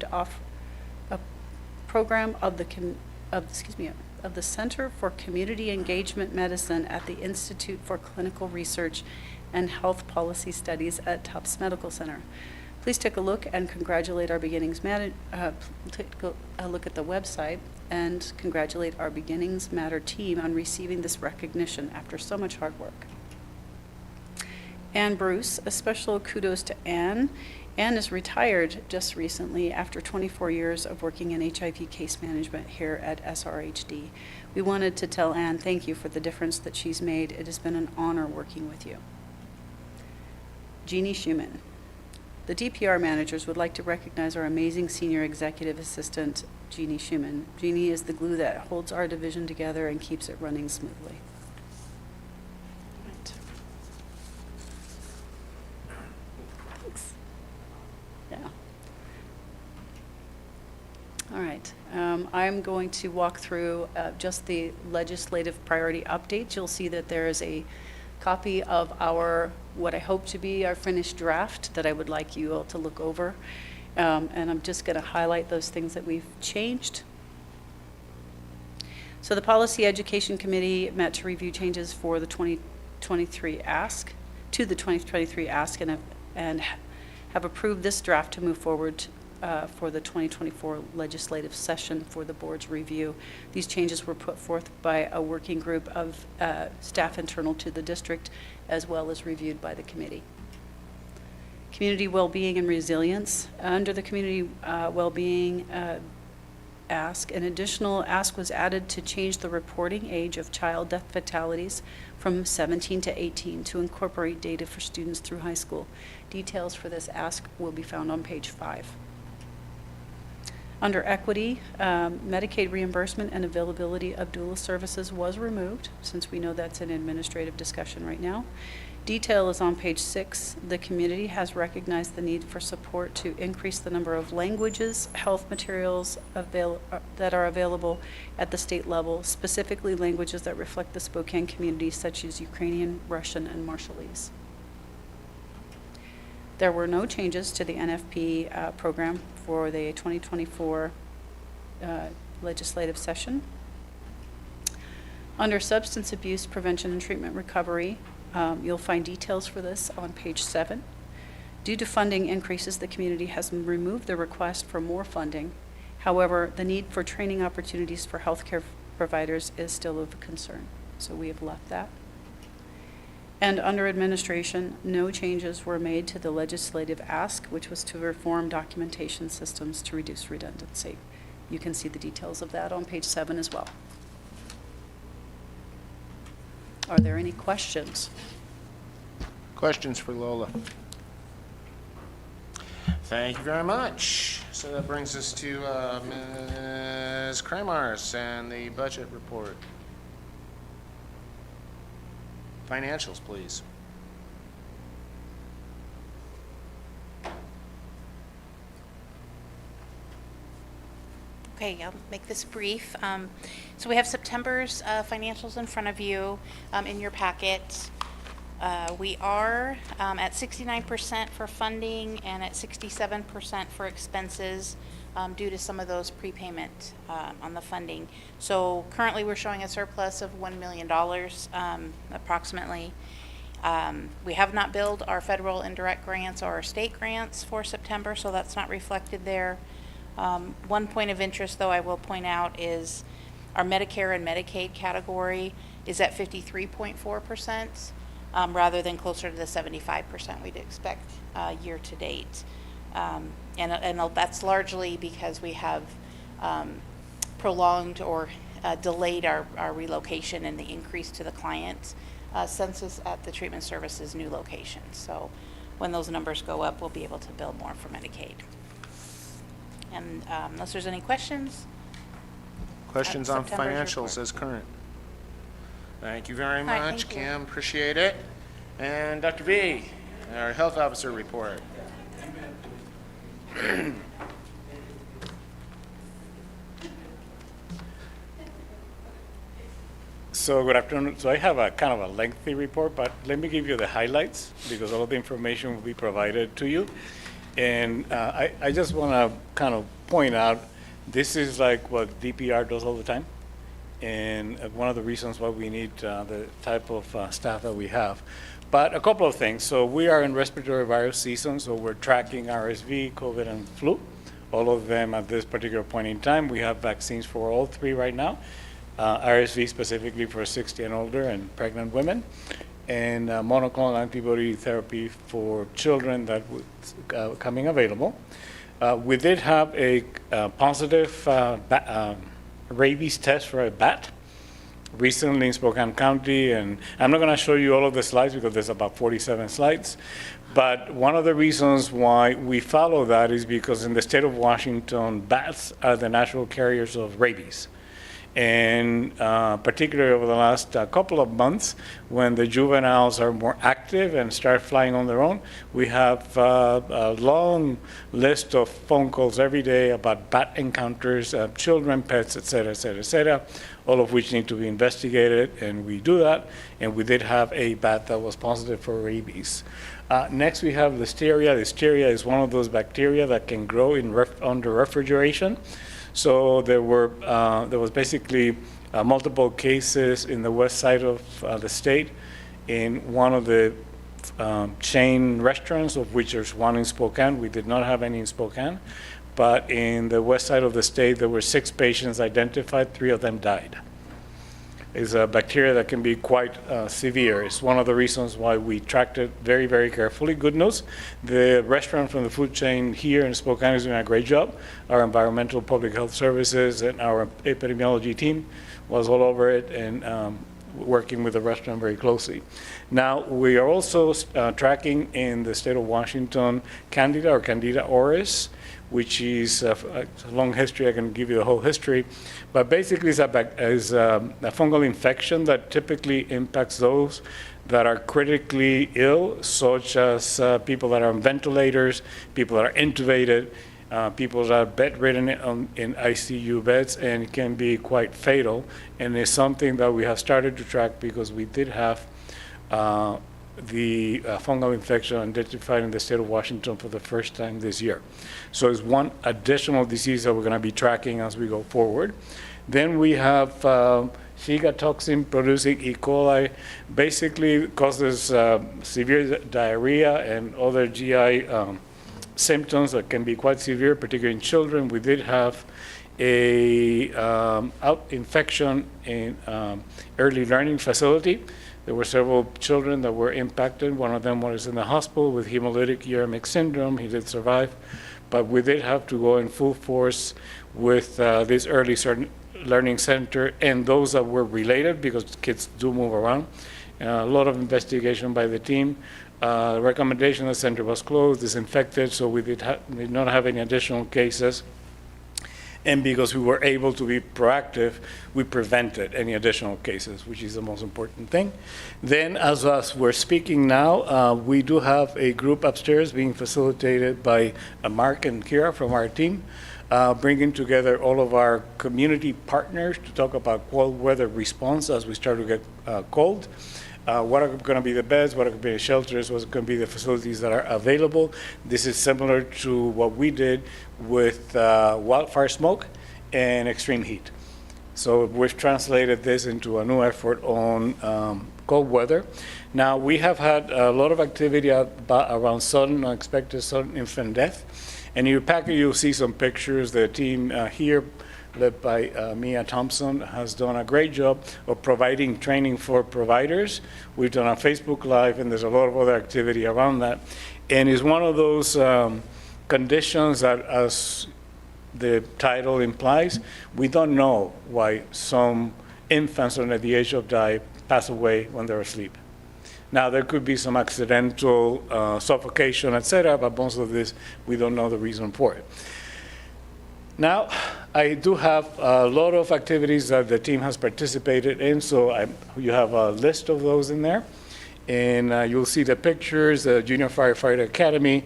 of the Center for Community Engagement Medicine at the Institute for Clinical Research and Health Policy Studies at Tufts Medical Center. Please take a look and congratulate our Beginnings Matter. Take a look at the website and congratulate our Beginnings Matter team on receiving this recognition after so much hard work. Ann Bruce, a special kudos to Ann. Ann is retired just recently after 24 years of working in HIV case management here at SRHD. We wanted to tell Ann thank you for the difference that she's made. It has been an honor working with you. Jeannie Schumann. The DPR managers would like to recognize our amazing senior executive assistant, Jeannie Schumann. Jeannie is the glue that holds our division together and keeps it running smoothly. Right. Thanks. Yeah. All right. I'm going to walk through just the legislative priority updates. You'll see that there is a copy of what I hope to be our finished draft that I would like you all to look over. And I'm just going to highlight those things that we've changed. So the Policy Education Committee met to review changes for the 2023 ask, and have approved this draft to move forward for the 2024 legislative session for the board's review. These changes were put forth by a working group of staff internal to the district, as well as reviewed by the committee. Community well-being and resilience. Under the community well-being ask, an additional ask was added to change the reporting age of child death fatalities from 17 to 18 to incorporate data for students through high school. Details for this ask will be found on page 5. Under equity, Medicaid reimbursement and availability of doula services was removed, since we know that's an administrative discussion right now. Detail is on page 6. The community has recognized the need for support to increase the number of languages, health materials that are available at the state level, specifically languages that reflect the Spokane community, such as Ukrainian, Russian, and Marshallese. There were no changes to the NFP program for the 2024 legislative session. Under substance abuse prevention and treatment recovery, you'll find details for this on page 7. Due to funding increases, the community has removed the request for more funding. However, the need for training opportunities for healthcare providers is still of concern, so we have left that. And under administration, no changes were made to the legislative ask, which was to reform documentation systems to reduce redundancy. You can see the details of that on page 7 as well. Are there any questions? Questions for Lola? Thank you very much. So that brings us to Ms. Kremars and the budget report. Financials, please. Okay, I'll make this brief. So we have September's financials in front of you in your packet. We are at 69% for funding and at 67% for expenses due to some of those prepayment on the funding. So currently we're showing a surplus of $1 million approximately. We have not billed our federal indirect grants or our state grants for September, so that's not reflected there. One point of interest, though, I will point out is our Medicare and Medicaid category is at 53.4%, rather than closer to the 75% we'd expect year to date. And that's largely because we have prolonged or delayed our relocation and the increase to the client census at the treatment services new location. So when those numbers go up, we'll be able to bill more for Medicaid. And unless there's any questions. Questions on September's financials report. as current? Thank you very All right, much, thank you. Kim. Appreciate it. And Dr. V, our health officer report. So good afternoon. So I have a kind of a lengthy report, but let me give you the highlights because all of the information will be provided to you. And I just want to kind of point out, this is like what DPR does all the time. And one of the reasons why we need the type of staff that we have. But a couple of things. So we are in respiratory virus season, so we're tracking RSV, COVID, and flu. All of them at this particular point in time. We have vaccines for all three right now. RSV specifically for 60 and older and pregnant women, and monoclonal antibody therapy for children that was coming available. We did have a positive rabies test for a bat recently in Spokane County, and I'm not going to show you all of the slides because there's about 47 slides. But one of the reasons why we follow that is because in the state of Washington, bats are the natural carriers of rabies. And particularly over the last couple of months, when the juveniles are more active and start flying on their own, we have a long list of phone calls every day about bat encounters, children, pets, et cetera, all of which need to be investigated, and we do that. And we did have a bat that was positive for rabies. Next, we have Listeria. Listeria is one of those bacteria that can grow in under refrigeration. So there was basically multiple cases in the west side of the state in one of the chain restaurants, of which there's one in Spokane. We did not have any in Spokane. But in the west side of the state, there were 6 patients identified. 3 of them died. It's a bacteria that can be quite severe. It's one of the reasons why we tracked it very, very carefully. Good news, the restaurant from the food chain here in Spokane is doing a great job. Our environmental public health services and our epidemiology team was all over it and working with the restaurant very closely. Now, we are also tracking in the state of Washington Candida or Candida auris, which is a long history. I can give you the whole history. But basically, it's a fungal infection that typically impacts those that are critically ill, such as people that are on ventilators, people that are intubated, people that are bedridden in ICU beds, and it can be quite fatal. And it's something that we have started to track because we did have the fungal infection identified in the state of Washington for the first time this year. So it's one additional disease that we're going to be tracking as we go forward. Then we have Shiga toxin producing E. coli, basically causes severe diarrhea and other GI symptoms that can be quite severe, particularly in children. We did have a infection in early learning facility. There were several children that were impacted. One of them was in the hospital with hemolytic uremic syndrome. He did survive. But we did have to go in full force with this early learning center and those that were related because kids do move around. A lot of investigation by the team. Recommendation: the center was closed, disinfected, so we did not have any additional cases. And because we were able to be proactive, we prevented any additional cases, which is the most important thing. Then, as we're speaking now, we do have a group upstairs being facilitated by Mark and Kira from our team, bringing together all of our community partners to talk about cold weather response as we start to get cold. What are going to be the beds, what are going to be the shelters, what's going to be the facilities that are available. This is similar to what we did with wildfire smoke and extreme heat. So we've translated this into a new effort on cold weather. Now, we have had a lot of activity around sudden, unexpected sudden infant death. And in your packet, you'll see some pictures. The team here, led by Mia Thompson, has done a great job of providing training for providers. We've done a Facebook Live, and there's a lot of other activity around that. And it's one of those conditions that, as the title implies, we don't know why some infants under the age of die pass away when they're asleep. Now, there could be some accidental suffocation, et cetera, but most of this, we don't know the reason for it. Now, I do have a lot of activities that the team has participated in, so you have a list of those in there. And you'll see the pictures, the Junior Firefighter Academy,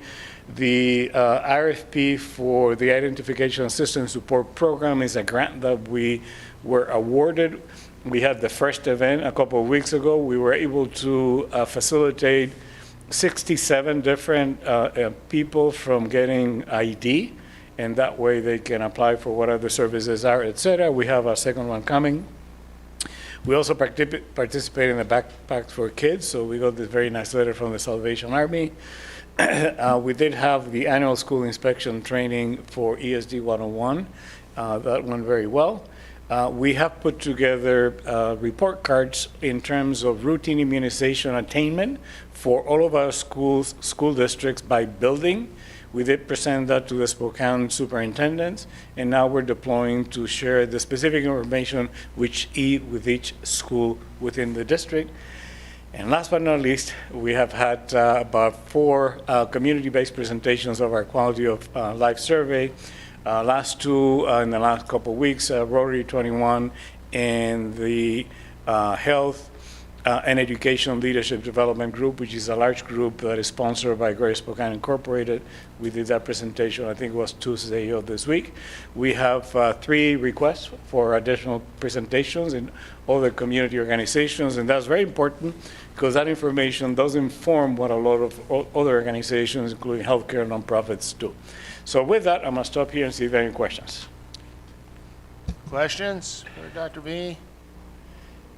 the RFP for the Identification Assistance Support Program is a grant that we were awarded. We had the first event a couple of weeks ago. We were able to facilitate 67 different people from getting ID, and that way they can apply for whatever the services are, et cetera. We have a second one coming. We also participate in the Backpacks for Kids, so we got this very nice letter from the Salvation Army. We did have the annual school inspection training for ESD 101. That went very well. We have put together report cards in terms of routine immunization attainment for all of our school districts by building. We did present that to the Spokane superintendents, and now we're deploying to share the specific information with each school within the district. And last but not least, we have had about 4 community-based presentations of our quality of life survey. Last 2 in the last couple of weeks, Rotary 21 and the Health and Education Leadership Development Group, which is a large group that is sponsored by Greater Spokane Incorporated. We did that presentation, I think it was Tuesday of this week. We have 3 requests for additional presentations in other community organizations, and that's very important because that information does inform what a lot of other organizations, including healthcare nonprofits, do. So with that, I'm going to stop here and see if there are any questions. Questions for Dr. B?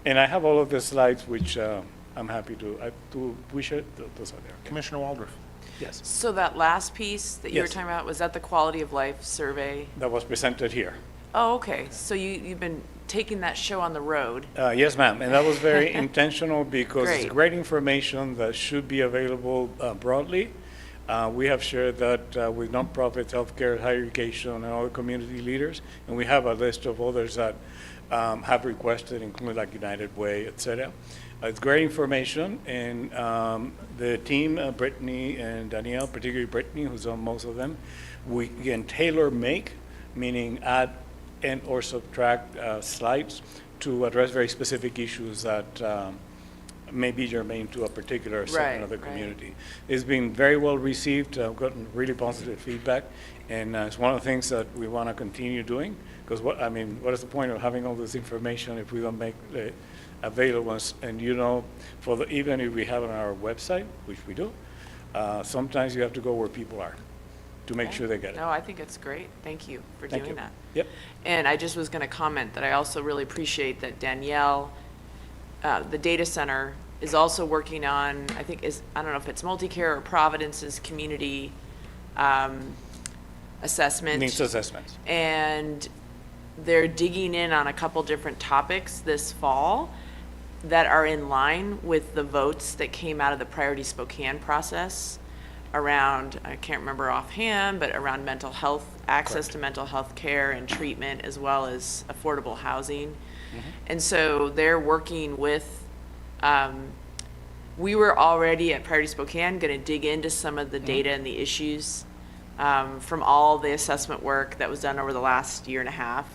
And I have all of the slides, which I'm happy to wish it. Those are there. Okay. Commissioner Waldorf. Yes. So that last piece that you were Yes. talking about, was that the quality of life survey? That was presented here. Oh, okay. So you've been taking that show on the road. Yes, ma'am. And that was very intentional because it's Great. great information that should be available broadly. We have shared that with nonprofits, healthcare, higher education, and other community leaders. And we have a list of others that have requested, including like United Way, et cetera. It's great information, and the team, Brittany and Danielle, particularly Brittany, who's on most of them, we can tailor make, meaning add and or subtract slides to address very specific issues that may be germane to a particular segment of the community. It's been very well received. I've gotten really positive feedback, and it's one of the things that we want to continue doing. Because what is the point of having all this information if we don't make it available? And even if we have it on our website, which we do, sometimes you have to go where people are to make sure they get it. No, I think it's great. Thank you for doing that. Yep. And I just was going to comment that I also really appreciate that Danielle, the data center, is also working on, I don't know if it's Multicare or Providence's community assessment. Needs assessments. And they're digging in on a couple different topics this fall that are in line with the votes that came out of the Priority Spokane process around, I can't remember offhand, but around mental health, access to mental health care and treatment, as well as affordable housing. And so they're working with we were already at Priority Spokane going to dig into some of the data and the issues from all the assessment work that was done over the last year and a half.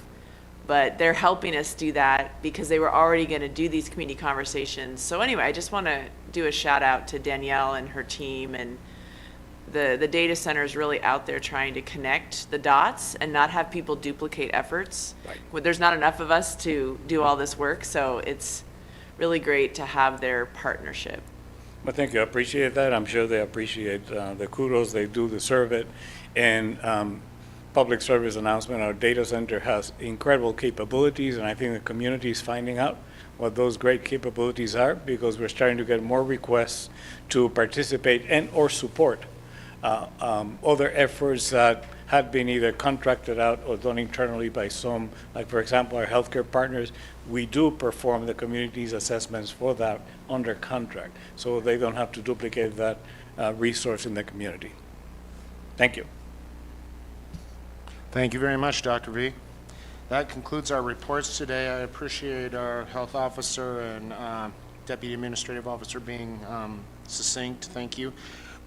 But they're helping us do that because they were already going to do these community conversations. So anyway, I just want to do a shout out to Danielle and her team, and the data center is really out there trying to connect the dots and not have people duplicate efforts. Right. There's not enough of us to do all this work, so it's really great to have their partnership. Well, thank you. I appreciate that. I'm sure they appreciate the kudos they do deserve it. And public service announcement, our data center has incredible capabilities, and I think the community is finding out what those great capabilities are, because we're starting to get more requests to participate and or support other efforts that had been either contracted out or done internally by some, like for example, our healthcare partners. We do perform the community's assessments for that under contract, so they don't have to duplicate that resource in the community. Thank you. Thank you very much, Dr. V. That concludes our reports today. I appreciate our health officer and deputy administrative officer being succinct. Thank you.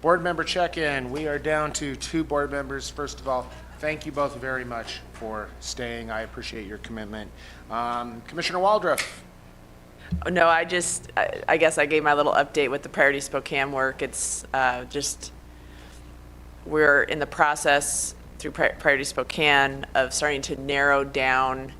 Board member check-in. We are down to 2 board members. First of all, thank you both very much for staying. I appreciate your commitment. Commissioner Waldrop. No, I guess I gave my little update with the Priority Spokane work. It's we're in the process through Priority Spokane of starting to narrow down,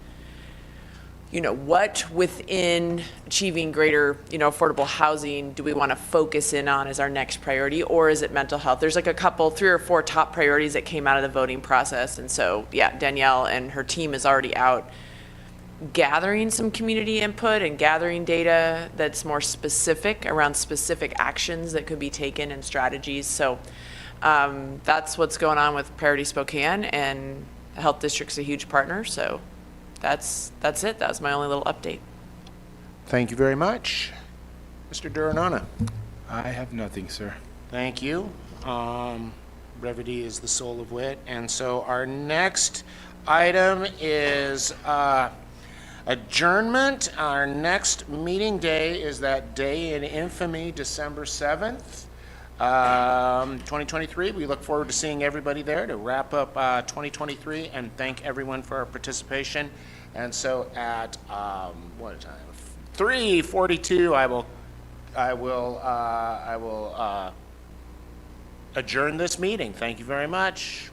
what within achieving greater, affordable housing do we want to focus in on as our next priority, or is it mental health? There's like a couple, 3 or 4 top priorities that came out of the voting process. And so, yeah, Danielle and her team is already out gathering some community input and gathering data that's more specific around specific actions that could be taken and strategies. So that's what's going on with Priority Spokane, and the health district's a huge partner. So that's it. That was my only little update. Thank you very much. Mr. Duranona. I have nothing, sir. Thank you. Brevity is the soul of wit. And so our next item is adjournment. Our next meeting day is that day in infamy, December 7th. 2023. We look forward to seeing everybody there to wrap up 2023 and thank everyone for our participation. And so at 3:42, I will adjourn this meeting. Thank you very much.